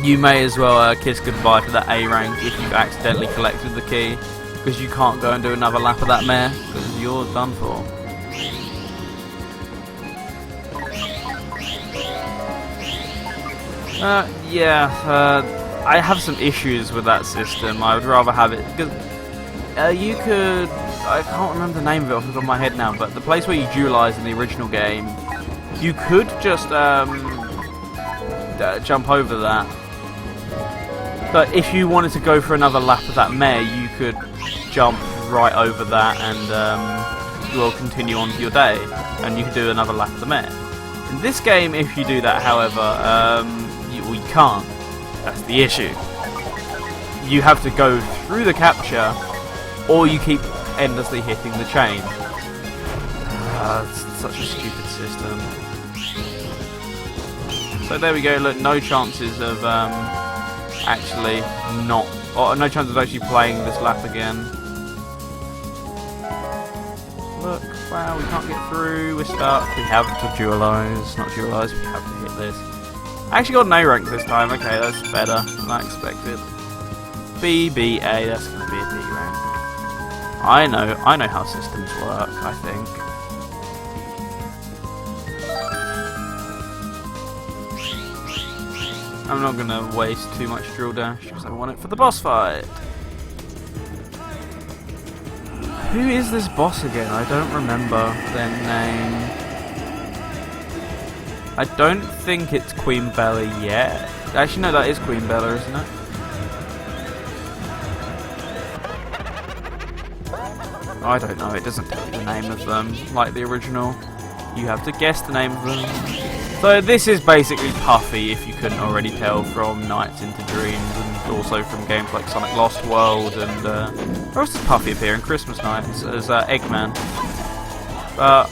you may as well kiss goodbye to that A rank if you've accidentally collected the key, because you can't go and do another lap of that mare, because you're done for. I have some issues with that system. I would rather have it because you could. I can't remember the name of it off the top of my head now, but the place where you dualise in the original game, you could just jump over that. But if you wanted to go for another lap of that mare, you could jump right over that and will continue on with your day, and you could do another lap of the mare. In this game, if you do that, however, you can't. That's the issue. You have to go through the capture, or you keep endlessly hitting the chain. It's such a stupid system. So there we go. Look, no chances of no chance of actually playing this lap again. Look, wow, we can't get through. We're stuck. We have to dualise, not dualise. We have to hit this. I actually got an A rank this time. Okay, that's better than I expected. BBA, that's going to be a D rank. I know how systems work, I think. I'm not going to waste too much drill dash because I want it for the boss fight. Who is this boss again? I don't remember their name. I don't think it's Queen Bella yet. Actually, no, that is Queen Bella, isn't it? I don't know, it doesn't tell you the name of them, like the original. You have to guess the name of them. So this is basically Puffy, if you couldn't already tell from Nights into Dreams, and also from games like Sonic Lost World, and where else does Puffy appear in Christmas Nights as Eggman? But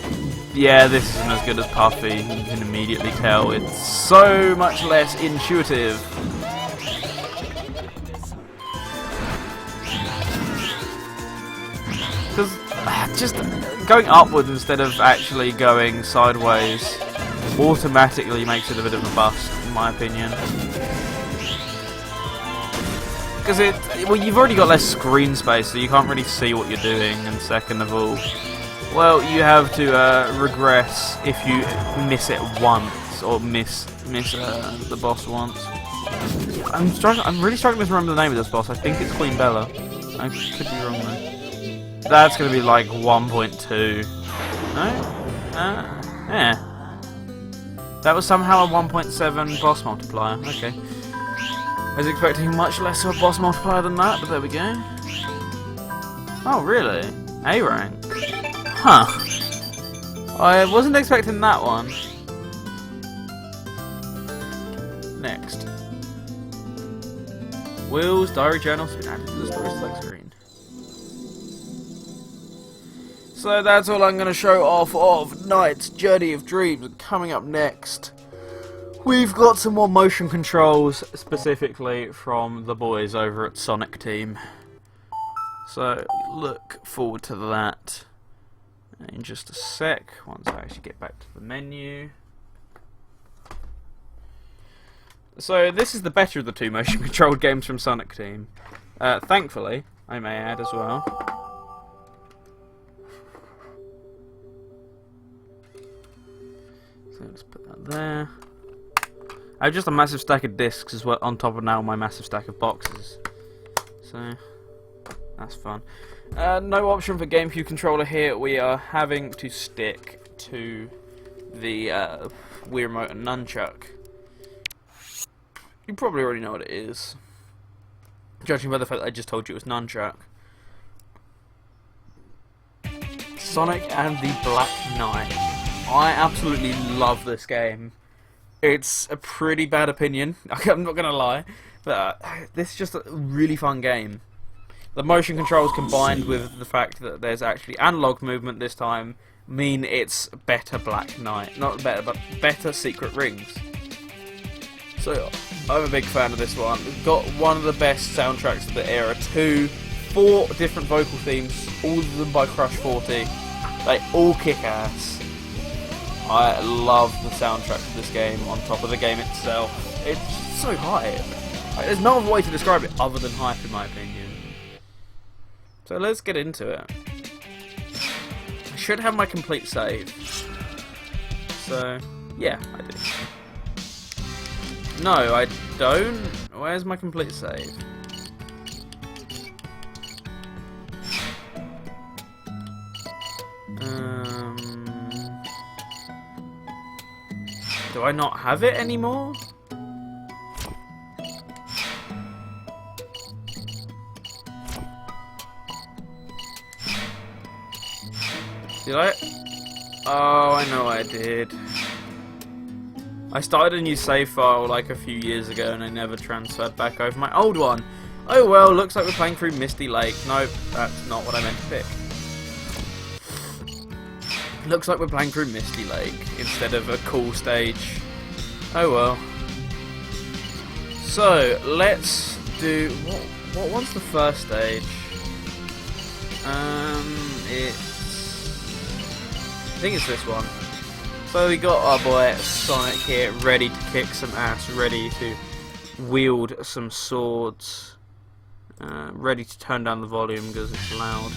yeah, this isn't as good as Puffy, you can immediately tell. It's so much less intuitive. Because just going upwards instead of actually going sideways automatically makes it a bit of a bust, in my opinion. Because well, you've already got less screen space, so you can't really see what you're doing, and second of all, well, you have to regress if you miss it once, or miss the boss once. I'm really struggling to remember the name of this boss. I think it's Queen Bella. I could be wrong though. That's going to be like 1.2. No? Yeah. That was somehow a 1.7 boss multiplier. Okay. I was expecting much less of a boss multiplier than that, but there we go. Oh, really? A rank? Huh. I wasn't expecting that one. Next. Will's diary journal has been added to the story select screen. So that's all I'm going to show off of Night's Journey of Dreams. Coming up next, we've got some more motion controls, specifically from the boys over at Sonic Team. So look forward to that in just a sec, once I actually get back to the menu. So this is the better of the two motion controlled games from Sonic Team. Thankfully, I may add as well. So let's put that there. I have just a massive stack of discs as well on top of now my massive stack of boxes. So that's fun. No option for GameCube controller here. We are having to stick to the Wii Remote and Nunchuck. You probably already know what it is, judging by the fact that I just told you it was Nunchuck. Sonic and the Black Knight. I absolutely love this game. It's a pretty bad opinion, I'm not gonna lie, but this is just a really fun game. The motion controls combined with the fact that there's actually analog movement this time mean it's better Black Knight. Not better, but better Secret Rings. So I'm a big fan of this one. We've got one of the best soundtracks of the era. 4 different vocal themes, all of them by Crush 40. They all kick ass. I love the soundtrack of this game on top of the game itself. It's so hype. There's no other way to describe it other than hype, in my opinion. So let's get into it. I should have my complete save. So yeah, I do. No, I don't. Where's my complete save? Do I not have it anymore? Did I? Oh, I know I did. I started a new save file like a few years ago and I never transferred back over my old one. Oh well, looks like we're playing through Misty Lake. Nope, that's not what I meant to pick. Looks like we're playing through Misty Lake instead of a cool stage. Oh well. So, let's do... What one's the first stage? It's... I think it's this one. So we got our boy Sonic here, ready to kick some ass, ready to wield some swords, ready to turn down the volume because it's loud.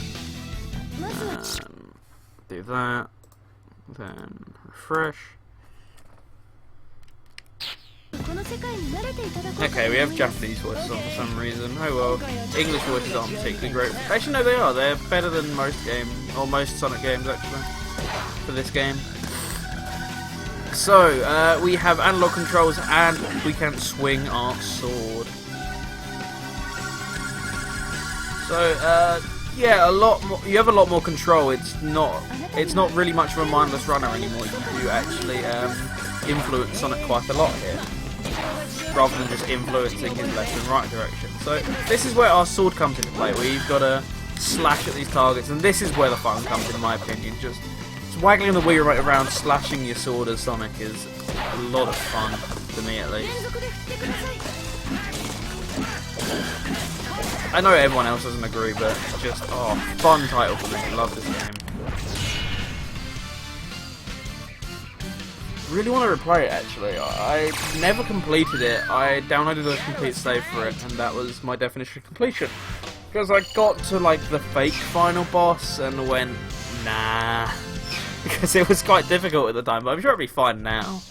Do that, then refresh. Okay, we have Japanese voices on for some reason. Oh well, English voices aren't particularly great. Actually, no, they are. They're better than most games, or most Sonic games actually, for this game. So, we have analog controls and we can swing our sword. So, yeah, a lot more, you have a lot more control. It's not really much of a mindless runner anymore. You do actually influence Sonic quite a lot here, rather than just influencing his left and right direction. So, this is where our sword comes into play, where you've got to slash at these targets, and this is where the fun comes in my opinion. Just waggling the Wii Remote around, slashing your sword as Sonic is a lot of fun, to me at least. I know everyone else doesn't agree, but it's just, oh, fun title for me. I love this game. Really want to replay it actually. I never completed it. I downloaded a complete save for it, and that was my definition of completion. Because I got to like the fake final boss and went, nah. Because it was quite difficult at the time, but I'm sure it'll be fine now.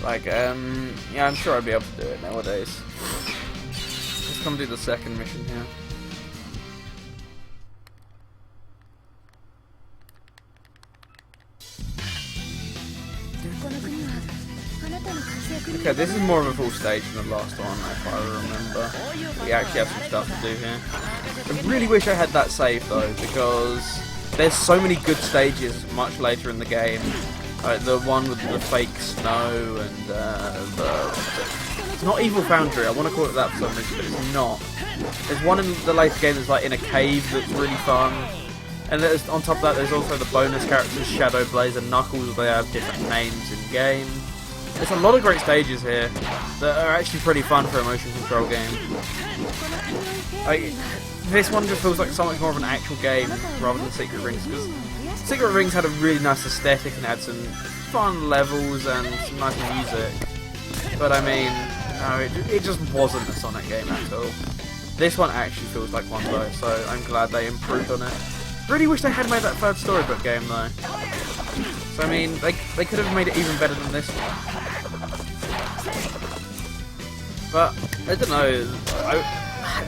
Like, yeah, I'm sure I'll be able to do it nowadays. Let's come do the second mission here. Okay, this is more of a full stage than the last one, if I remember. We actually have some stuff to do here. I really wish I had that save though, because there's so many good stages much later in the game. The one with the fake snow and it's not Evil Foundry. I want to call it that for some reason, but it's not. There's one in the later game that's like in a cave that's really fun. And there's, on top of that, there's also the bonus characters, Shadow Blaze and Knuckles. They have different names in game. There's a lot of great stages here that are actually pretty fun for a motion control game. This one just feels like so much more of an actual game rather than Secret Rings, because Secret Rings had a really nice aesthetic and had some fun levels and some nice music. But I mean, no, it just wasn't a Sonic game at all. This one actually feels like one though, so I'm glad they improved on it. Really wish they had made that third storybook game though. So I mean, they could have made it even better than this one. But I don't know.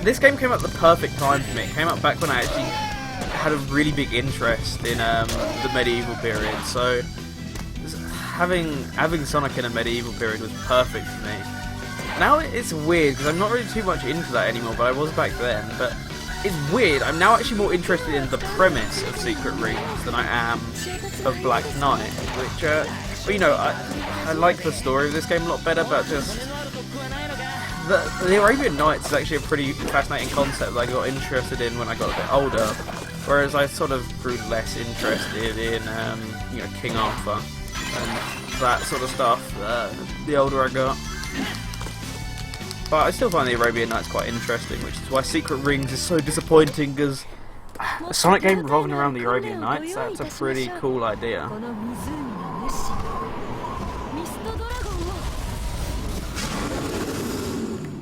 This game came at the perfect time for me. It came out back when I actually had a really big interest in the medieval period. So having Sonic in a medieval period was perfect for me. Now it's weird because I'm not really too much into that anymore, but I was back then. But it's weird. I'm now actually more interested in the premise of Secret Rings than I am of Black Knight, which, well, you know, I like the story of this game a lot better, but just the Arabian Nights is actually a pretty fascinating concept that I got interested in when I got a bit older, whereas I sort of grew less interested in, you know, King Arthur and that sort of stuff the older I got. But I still find the Arabian Nights quite interesting, which is why Secret Rings is so disappointing, because a Sonic game revolving around the Arabian Nights, that's a pretty cool idea.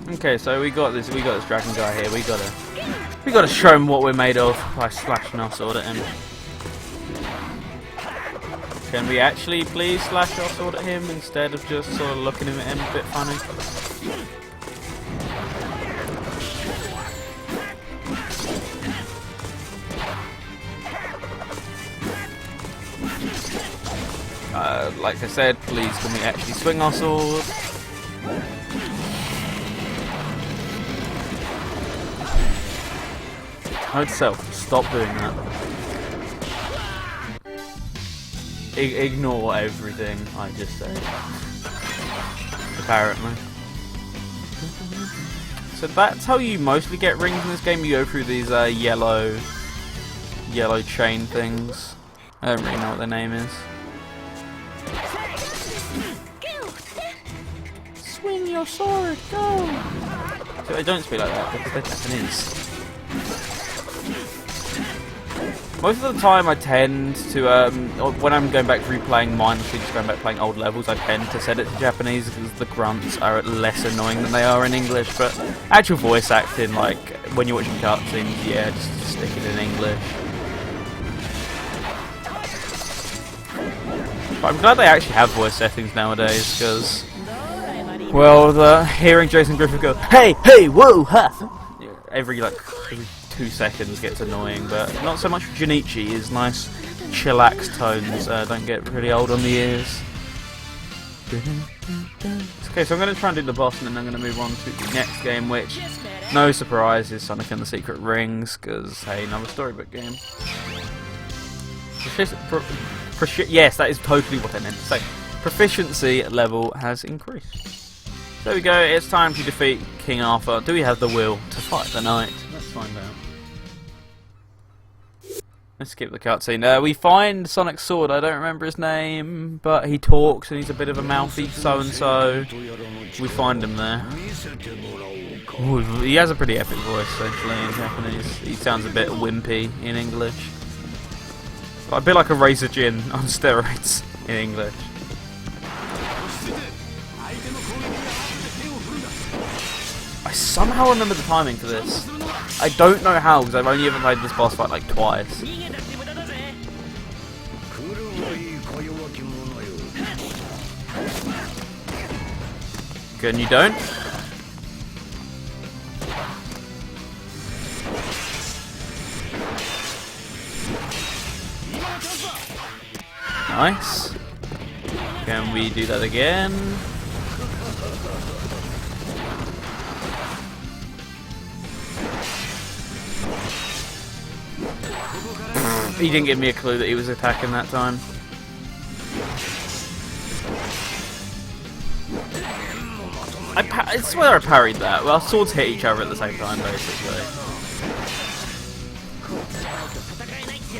Okay, so we got this dragon guy here. We gotta show him what we're made of by slashing our sword at him. Can we actually please slash our sword at him instead of just sort of looking at him a bit funny? Like I said, please can we actually swing our sword? Note self, stop doing that. Ignore everything I just said. Apparently. So that's how you mostly get rings in this game. You go through these yellow chain things. I don't really know what their name is. Swing your sword, go! So they don't speak like that because they're Japanese. Most of the time I tend to, when I'm going back replaying mine, just going back playing old levels, I tend to set it to Japanese because the grunts are less annoying than they are in English, but actual voice acting, like when you're watching cutscenes, yeah, just stick it in English. But I'm glad they actually have voice settings nowadays, because, well, hearing Jason Griffith go, hey, hey, whoa, ha! Every 2 seconds gets annoying, but not so much for Junichi. His nice, chillax tones don't get really old on the ears. Okay, so I'm going to try and do the boss, and then I'm going to move on to the next game, which, no surprise, is Sonic and the Secret Rings, because, hey, another storybook game. Yes, that is totally what I meant to say. Proficiency level has increased. There we go, it's time to defeat King Arthur. Do we have the will to fight the knight? Let's find out. Let's skip the cutscene. We find Sonic's sword. I don't remember his name, but he talks and he's a bit of a mouthy so-and-so. We find him there. Ooh, he has a pretty epic voice, essentially, in Japanese. He sounds a bit wimpy in English. A bit like a Razor Jin on steroids in English. I somehow remember the timing for this. I don't know how, because I've only ever played this boss fight like twice. Good, and you don't? Nice. Can we do that again? He didn't give me a clue that he was attacking that time. I swear I parried that. Well, swords hit each other at the same time, basically.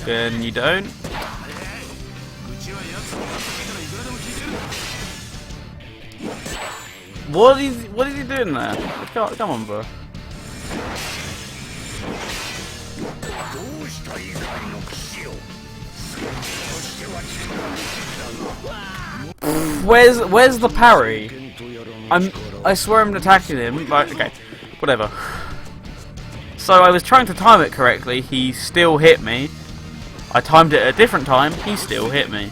Then you don't. What is he doing there? Come on, bro. Where's the parry? I swear I'm attacking him. Right, okay, whatever. So I was trying to time it correctly. He still hit me. I timed it at a different time. He still hit me.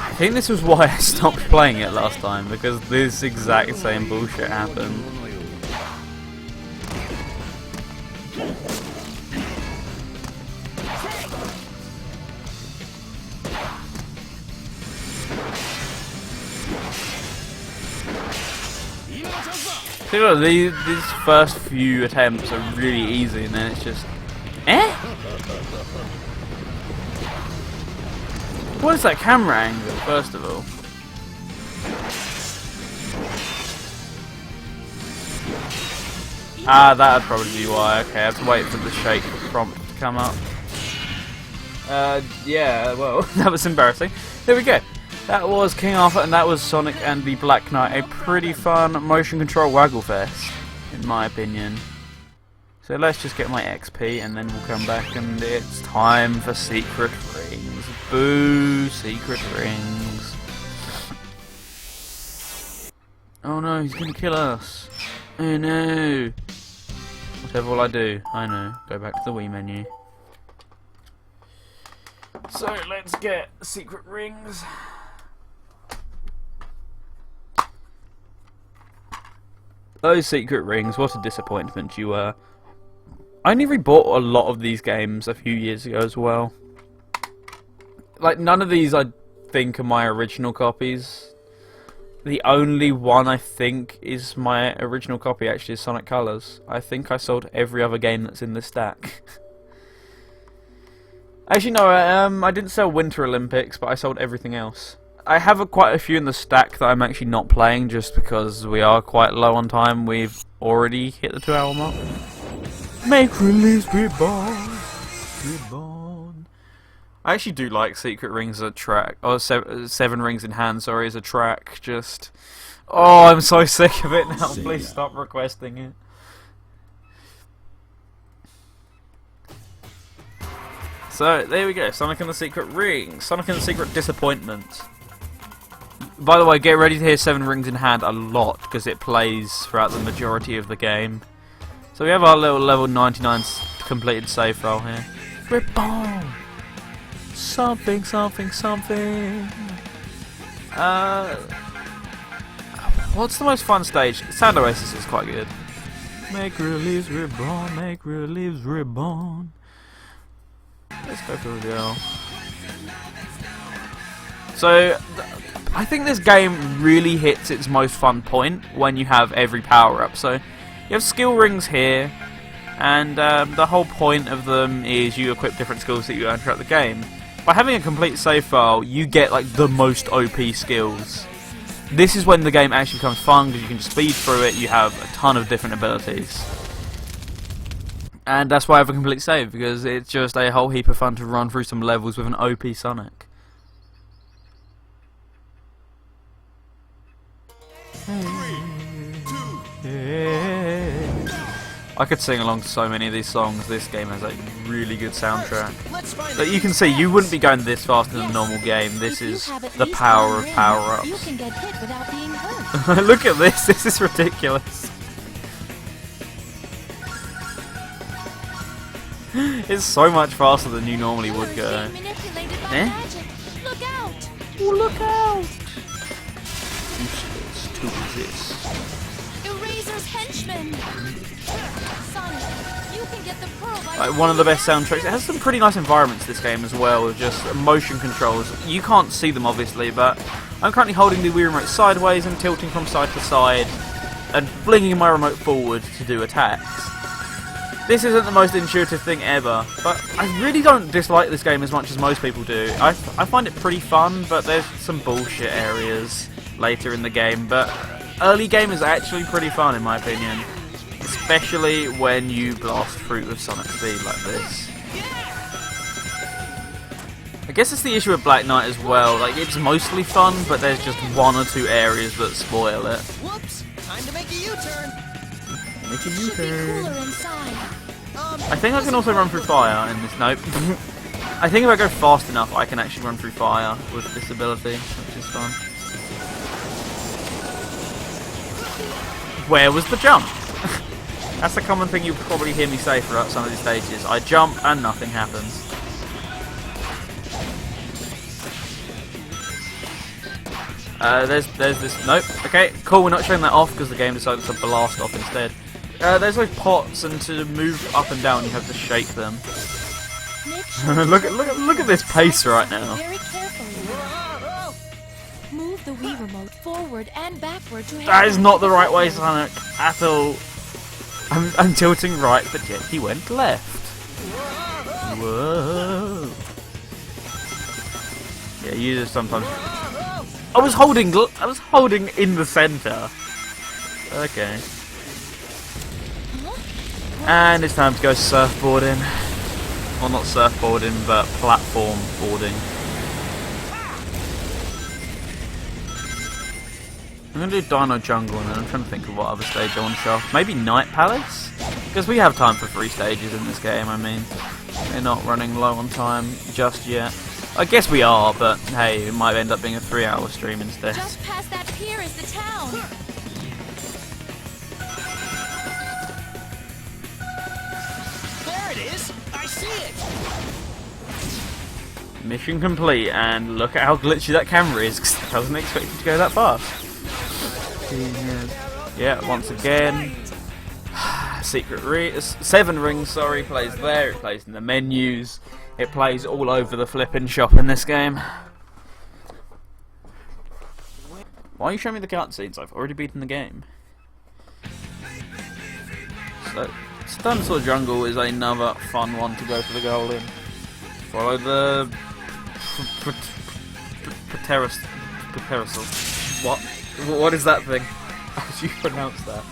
I think this was why I stopped playing it last time, because this exact same bullshit happened. See, look, these first few attempts are really easy, and then it's just, eh? What is that camera angle, first of all? Ah, that'd probably be why. Okay, I have to wait for the shake prompt to come up. Yeah, well, that was embarrassing. There we go. That was King Arthur, and that was Sonic and the Black Knight. A pretty fun motion control waggle fest, in my opinion. So let's just get my XP, and then we'll come back, and it's time for Secret Rings. Boo, Secret Rings. Oh no, he's gonna kill us. Oh no. Whatever will I do? I know. Go back to the Wii menu. So let's get secret rings. Those secret rings, what a disappointment you were. I only rebought a lot of these games a few years ago as well. Like, none of these I think are my original copies. The only one I think is my original copy actually is Sonic Colors. I think I sold every other game that's in this stack. Actually no, I didn't sell Winter Olympics, but I sold everything else. I have quite a few in the stack that I'm actually not playing just because we are quite low on time. We've already hit the 2-hour mark. Make release reborn. Reborn. I actually do like Secret Rings as a track. Or seven Rings in Hand, sorry, as a track. Just... Oh, I'm so sick of it now. Please stop requesting it. So, there we go. Sonic and the Secret Rings. Sonic and the Secret Disappointment. By the way, get ready to hear 7 Rings in Hand a lot, because it plays throughout the majority of the game. So we have our little level 99 completed save file here. Reborn! Something, something, something. What's the most fun stage? Sand Oasis is quite good. Make release reborn, make release reborn. Let's go for a go. So, I think this game really hits its most fun point when you have every power up. So, you have skill rings here, and the whole point of them is you equip different skills that you earn throughout the game. By having a complete save file, you get like the most OP skills. This is when the game actually becomes fun because you can speed through it. You have a ton of different abilities. And that's why I have a complete save, because it's just a whole heap of fun to run through some levels with an OP Sonic. I could sing along to so many of these songs. This game has a really good soundtrack. But you can see, you wouldn't be going this fast in a normal game. This is the power of power-ups. You can get hit without being hurt. Look at this, this is ridiculous. It's so much faster than you normally would go. Eh? Look out! Oh, look out! Useless to resist. Eraser's henchman! Sonic, you can get the pearl by One of the best soundtracks. It has some pretty nice environments, this game, as well, with just motion controls. You can't see them, obviously, but I'm currently holding the Wii Remote sideways and tilting from side to side and flinging my remote forward to do attacks. This isn't the most intuitive thing ever, but I really don't dislike this game as much as most people do. I find it pretty fun, but there's some bullshit areas later in the game, but early game is actually pretty fun in my opinion. Especially when you blast fruit with Sonic speed like this. I guess it's the issue with Black Knight as well, like it's mostly fun, but there's just 1 or 2 areas that spoil it. Whoops! Time to make a U-turn. Make a Should be U-turn. cooler inside. I think I can also run through fire in this. Nope. I think if I go fast enough, I can actually run through fire with this ability, which is fun. Where was the jump? That's a common thing you'll probably hear me say throughout some of these stages. I jump and nothing happens. There's this. Nope. Okay, cool. We're not showing that off because the game decided to blast off instead. There's those pots, and to move up and down, you have to shake them. look at this pace right now. Very carefully. Move the Wii remote forward and backward to That is not the right way, Sonic, at all. I'm tilting right, but yet he went left. Whoa. Yeah, you just sometimes. I was holding in the center. Okay. And it's time to go surfboarding. Well, not surfboarding, but platform boarding. I'm going to do Dino Jungle, and then I'm trying to think of what other stage I want to show off. Maybe Night Palace? Because we have time for 3 stages in this game, I mean. We're not running low on time just yet. I guess we are, but hey, it might end up being a 3-hour stream instead. Just past that pier is the town. There it is! I see it! Mission complete, and look at how glitchy that camera is, because I wasn't expecting to go that fast. Yeah, once again. Secret 7 rings, sorry, plays there, it plays in the menus, it plays all over the flipping shop in this game. Why are you showing me the cutscenes? I've already beaten the game. So, Dinosaur Jungle is another fun one to go for the goal in. Follow the Pterosaur. What? What is that thing? How do you pronounce that?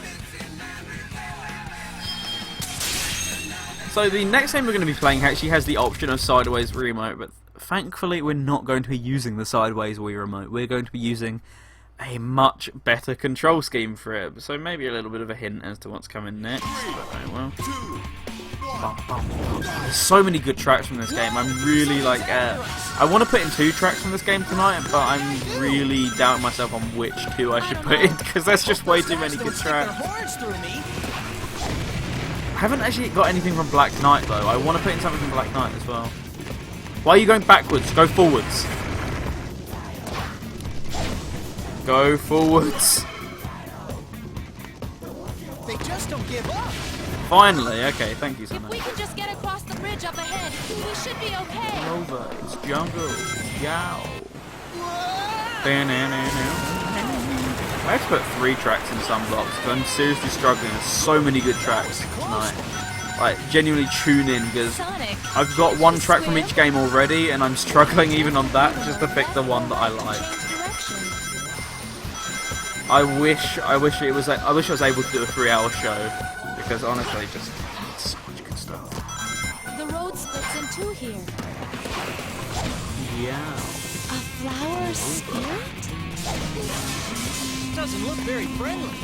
So the next game we're going to be playing actually has the option of sideways Wii remote, but thankfully we're not going to be using the sideways Wii remote. We're going to be using a much better control scheme for it. So maybe a little bit of a hint as to what's coming next. But oh well. There's so many good tracks from this game. I'm really like, I want to put in 2 tracks from this game tonight, but I'm really doubting myself on which 2 I should put in, because there's just way too many good tracks. I haven't actually got anything from Black Knight though. I want to put in something from Black Knight as well. Why are you going backwards? Go forwards. Go forwards. They just don't give up. Finally, okay, thank you, Sana. If we can just get across the bridge up ahead, we should be okay. Over, it's jungle. Yow. I have to put 3 tracks in some blocks because I'm seriously struggling. There's so many good tracks tonight. Like, genuinely tune in because I've got 1 track from each game already and I'm struggling even on that just to pick the one that I like. I wish I was able to do a 3-hour show because honestly, just so much good stuff. The road splits in 2 here. Yeah. A flower spirit? Doesn't look very friendly.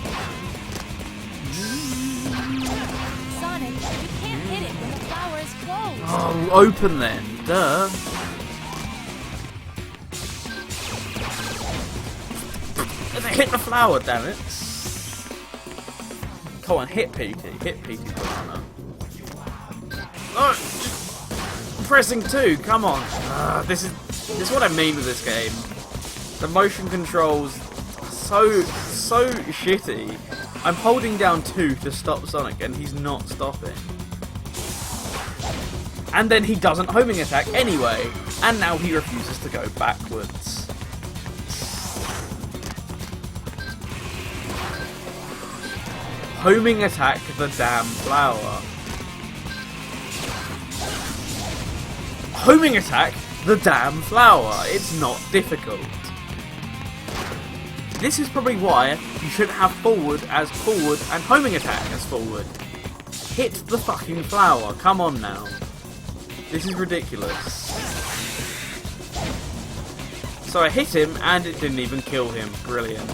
Sonic, you can't hit it when the flower is closed. Oh, open then. Duh. Hit the flower, damn it. Come on, hit PT. Hit PT banana. Oh, just pressing 2, come on. This is what I mean with this game. The motion controls so shitty. I'm holding down 2 to stop Sonic and he's not stopping. And then he doesn't homing attack anyway. And now he refuses to go backwards. Homing attack the damn flower. Homing attack the damn flower. It's not difficult. This is probably why you shouldn't have forward as forward and homing attack as forward. Hit the fucking flower. Come on now. This is ridiculous. So I hit him and it didn't even kill him. Brilliant.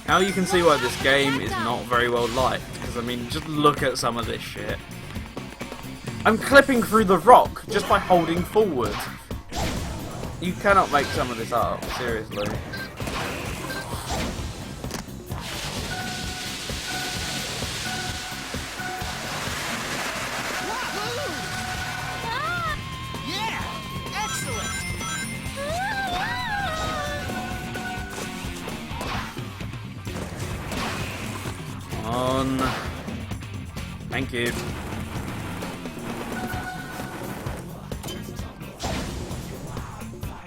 Now you can see why this game is not very well liked, because I mean, just look at some of this shit. I'm clipping through the rock just by holding forward. You cannot make some of this up, seriously. Yeah, excellent. On. Thank you.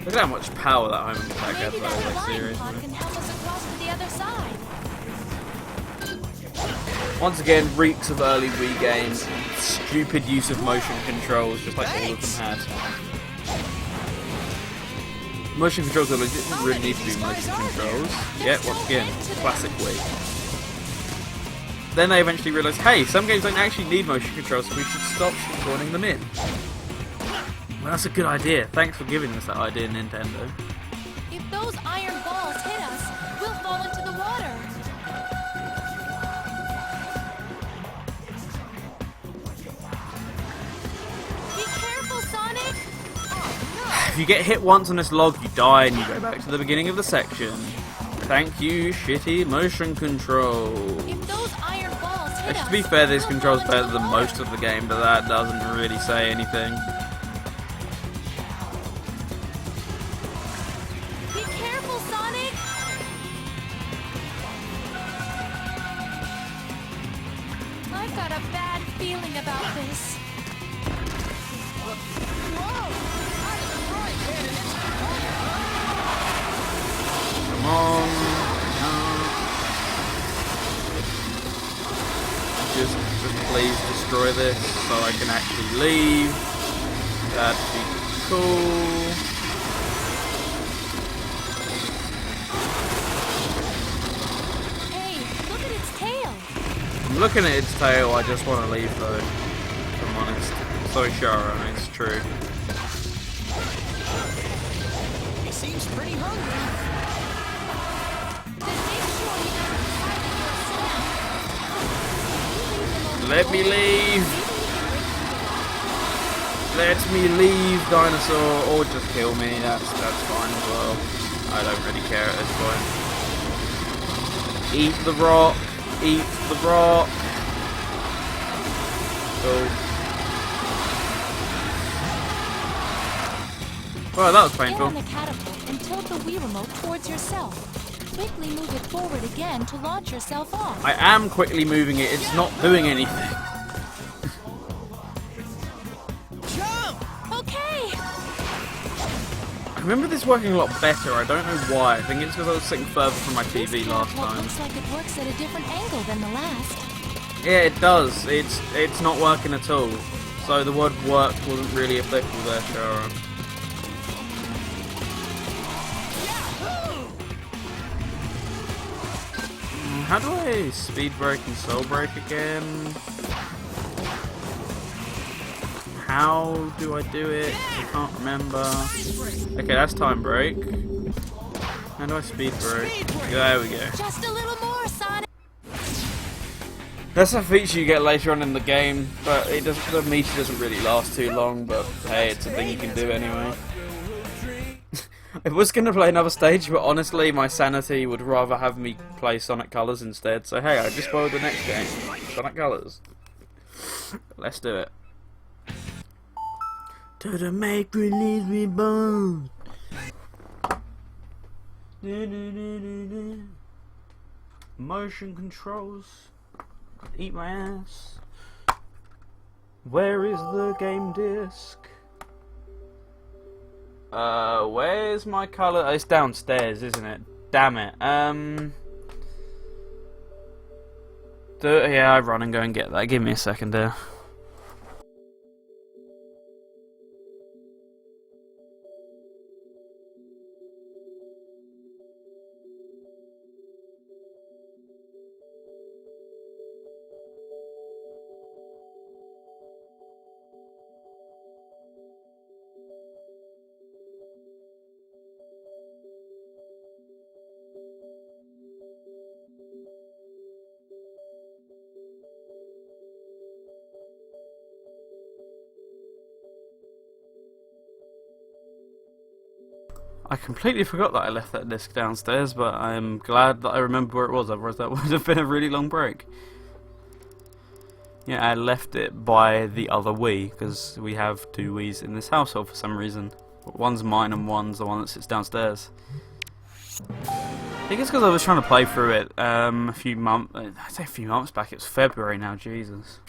Look at how much power that homing attack has Maybe though, that like, flying pod seriously. can help us across to the other side. Once again, reeks of early Wii games. Stupid use of motion controls, just like all of them had. Motion controls that didn't really need to be motion controls. Yeah, once again, classic Wii. Then they eventually realised, hey, some games don't actually need motion controls, so we should stop spawning them in. Well, that's a good idea. Thanks for giving us that idea, Nintendo. If those iron balls hit us, we'll fall into the water. Be careful, Sonic! If you get hit once on this log, you die and you go back to the beginning of the section. Thank you, shitty motion control. If those iron balls hit us, To be fair, this we'll controls fall into better the than most of the game, but that doesn't really say anything. Be careful, Sonic! I've got a bad feeling about this. Come on. Just please destroy this so I can actually leave. That'd be cool. Hey, look at its tail. I'm looking at its tail, I just want to leave though, if I'm honest. Sorry, Sharon, it's true. He seems pretty hungry. Then make sure you never decide for a snack. Let me leave! Let me leave, dinosaur, or just kill me, that's fine as well. I don't really care at this point. Eat the rock! Eat the rock! Cool. Well, that was Get painful. on the catapult and tilt the Wii remote towards yourself. Quickly move it forward again to launch yourself off. I am quickly moving it, it's not doing anything. Jump! Okay! I remember this working a lot better, I don't know why. I think it's because I was sitting further from my This TV last catapult time. looks like it works at a different angle than the last. Yeah, it does. It's not working at all. So the word work wasn't really applicable there, Sharon. How do I speed brake and soul brake again? How do I do it? I can't remember. Okay, that's time brake. How do I speed brake? There we go. Just a little more, Sonic! That's a feature you get later on in the game, but it does, the meter doesn't really last too long, but hey, it's a thing you can do anyway. I was going to play another stage, but honestly, my sanity would rather have me play Sonic Colors instead, so hey, I just spoiled the next game. Sonic Colors. Let's do it. To the make-believe reborn. Motion controls. Eat my ass. Where is the game disc? Where's my colour? Oh, it's downstairs, isn't it? Damn it. Yeah, I run and go and get that. Give me a second there. I completely forgot that I left that disc downstairs, but I'm glad that I remember where it was, otherwise that would have been a really long break. Yeah, I left it by the other Wii, because we have two Wiis in this household for some reason. One's mine and one's the one that sits downstairs. I think it's because I was trying to play through it a few months back, it was February now, Jesus.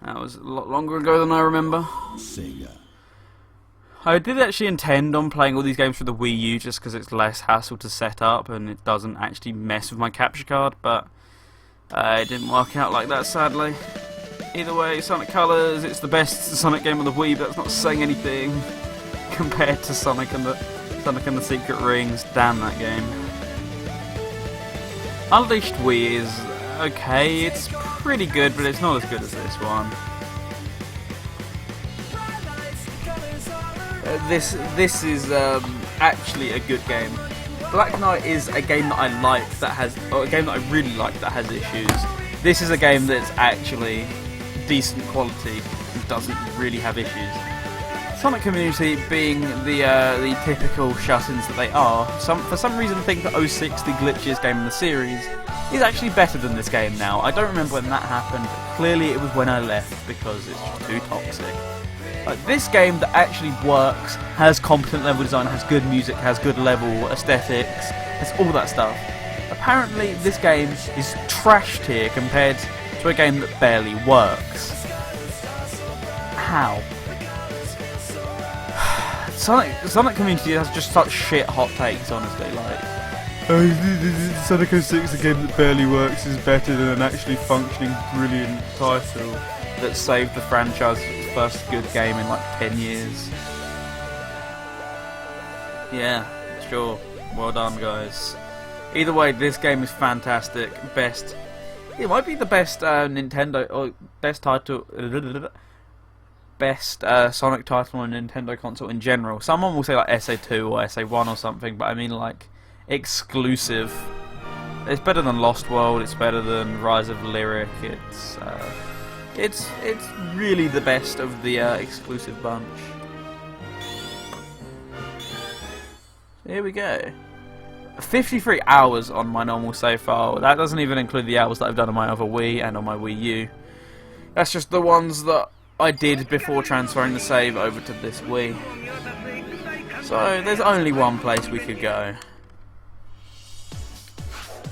That was a lot longer ago than I remember. SEGA. I did actually intend on playing all these games for the Wii U just because it's less hassle to set up and it doesn't actually mess with my capture card, but it didn't work out like that, sadly. Either way, Sonic Colors, it's the best Sonic game on the Wii, but that's not saying anything compared to Sonic and the Secret Rings. Damn that game. Unleashed Wii is okay, it's pretty good, but it's not as good as this one. This is actually a good game. Black Knight is a game that I like that has, or a game that I really like that has issues. This is a game that's actually decent quality and doesn't really have issues. Sonic community, being the typical shut-ins that they are, for some reason think that 06, the glitchiest game in the series, is actually better than this game now. I don't remember when that happened. Clearly it was when I left, because it's just too toxic. Like, this game that actually works, has competent level design, has good music, has good level aesthetics, has all that stuff. Apparently this game is trashed here compared to a game that barely works. How? Sonic community has just such shit hot takes, honestly. Like, Sonic 06, a game that barely works, is better than an actually functioning, brilliant title that saved the franchise's first good game in like 10 years. Yeah, sure. Well done, guys. Either way, this game is fantastic. Best. It might be the best Nintendo or best title. Best Sonic title on a Nintendo console in general. Someone will say like SA2 or SA1 or something, but I mean like exclusive. It's better than Lost World. It's better than Rise of Lyric. It's really the best of the exclusive bunch. So here we go. 53 hours on my normal save file. That doesn't even include the hours that I've done on my other Wii and on my Wii U. That's just the ones that I did before transferring the save over to this Wii. So there's only one place we could go.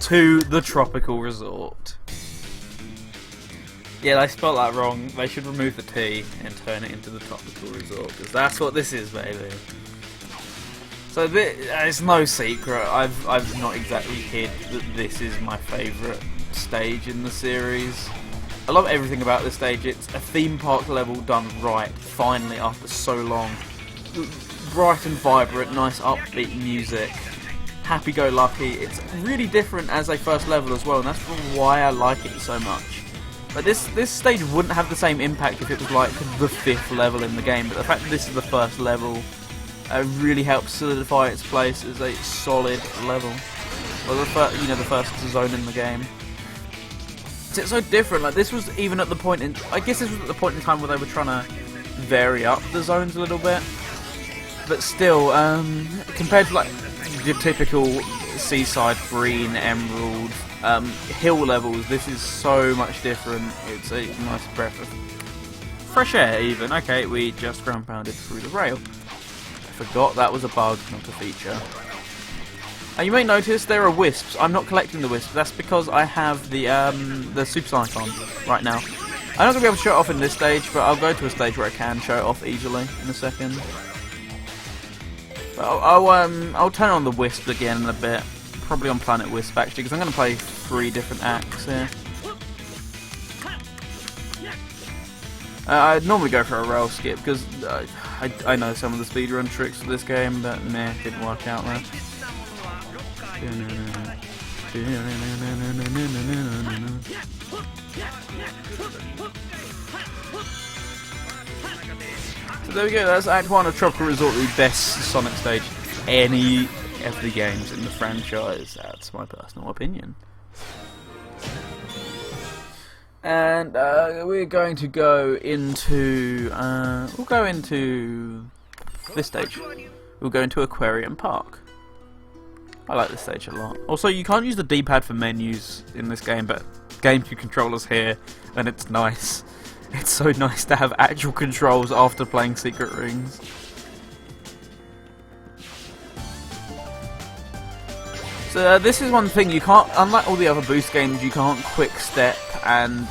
To the Topical Resort. Yeah, they spelled that wrong. They should remove the T and turn it into the Topical Resort, because that's what this is, baby. So it's no secret. I've not exactly hid that this is my favourite stage in the series. I love everything about this stage. It's a theme park level done right, finally, after so long. Bright and vibrant, nice upbeat music, happy-go-lucky. It's really different as a first level as well, and that's why I like it so much. But this stage wouldn't have the same impact if it was like the 5th level in the game, but the fact that this is the first level really helps solidify its place as a solid level. Well, the first zone in the game. It's so different. Like, this was even at the point in, I guess this was at the point in time where they were trying to vary up the zones a little bit, but still, compared to like your typical seaside, green, emerald, hill levels, this is so much different. It's a nice breath of fresh air even. Okay, we just ground pounded through the rail. I forgot that was a bug, not a feature. You may notice there are wisps. I'm not collecting the wisps. That's because I have the supersonic on right now. I'm not going to be able to show it off in this stage, but I'll go to a stage where I can show it off easily in a second. But I'll turn on the wisp again in a bit. Probably on Planet Wisp actually, because I'm going to play 3 different acts here. I'd normally go for a rail skip because I know some of the speedrun tricks for this game, but meh, didn't work out there. So there we go, that's Act 1 of Topical Resort, the best Sonic stage any of the games in the franchise. That's my personal opinion. And we're going to go into we'll go into this stage. We'll go into Aquarium Park. I like this stage a lot. Also, you can't use the D-pad for menus in this game, but GameCube controllers here, and it's nice. It's so nice to have actual controls after playing Secret Rings. So this is one thing you can't, unlike all the other boost games, you can't quick step and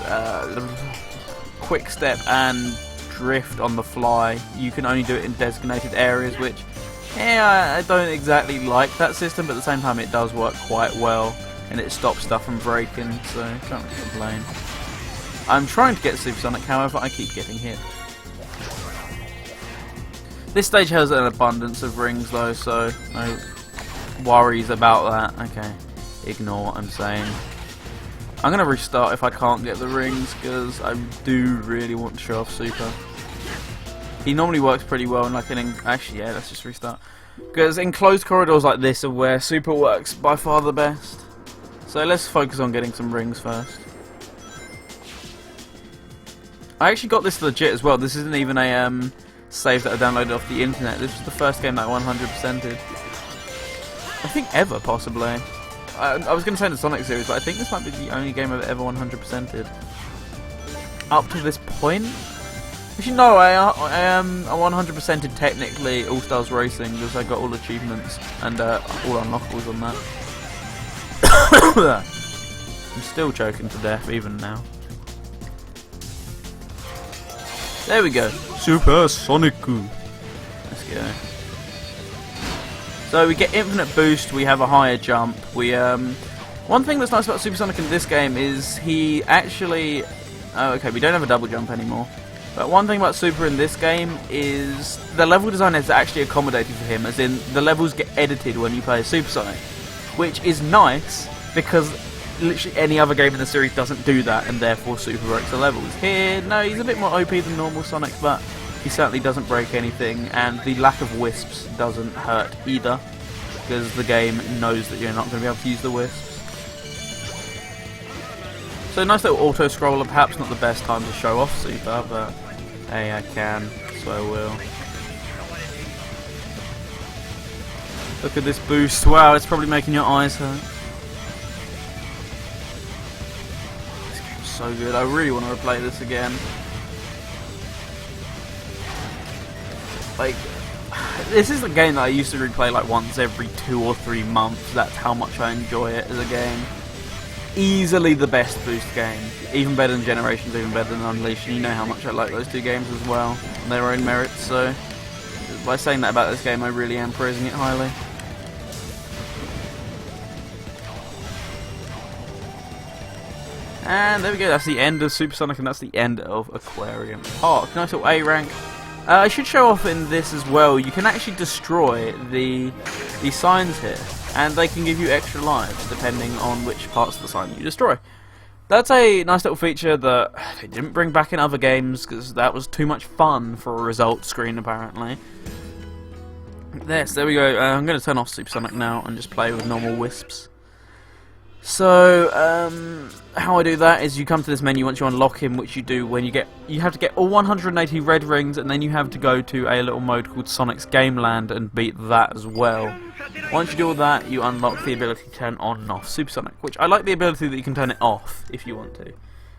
drift on the fly. You can only do it in designated areas, which, yeah, I don't exactly like that system, but at the same time it does work quite well, and it stops stuff from breaking, so can't really complain. I'm trying to get Supersonic, however I keep getting hit. This stage has an abundance of rings though, so no worries about that. Okay, ignore what I'm saying. I'm going to restart if I can't get the rings, because I do really want to show off Super. He normally works pretty well in like an... Actually, yeah, let's just restart. Because enclosed corridors like this are where Super works by far the best. So let's focus on getting some rings first. I actually got this legit as well. This isn't even a saves that are downloaded off the internet. This was the first game that 100%ed. I think ever, possibly. I was going to say the Sonic series, but I think this might be the only game I've ever 100%ed. Up to this point? Actually, no, I am 100%ed technically All-Stars Racing, because I got all achievements and all unlockables on that. I'm still choking to death, even now. There we go. Super Sonic. Let's go. So we get infinite boost, we have a higher jump. We one thing that's nice about Super Sonic in this game is he actually... Oh, okay, we don't have a double jump anymore. But one thing about Super in this game is the level design is actually accommodated for him, as in the levels get edited when you play Super Sonic, which is nice because literally any other game in the series doesn't do that, and therefore Super breaks the levels. Here, no, he's a bit more OP than normal Sonic, but he certainly doesn't break anything, and the lack of wisps doesn't hurt either, because the game knows that you're not going to be able to use the wisps. So nice little auto-scroller, perhaps not the best time to show off Super, but hey, I can, so I will. Look at this boost, wow, it's probably making your eyes hurt. This game's so good, I really want to replay this again. Like, this is a game that I used to replay like once every 2 or 3 months. That's how much I enjoy it as a game. Easily the best boost game. Even better than Generations, even better than Unleashed. And you know how much I like those two games as well, on their own merits. So, by saying that about this game, I really am praising it highly. And there we go, that's the end of Super Sonic, and that's the end of Aquarium Park. Nice little A rank. I should show off in this as well, you can actually destroy the signs here, and they can give you extra lives depending on which parts of the sign you destroy. That's a nice little feature that they didn't bring back in other games, because that was too much fun for a results screen apparently. Yes, there we go. I'm going to turn off Super Sonic now and just play with normal wisps. So, how I do that is you come to this menu once you unlock him, which you do when you have to get all 180 red rings, and then you have to go to a little mode called Sonic's Game Land and beat that as well. Once you do all that, you unlock the ability to turn on and off Super Sonic, which I like the ability that you can turn it off if you want to,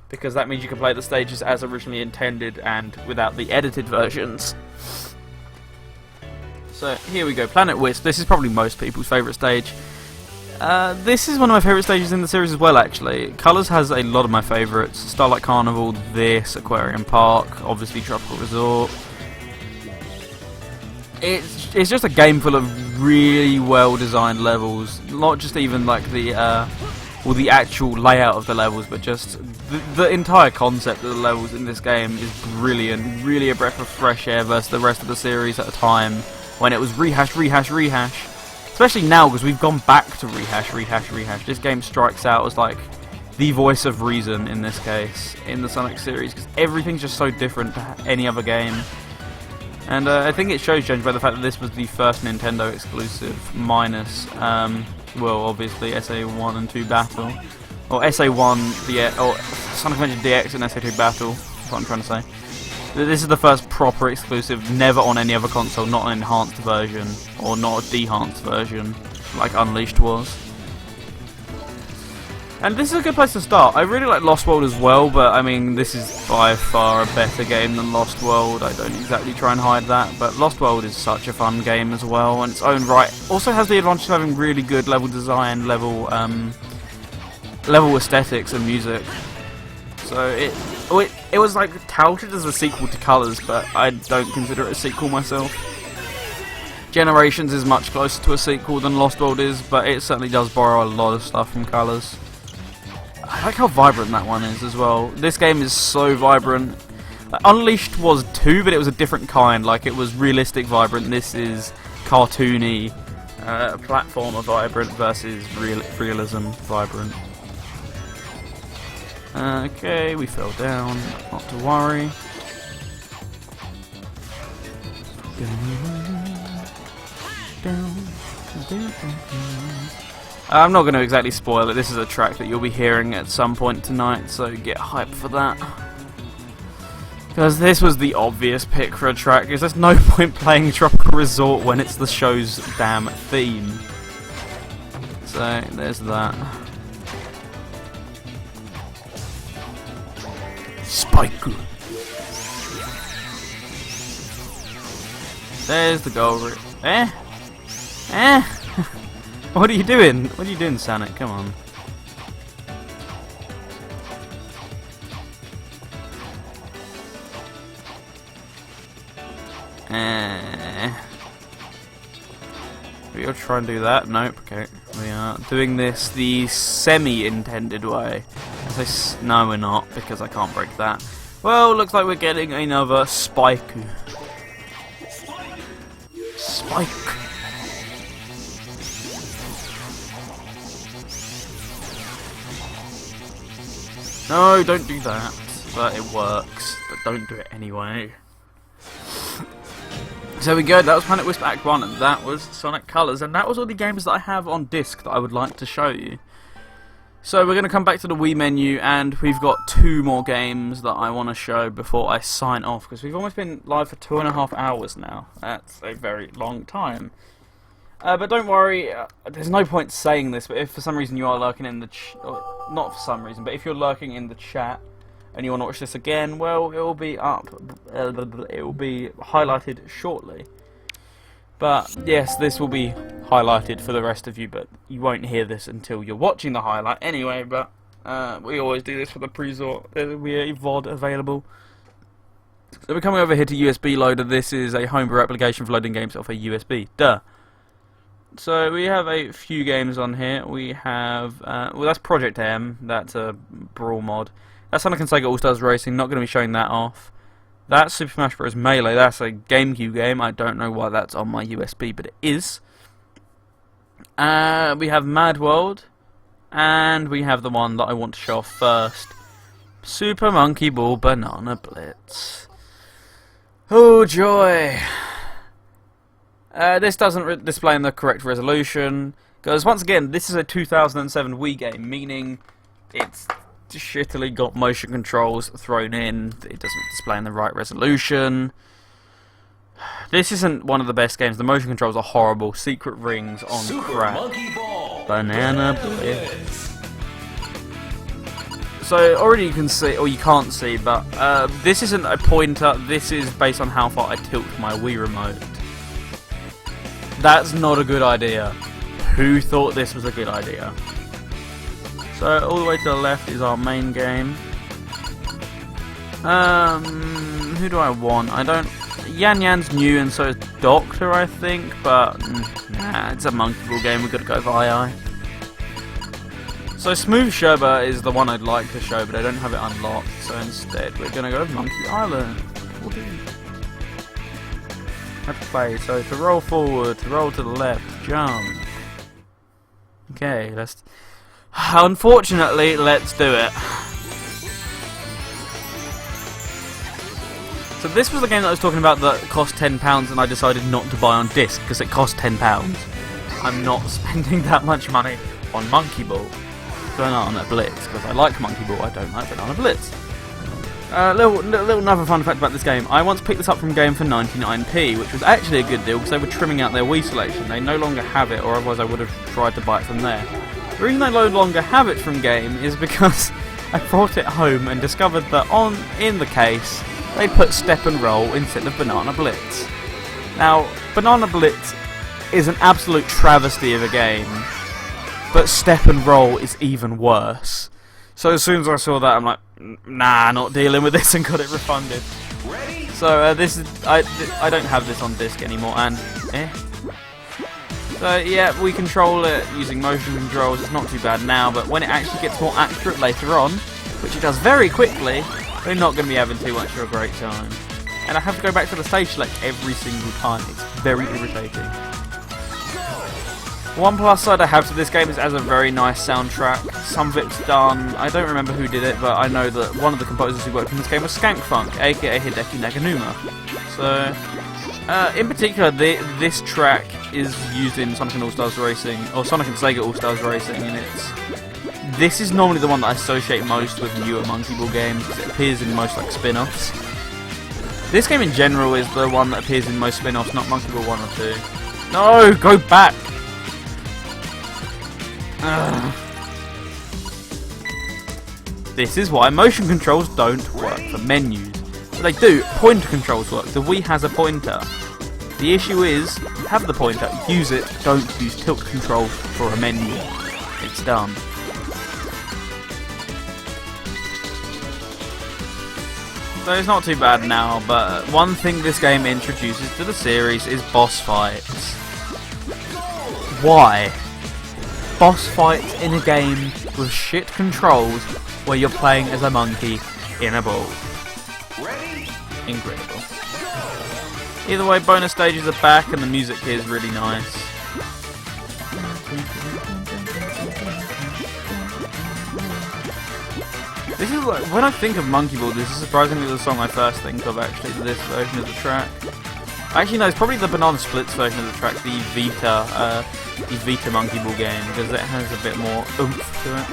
because that means you can play the stages as originally intended and without the edited versions. So, here we go, Planet Wisp. This is probably most people's favourite stage. This is one of my favourite stages in the series as well, actually. Colours has a lot of my favourites. Starlight Carnival, this, Aquarium Park, obviously Tropical Resort. It's just a game full of really well designed levels. Not just even like the actual layout of the levels, but just the entire concept of the levels in this game is brilliant. Really a breath of fresh air versus the rest of the series at a time when it was rehash, rehash, rehash. Especially now, because we've gone back to rehash, rehash, rehash. This game strikes out as like the voice of reason in this case, in the Sonic series, because everything's just so different to any other game. And I think it shows, judged by the fact that this was the first Nintendo exclusive, minus, well, obviously SA1 and 2 Battle. Or SA1, or Sonic Adventure DX and SA2 Battle, that's what I'm trying to say. This is the first proper exclusive, never on any other console, not an enhanced version, or not a de-hanced version, like Unleashed was. And this is a good place to start. I really like Lost World as well, but I mean, this is by far a better game than Lost World. I don't exactly try and hide that, but Lost World is such a fun game as well, in its own right. Also has the advantage of having really good level design, level aesthetics and music. So it was like touted as a sequel to Colors, but I don't consider it a sequel myself. Generations is much closer to a sequel than Lost World is, but it certainly does borrow a lot of stuff from Colors. I like how vibrant that one is as well. This game is so vibrant. Unleashed was too, but it was a different kind. Like, it was realistic vibrant. This is cartoony, platformer vibrant versus realism vibrant. Okay, we fell down, not to worry. I'm not going to exactly spoil it, this is a track that you'll be hearing at some point tonight, so get hyped for that. Because this was the obvious pick for a track, because there's no point playing Tropical Resort when it's the show's damn theme. So, there's that. Spike! There's the goal. Eh? Eh? What are you doing? What are you doing, Sonic? Come on. We'll try and do that. Nope. Okay. We are doing this the semi-intended way. No, we're not, because I can't break that. Well, looks like we're getting another spike. Spike. No, don't do that. But it works. But don't do it anyway. So we go, that was Planet Wisp Act 1, and that was Sonic Colors, and that was all the games that I have on disc that I would like to show you. So we're going to come back to the Wii menu, and we've got 2 more games that I want to show before I sign off, because we've almost been live for 2.5 hours now. That's a very long time. But don't worry, there's no point saying this, but if for some reason you are lurking in the not for some reason, but if you're lurking in the chat, and you want to watch this again, well, it will be up. It will be highlighted shortly. But yes, this will be highlighted for the rest of you, but you won't hear this until you're watching the highlight anyway. But we always do this for the Presort. There will be a VOD available. So we're coming over here to USB Loader. This is a homebrew application for loading games off a USB. Duh. So we have a few games on here. We have, well, that's Project M. That's a Brawl mod. That's Sonic and Sega All-Stars Racing, not going to be showing that off. That's Super Smash Bros. Melee, that's a GameCube game. I don't know why that's on my USB, but it is. We have Mad World, and we have the one that I want to show off first. Super Monkey Ball Banana Blitz. Oh joy! This doesn't display in the correct resolution, because once again, this is a 2007 Wii game, meaning it's shittily got motion controls thrown in. It doesn't display in the right resolution. This isn't one of the best games. The motion controls are horrible. Secret rings on Super crack. Monkey Ball. Banana Blitz. So already you can see, or you can't see, but this isn't a pointer. This is based on how far I tilt my Wii remote. That's not a good idea. Who thought this was a good idea? So all the way to the left is our main game. Who do I want? I don't. Yan Yan's new, and so is Doctor, I think. But nah, it's a Monkey Ball game. We've got to go with II. So Smooth Sherba is the one I'd like to show, but I don't have it unlocked. So instead, we're gonna go with Monkey Island. Let's play. So to roll forward, to roll to the left, jump. Okay, let's. Unfortunately, let's do it. So this was the game that I was talking about that cost £10 and I decided not to buy on disc because it cost £10. I'm not spending that much money on Monkey Ball. Banana Blitz, because I like Monkey Ball, I don't like Banana Blitz. Little another fun fact about this game. I once picked this up from Game for 99p, which was actually a good deal because they were trimming out their Wii selection. They no longer have it, or otherwise I would have tried to buy it from there. The reason I no longer have it from Game is because I brought it home and discovered that in the case they put Step and Roll instead of Banana Blitz. Now, Banana Blitz is an absolute travesty of a game, but Step and Roll is even worse. So as soon as I saw that, I'm like, nah, not dealing with this, and got it refunded. So this is I don't have this on disc anymore, and So yeah, we control it using motion controls. It's not too bad now, but when it actually gets more accurate later on, which it does very quickly, we're not going to be having too much of a great time. And I have to go back to the stage select every single time. It's very irritating. One plus side I have to this game is it has a very nice soundtrack. Some of it's done, I don't remember who did it, but I know that one of the composers who worked on this game was Skank Funk, aka Hideki Naganuma. So, in particular, this track is used in Sonic and All-Stars Racing, or Sonic and Sega All-Stars Racing, and this is normally the one that I associate most with newer Monkey Ball games, because it appears in most like spin-offs. This game in general is the one that appears in most spin-offs, not Monkey Ball 1 or 2. No, go back! Ugh. This is why motion controls don't work for menus. But they do, pointer controls work. The Wii has a pointer. The issue is, have the pointer, use it, don't use tilt control for a menu. It's dumb. So it's not too bad now, but one thing this game introduces to the series is boss fights. Why? Boss fights in a game with shit controls where you're playing as a monkey in a ball. Incredible. Either way, bonus stages are back and the music here is really nice. This is like, when I think of Monkey Ball, this is surprisingly the song I first think of actually, this version of the track. Actually no, it's probably the Banana Splits version of the track, the Vita Monkey Ball game, because it has a bit more oomph to it.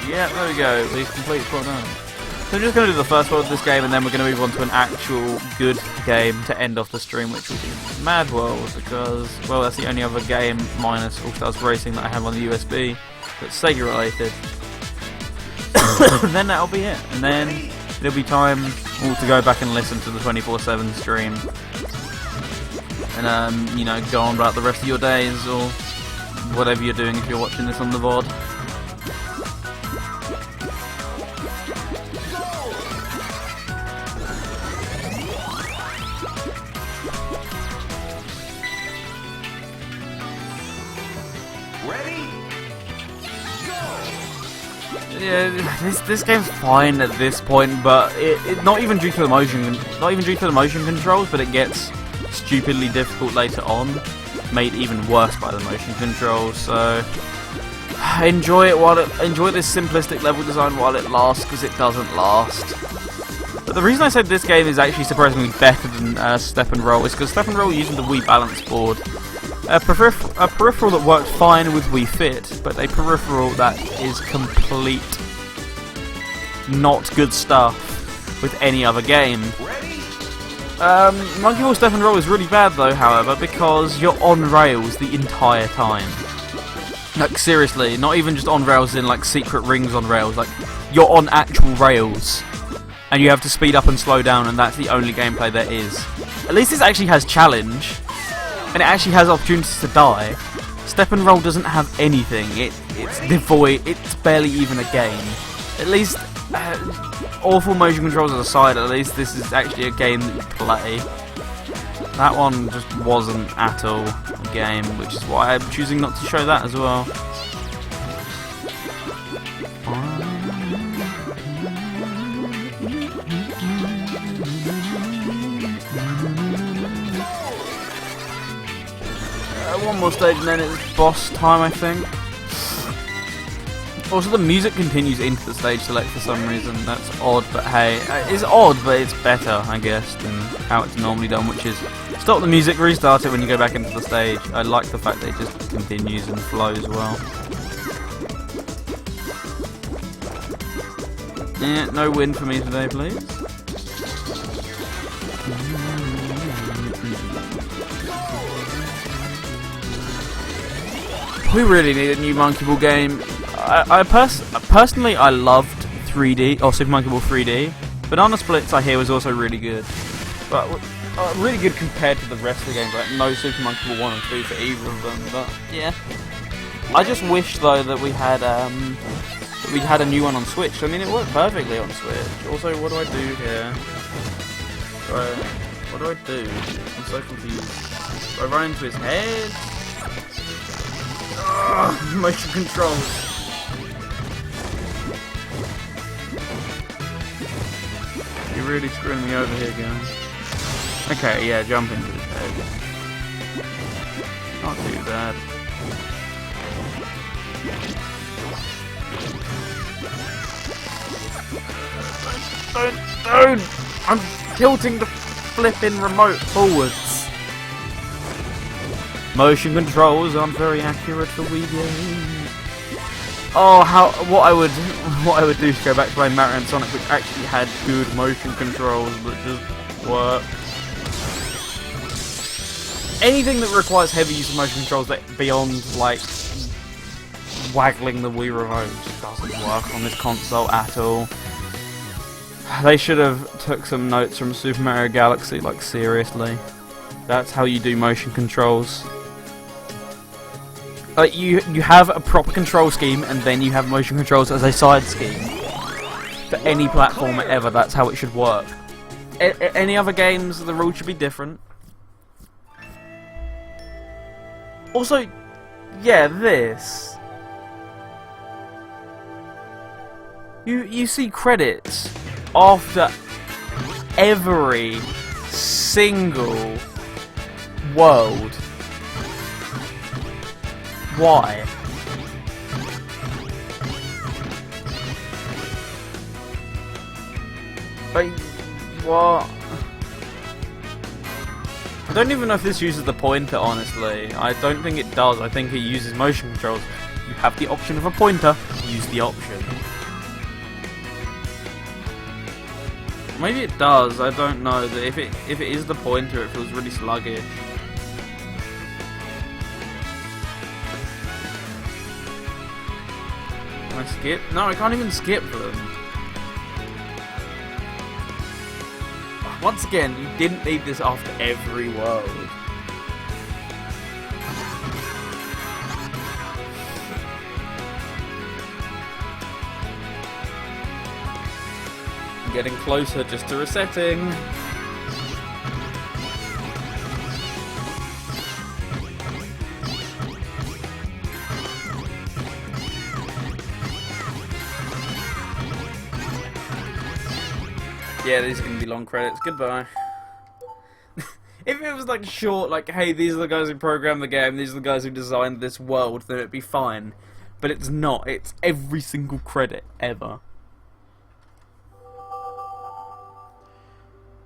Yeah, there we go. We've completed part 9. So I'm just going to do the first one of this game, and then we're going to move on to an actual good game to end off the stream, which will be Mad World, because, well, that's the only other game, minus All Stars Racing, that I have on the USB, that's SEGA related. And then that'll be it. And then it'll be time all to go back and listen to the 24/7 stream. And, you know, go on about the rest of your days, or whatever you're doing if you're watching this on the VOD. Yeah, this game's fine at this point, but it not even due to the motion controls, but it gets stupidly difficult later on, made even worse by the motion controls. So enjoy this simplistic level design while it lasts, because it doesn't last. But the reason I said this game is actually surprisingly better than Step and Roll is because Step and Roll using the Wii balance board. A peripheral that worked fine with Wii Fit, but a peripheral that is complete not good stuff with any other game. Monkey Ball Step and Roll is really bad though, however, because you're on rails the entire time. Like seriously, not even just on rails in like secret rings on rails, like you're on actual rails. And you have to speed up and slow down, and that's the only gameplay there is. At least this actually has challenge. And it actually has opportunities to die. Step and Roll doesn't have anything. It's devoid. It's barely even a game. At least, awful motion controls aside, at least this is actually a game that you play. That one just wasn't at all a game, which is why I'm choosing not to show that as well. One more stage and then it's boss time, I think. Also, the music continues into the stage select for some reason. That's odd, but hey, it's odd, but it's better, I guess, than how it's normally done, which is stop the music, restart it when you go back into the stage. I like the fact that it just continues and flows well. Yeah, no win for me today, please. We really need a new Monkey Ball game. Personally, I loved 3D, or Super Monkey Ball 3D. Banana Splits, I hear, was also really good. But really good compared to the rest of the games, like no Super Monkey Ball 1 and 2 for either of them, but yeah. I just wish, though, that we had a new one on Switch. I mean, it worked perfectly on Switch. Also, what do I do here? What do I do? I'm so confused. Do I run into his head? Motion controls. You're really screwing me over here, guys. Okay, yeah, jump into his head. Not too bad. Don't! I'm tilting the flipping remote forwards. Motion controls aren't very accurate for Wii games. Oh, what I would do to go back to playing Mario and Sonic, which actually had good motion controls that just worked. Anything that requires heavy use of motion controls that beyond like waggling the Wii remote just doesn't work on this console at all. They should have took some notes from Super Mario Galaxy, like seriously. That's how you do motion controls. Like you have a proper control scheme and then you have motion controls as a side scheme. For any platformer ever, that's how it should work. Any other games, the rules should be different. Also, yeah, this. You see credits after every single world. Why? Like, what? I don't even know if this uses the pointer, honestly. I don't think it does. I think it uses motion controls. You have the option of a pointer, use the option. Maybe it does, I don't know. If it is the pointer, it feels really sluggish. Can I skip? No, I can't even skip them. Once again, you didn't need this after every world. I'm getting closer just to resetting. Yeah, these are going to be long credits. Goodbye. If it was like short, like, hey, these are the guys who programmed the game, these are the guys who designed this world, then it'd be fine. But it's not. It's every single credit ever.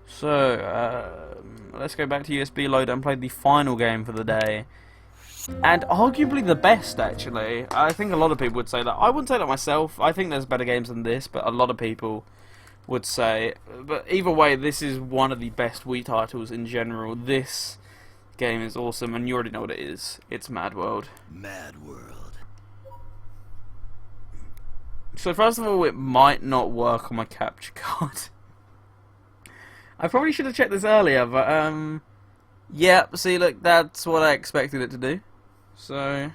So, let's go back to USB loader and play the final game for the day. And arguably the best, actually. I think a lot of people would say that. I wouldn't say that myself. I think there's better games than this, but a lot of people would say. But either way, this is one of the best Wii titles in general. This game is awesome, and you already know what it is. It's Mad World. Mad World. So first of all, it might not work on my capture card. I probably should have checked this earlier, but yeah, see, look, that's what I expected it to do. So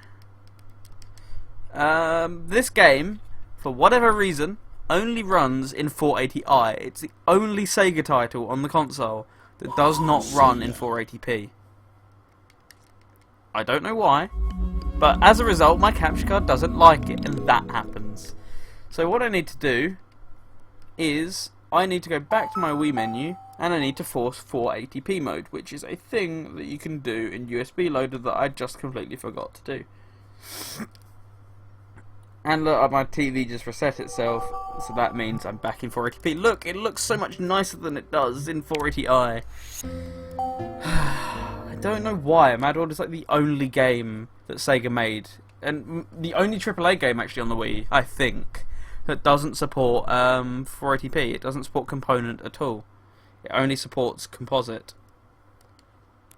this game, for whatever reason, only runs in 480i. It's the only SEGA title on the console that does not run in 480p. I don't know why, but as a result, my capture card doesn't like it, and that happens. So what I need to do is I need to go back to my Wii menu, and I need to force 480p mode, which is a thing that you can do in USB Loader that I just completely forgot to do. And look, my TV just reset itself, so that means I'm back in 480p. Look, it looks so much nicer than it does in 480i. I don't know why. Mad World is like the only game that SEGA made, and the only AAA game actually on the Wii, I think, that doesn't support 480p. It doesn't support component at all. It only supports composite.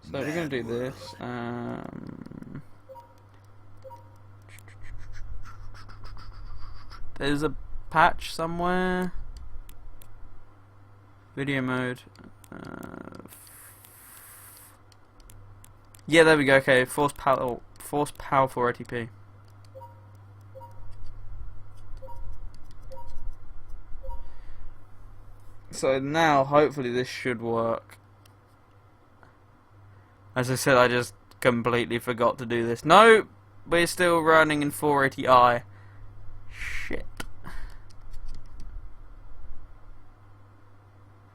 So we're going to do this. There's a patch somewhere. Video mode. Yeah, there we go. Okay, force power 480p. So now, hopefully, this should work. As I said, I just completely forgot to do this. No, we're still running in 480i. Shit.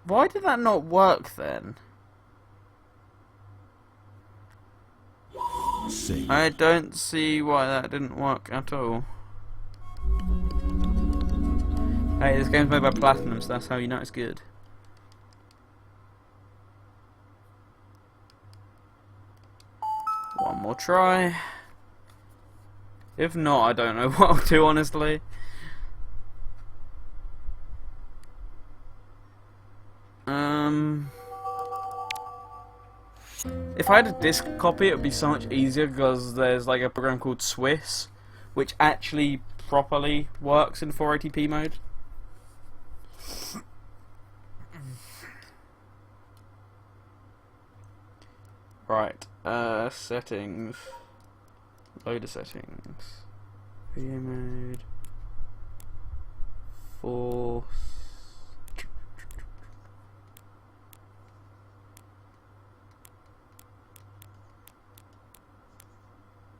Why did that not work then? I don't see why that didn't work at all. Hey, this game's made by Platinum, so that's how you know it's good. One more try. If not, I don't know what I'll do, honestly. If I had a disc copy, it would be so much easier because there's like a program called Swiss, which actually properly works in 480p mode. Right, settings, loader settings, video mode, force.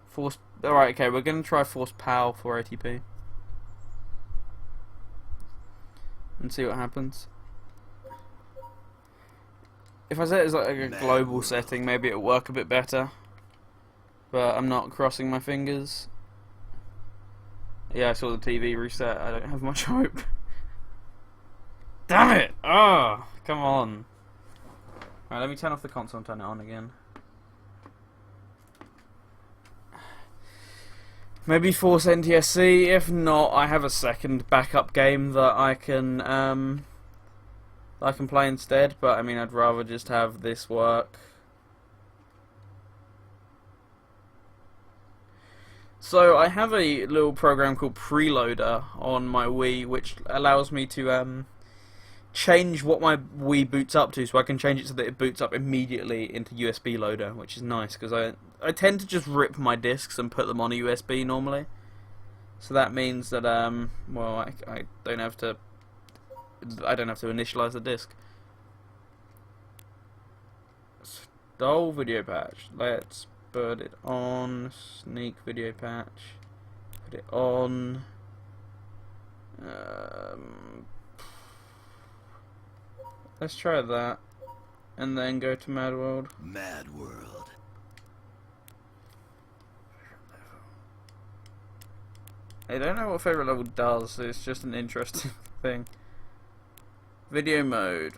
Force. Alright, okay, we're gonna try Force PAL 480p and see what happens. If I set it as like a global setting, maybe it'll work a bit better. But I'm not crossing my fingers. Yeah, I saw the TV reset. I don't have much hope. Damn it! Oh, come on. Alright, let me turn off the console and turn it on again. Maybe Force NTSC. If not, I have a second backup game that I can play instead. But I mean, I'd rather just have this work. So I have a little program called Preloader on my Wii, which allows me to change what my Wii boots up to, so I can change it so that it boots up immediately into USB loader, which is nice because I tend to just rip my discs and put them on a USB normally. So that means that well, I don't have to initialize the disc. Stole video patch. Let's put it on. Sneak video patch. Put it on. Let's try that, and then go to Mad World. Mad World. I don't know what favorite level does. It's just an interesting thing. Video mode.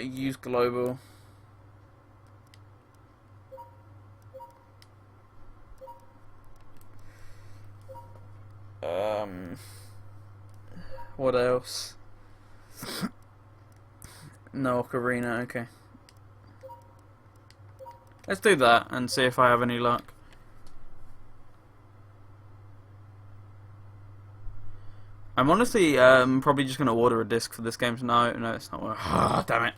Use global. What else? No Ocarina, okay. Let's do that and see if I have any luck. I'm honestly probably just going to order a disc for this game tonight. No, it's not working. Oh, damn it.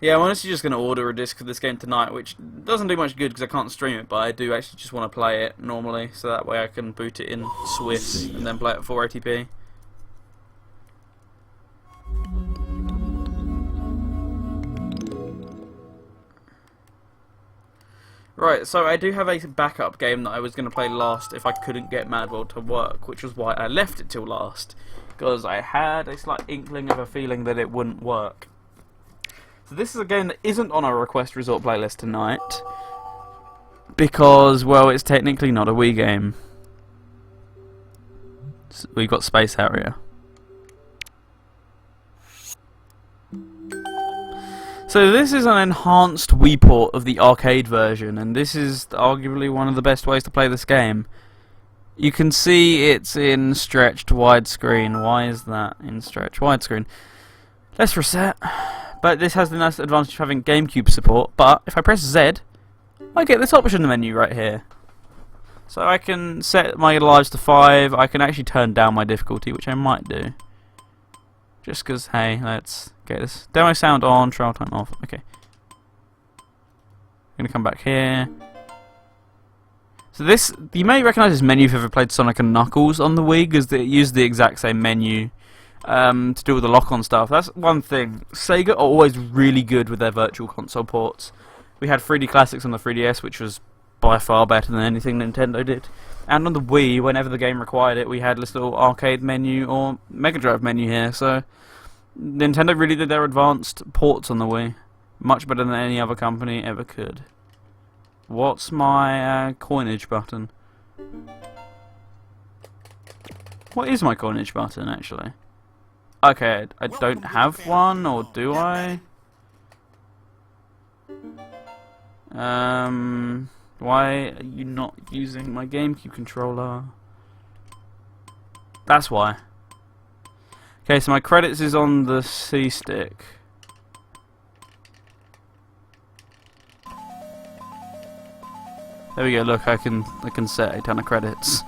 Yeah, I'm honestly just going to order a disc for this game tonight, which doesn't do much good because I can't stream it, but I do actually just want to play it normally, so that way I can boot it in Swiss and then play it at 480p. Right, so I do have a backup game that I was going to play last if I couldn't get Mad World to work, which was why I left it till last, because I had a slight inkling of a feeling that it wouldn't work. So this is a game that isn't on our Request Resort playlist tonight, because, well, it's technically not a Wii game. So we've got Space Harrier. So this is an enhanced Wii port of the arcade version, and this is arguably one of the best ways to play this game. You can see it's in stretched widescreen. Why is that in stretched widescreen? Let's reset. But this has the nice advantage of having GameCube support, but if I press Z, I get this option menu right here. So I can set my lives to 5, I can actually turn down my difficulty, which I might do. Just because, hey, let's get this. Demo sound on, trial time off. Okay. I'm going to come back here. So this, you may recognise this menu if you've ever played Sonic and Knuckles on the Wii, because it used the exact same menu to do with the lock-on stuff. That's one thing. Sega are always really good with their virtual console ports. We had 3D Classics on the 3DS, which was by far better than anything Nintendo did. And on the Wii, whenever the game required it, we had this little arcade menu or Mega Drive menu here. So Nintendo really did their advanced ports on the Wii. Much better than any other company ever could. What's my coinage button? What is my coinage button, actually? Okay, I don't have one, or do I? Why are you not using my GameCube controller? That's why. Okay, so my credits is on the C stick. There we go. Look, I can set a ton of credits.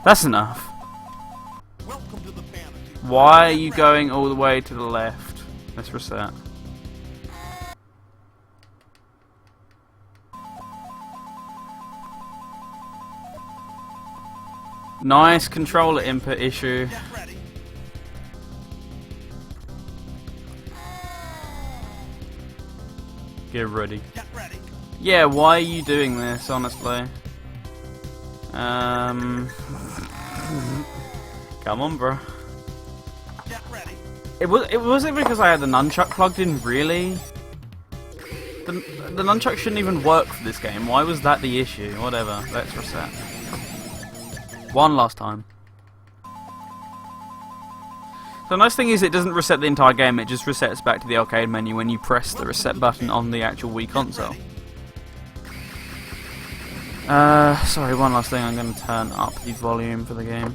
That's enough. Why are you going all the way to the left? Let's reset. Nice controller input issue. Get ready. Yeah, why are you doing this, honestly? Come on, bro. It wasn't because I had the nunchuck plugged in, really? The nunchuck shouldn't even work for this game. Why was that the issue? Whatever, let's reset. One last time. The nice thing is it doesn't reset the entire game, it just resets back to the arcade menu when you press the reset button on the actual Wii console. Sorry, one last thing, I'm going to turn up the volume for the game.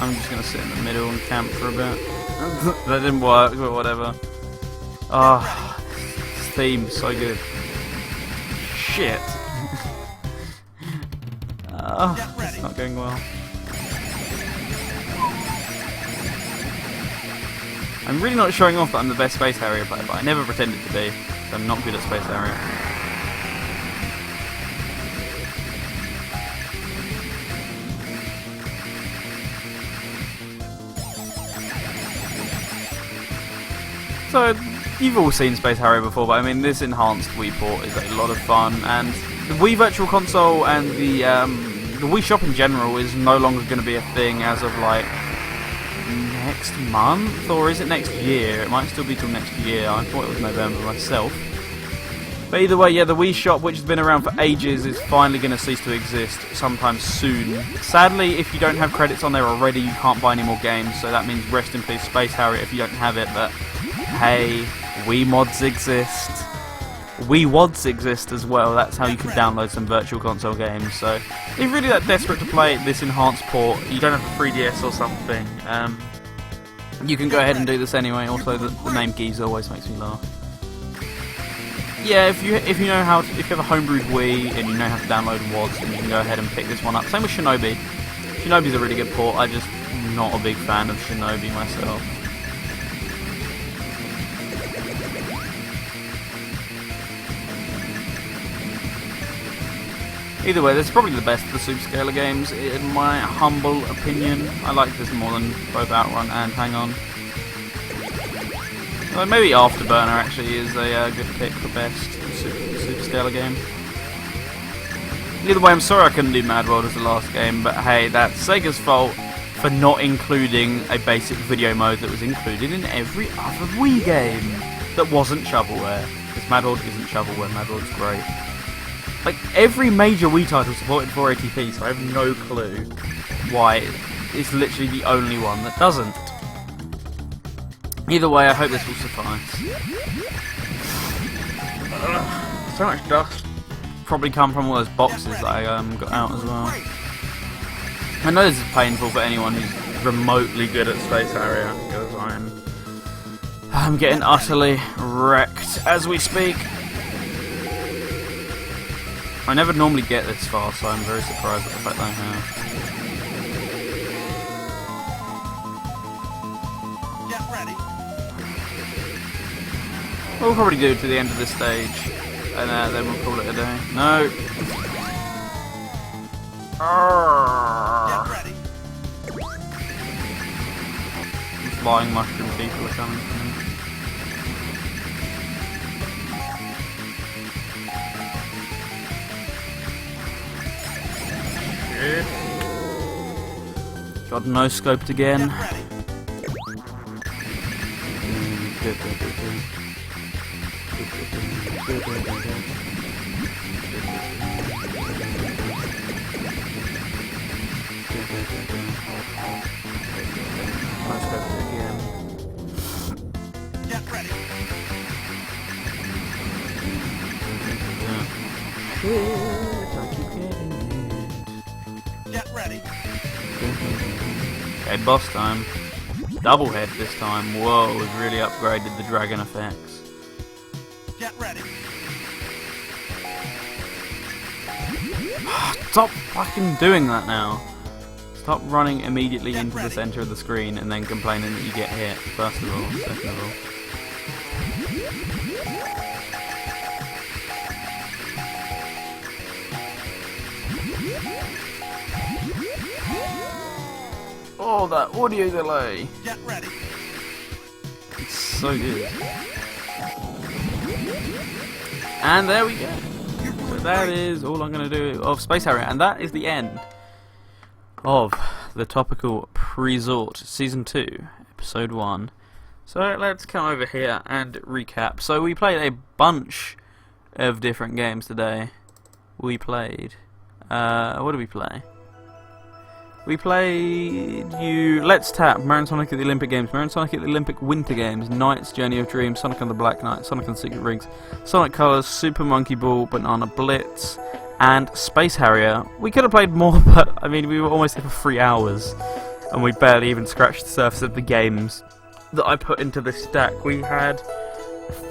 I'm just going to sit in the middle and camp for a bit. That didn't work, but whatever. Ah, oh, this theme is so good. Shit. It's not going well. I'm really not showing off that I'm the best Space Harrier player, but I never pretended to be. So I'm not good at Space Harrier. So, you've all seen Space Harrier before, but I mean, this enhanced Wii port is a lot of fun, and the Wii Virtual Console and the Wii Shop in general is no longer going to be a thing as of like next month, or is it next year? It might still be till next year. I thought it was November myself. But either way, yeah, the Wii Shop, which has been around for ages, is finally going to cease to exist sometime soon. Sadly, if you don't have credits on there already, you can't buy any more games, so that means rest in peace Space Harrier if you don't have it, but hey, Wii mods exist. Wii WODs exist as well. That's how you can download some Virtual Console games. So if you're really that desperate to play this enhanced port, you don't have a 3DS or something, you can go ahead and do this anyway. Also, the name Geese always makes me laugh. Yeah, if you know how to, if you have a homebrewed Wii and you know how to download WODs, then you can go ahead and pick this one up. Same with Shinobi. Shinobi's a really good port. I'm just not a big fan of Shinobi myself. Either way, this is probably the best of the Superscaler games, in my humble opinion. I like this more than both Outrun and Hang On. Well, maybe Afterburner actually is a good pick for best Superscaler game. Either way, I'm sorry I couldn't do Mad World as the last game, but hey, that's Sega's fault for not including a basic video mode that was included in every other Wii game that wasn't shovelware. Because Mad World isn't shovelware, Mad World's great. Like, every major Wii title supported 480p, so I have no clue why it's literally the only one that doesn't. Either way, I hope this will suffice. So much dust. Probably come from all those boxes that I got out as well. I know this is painful for anyone who's remotely good at Space Harrier, because I'm getting utterly wrecked as we speak. I never normally get this far, so I'm very surprised at the fact that I have. Get ready. We'll probably do it to the end of this stage, and then we'll call it a day. No! Get ready. Flying mushroom people are coming for me. Got no scoped again. Get ready. hit. I keep getting hit. Get ready. Okay, boss time. Double head this time. Whoa, we've really upgraded the dragon effects. Get ready. Stop fucking doing that now. Stop running immediately into the center of the screen and then complaining that you get hit, first of all, second of all. Oh, that audio delay! Get ready. It's so good. And there we go. So that is all I'm going to do of Space Harrier, and that is the end of the Topical Presort Season 2, Episode 1. So let's come over here and recap. So we played a bunch of different games today. We played... what did we play? We played Let's Tap, Mario & Sonic at the Olympic Games, Mario & Sonic at the Olympic Winter Games, Knight's Journey of Dreams, Sonic and the Black Knight, Sonic and Secret Rings, Sonic Colors, Super Monkey Ball, Banana Blitz, and Space Harrier. We could have played more, but I mean, we were almost here for 3 hours, and we barely even scratched the surface of the games that I put into this stack. We had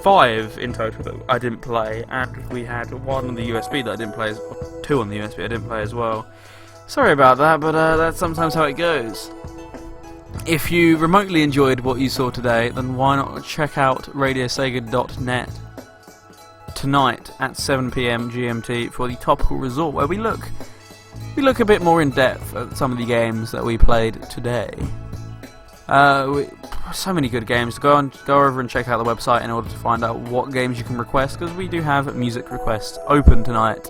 5 in total that I didn't play, and we had 1 on the USB that I didn't play, or 2 on the USB I didn't play as well. Sorry about that, but that's sometimes how it goes. If you remotely enjoyed what you saw today, then why not check out radiosega.net tonight at 7 PM GMT for the Topical Resort, where we look a bit more in depth at some of the games that we played today. So many good games. Go over and check out the website in order to find out what games you can request, because we do have music requests open tonight.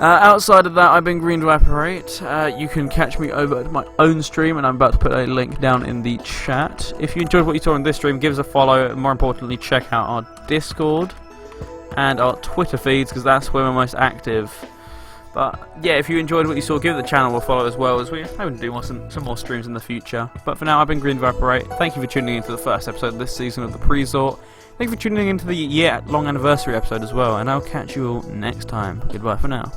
Outside of that, I've been Green to Apparate. You can catch me over at my own stream, and I'm about to put a link down in the chat. If you enjoyed what you saw in this stream, give us a follow, and more importantly, check out our Discord and our Twitter feeds, because that's where we're most active. But yeah, if you enjoyed what you saw, give the channel a follow as well, as we're hoping to do some more streams in the future. But for now, I've been Green to Apparate. Thank you for tuning into the first episode of this season of the Presort. Thank you for tuning into the year-long anniversary episode as well, and I'll catch you all next time. Goodbye for now.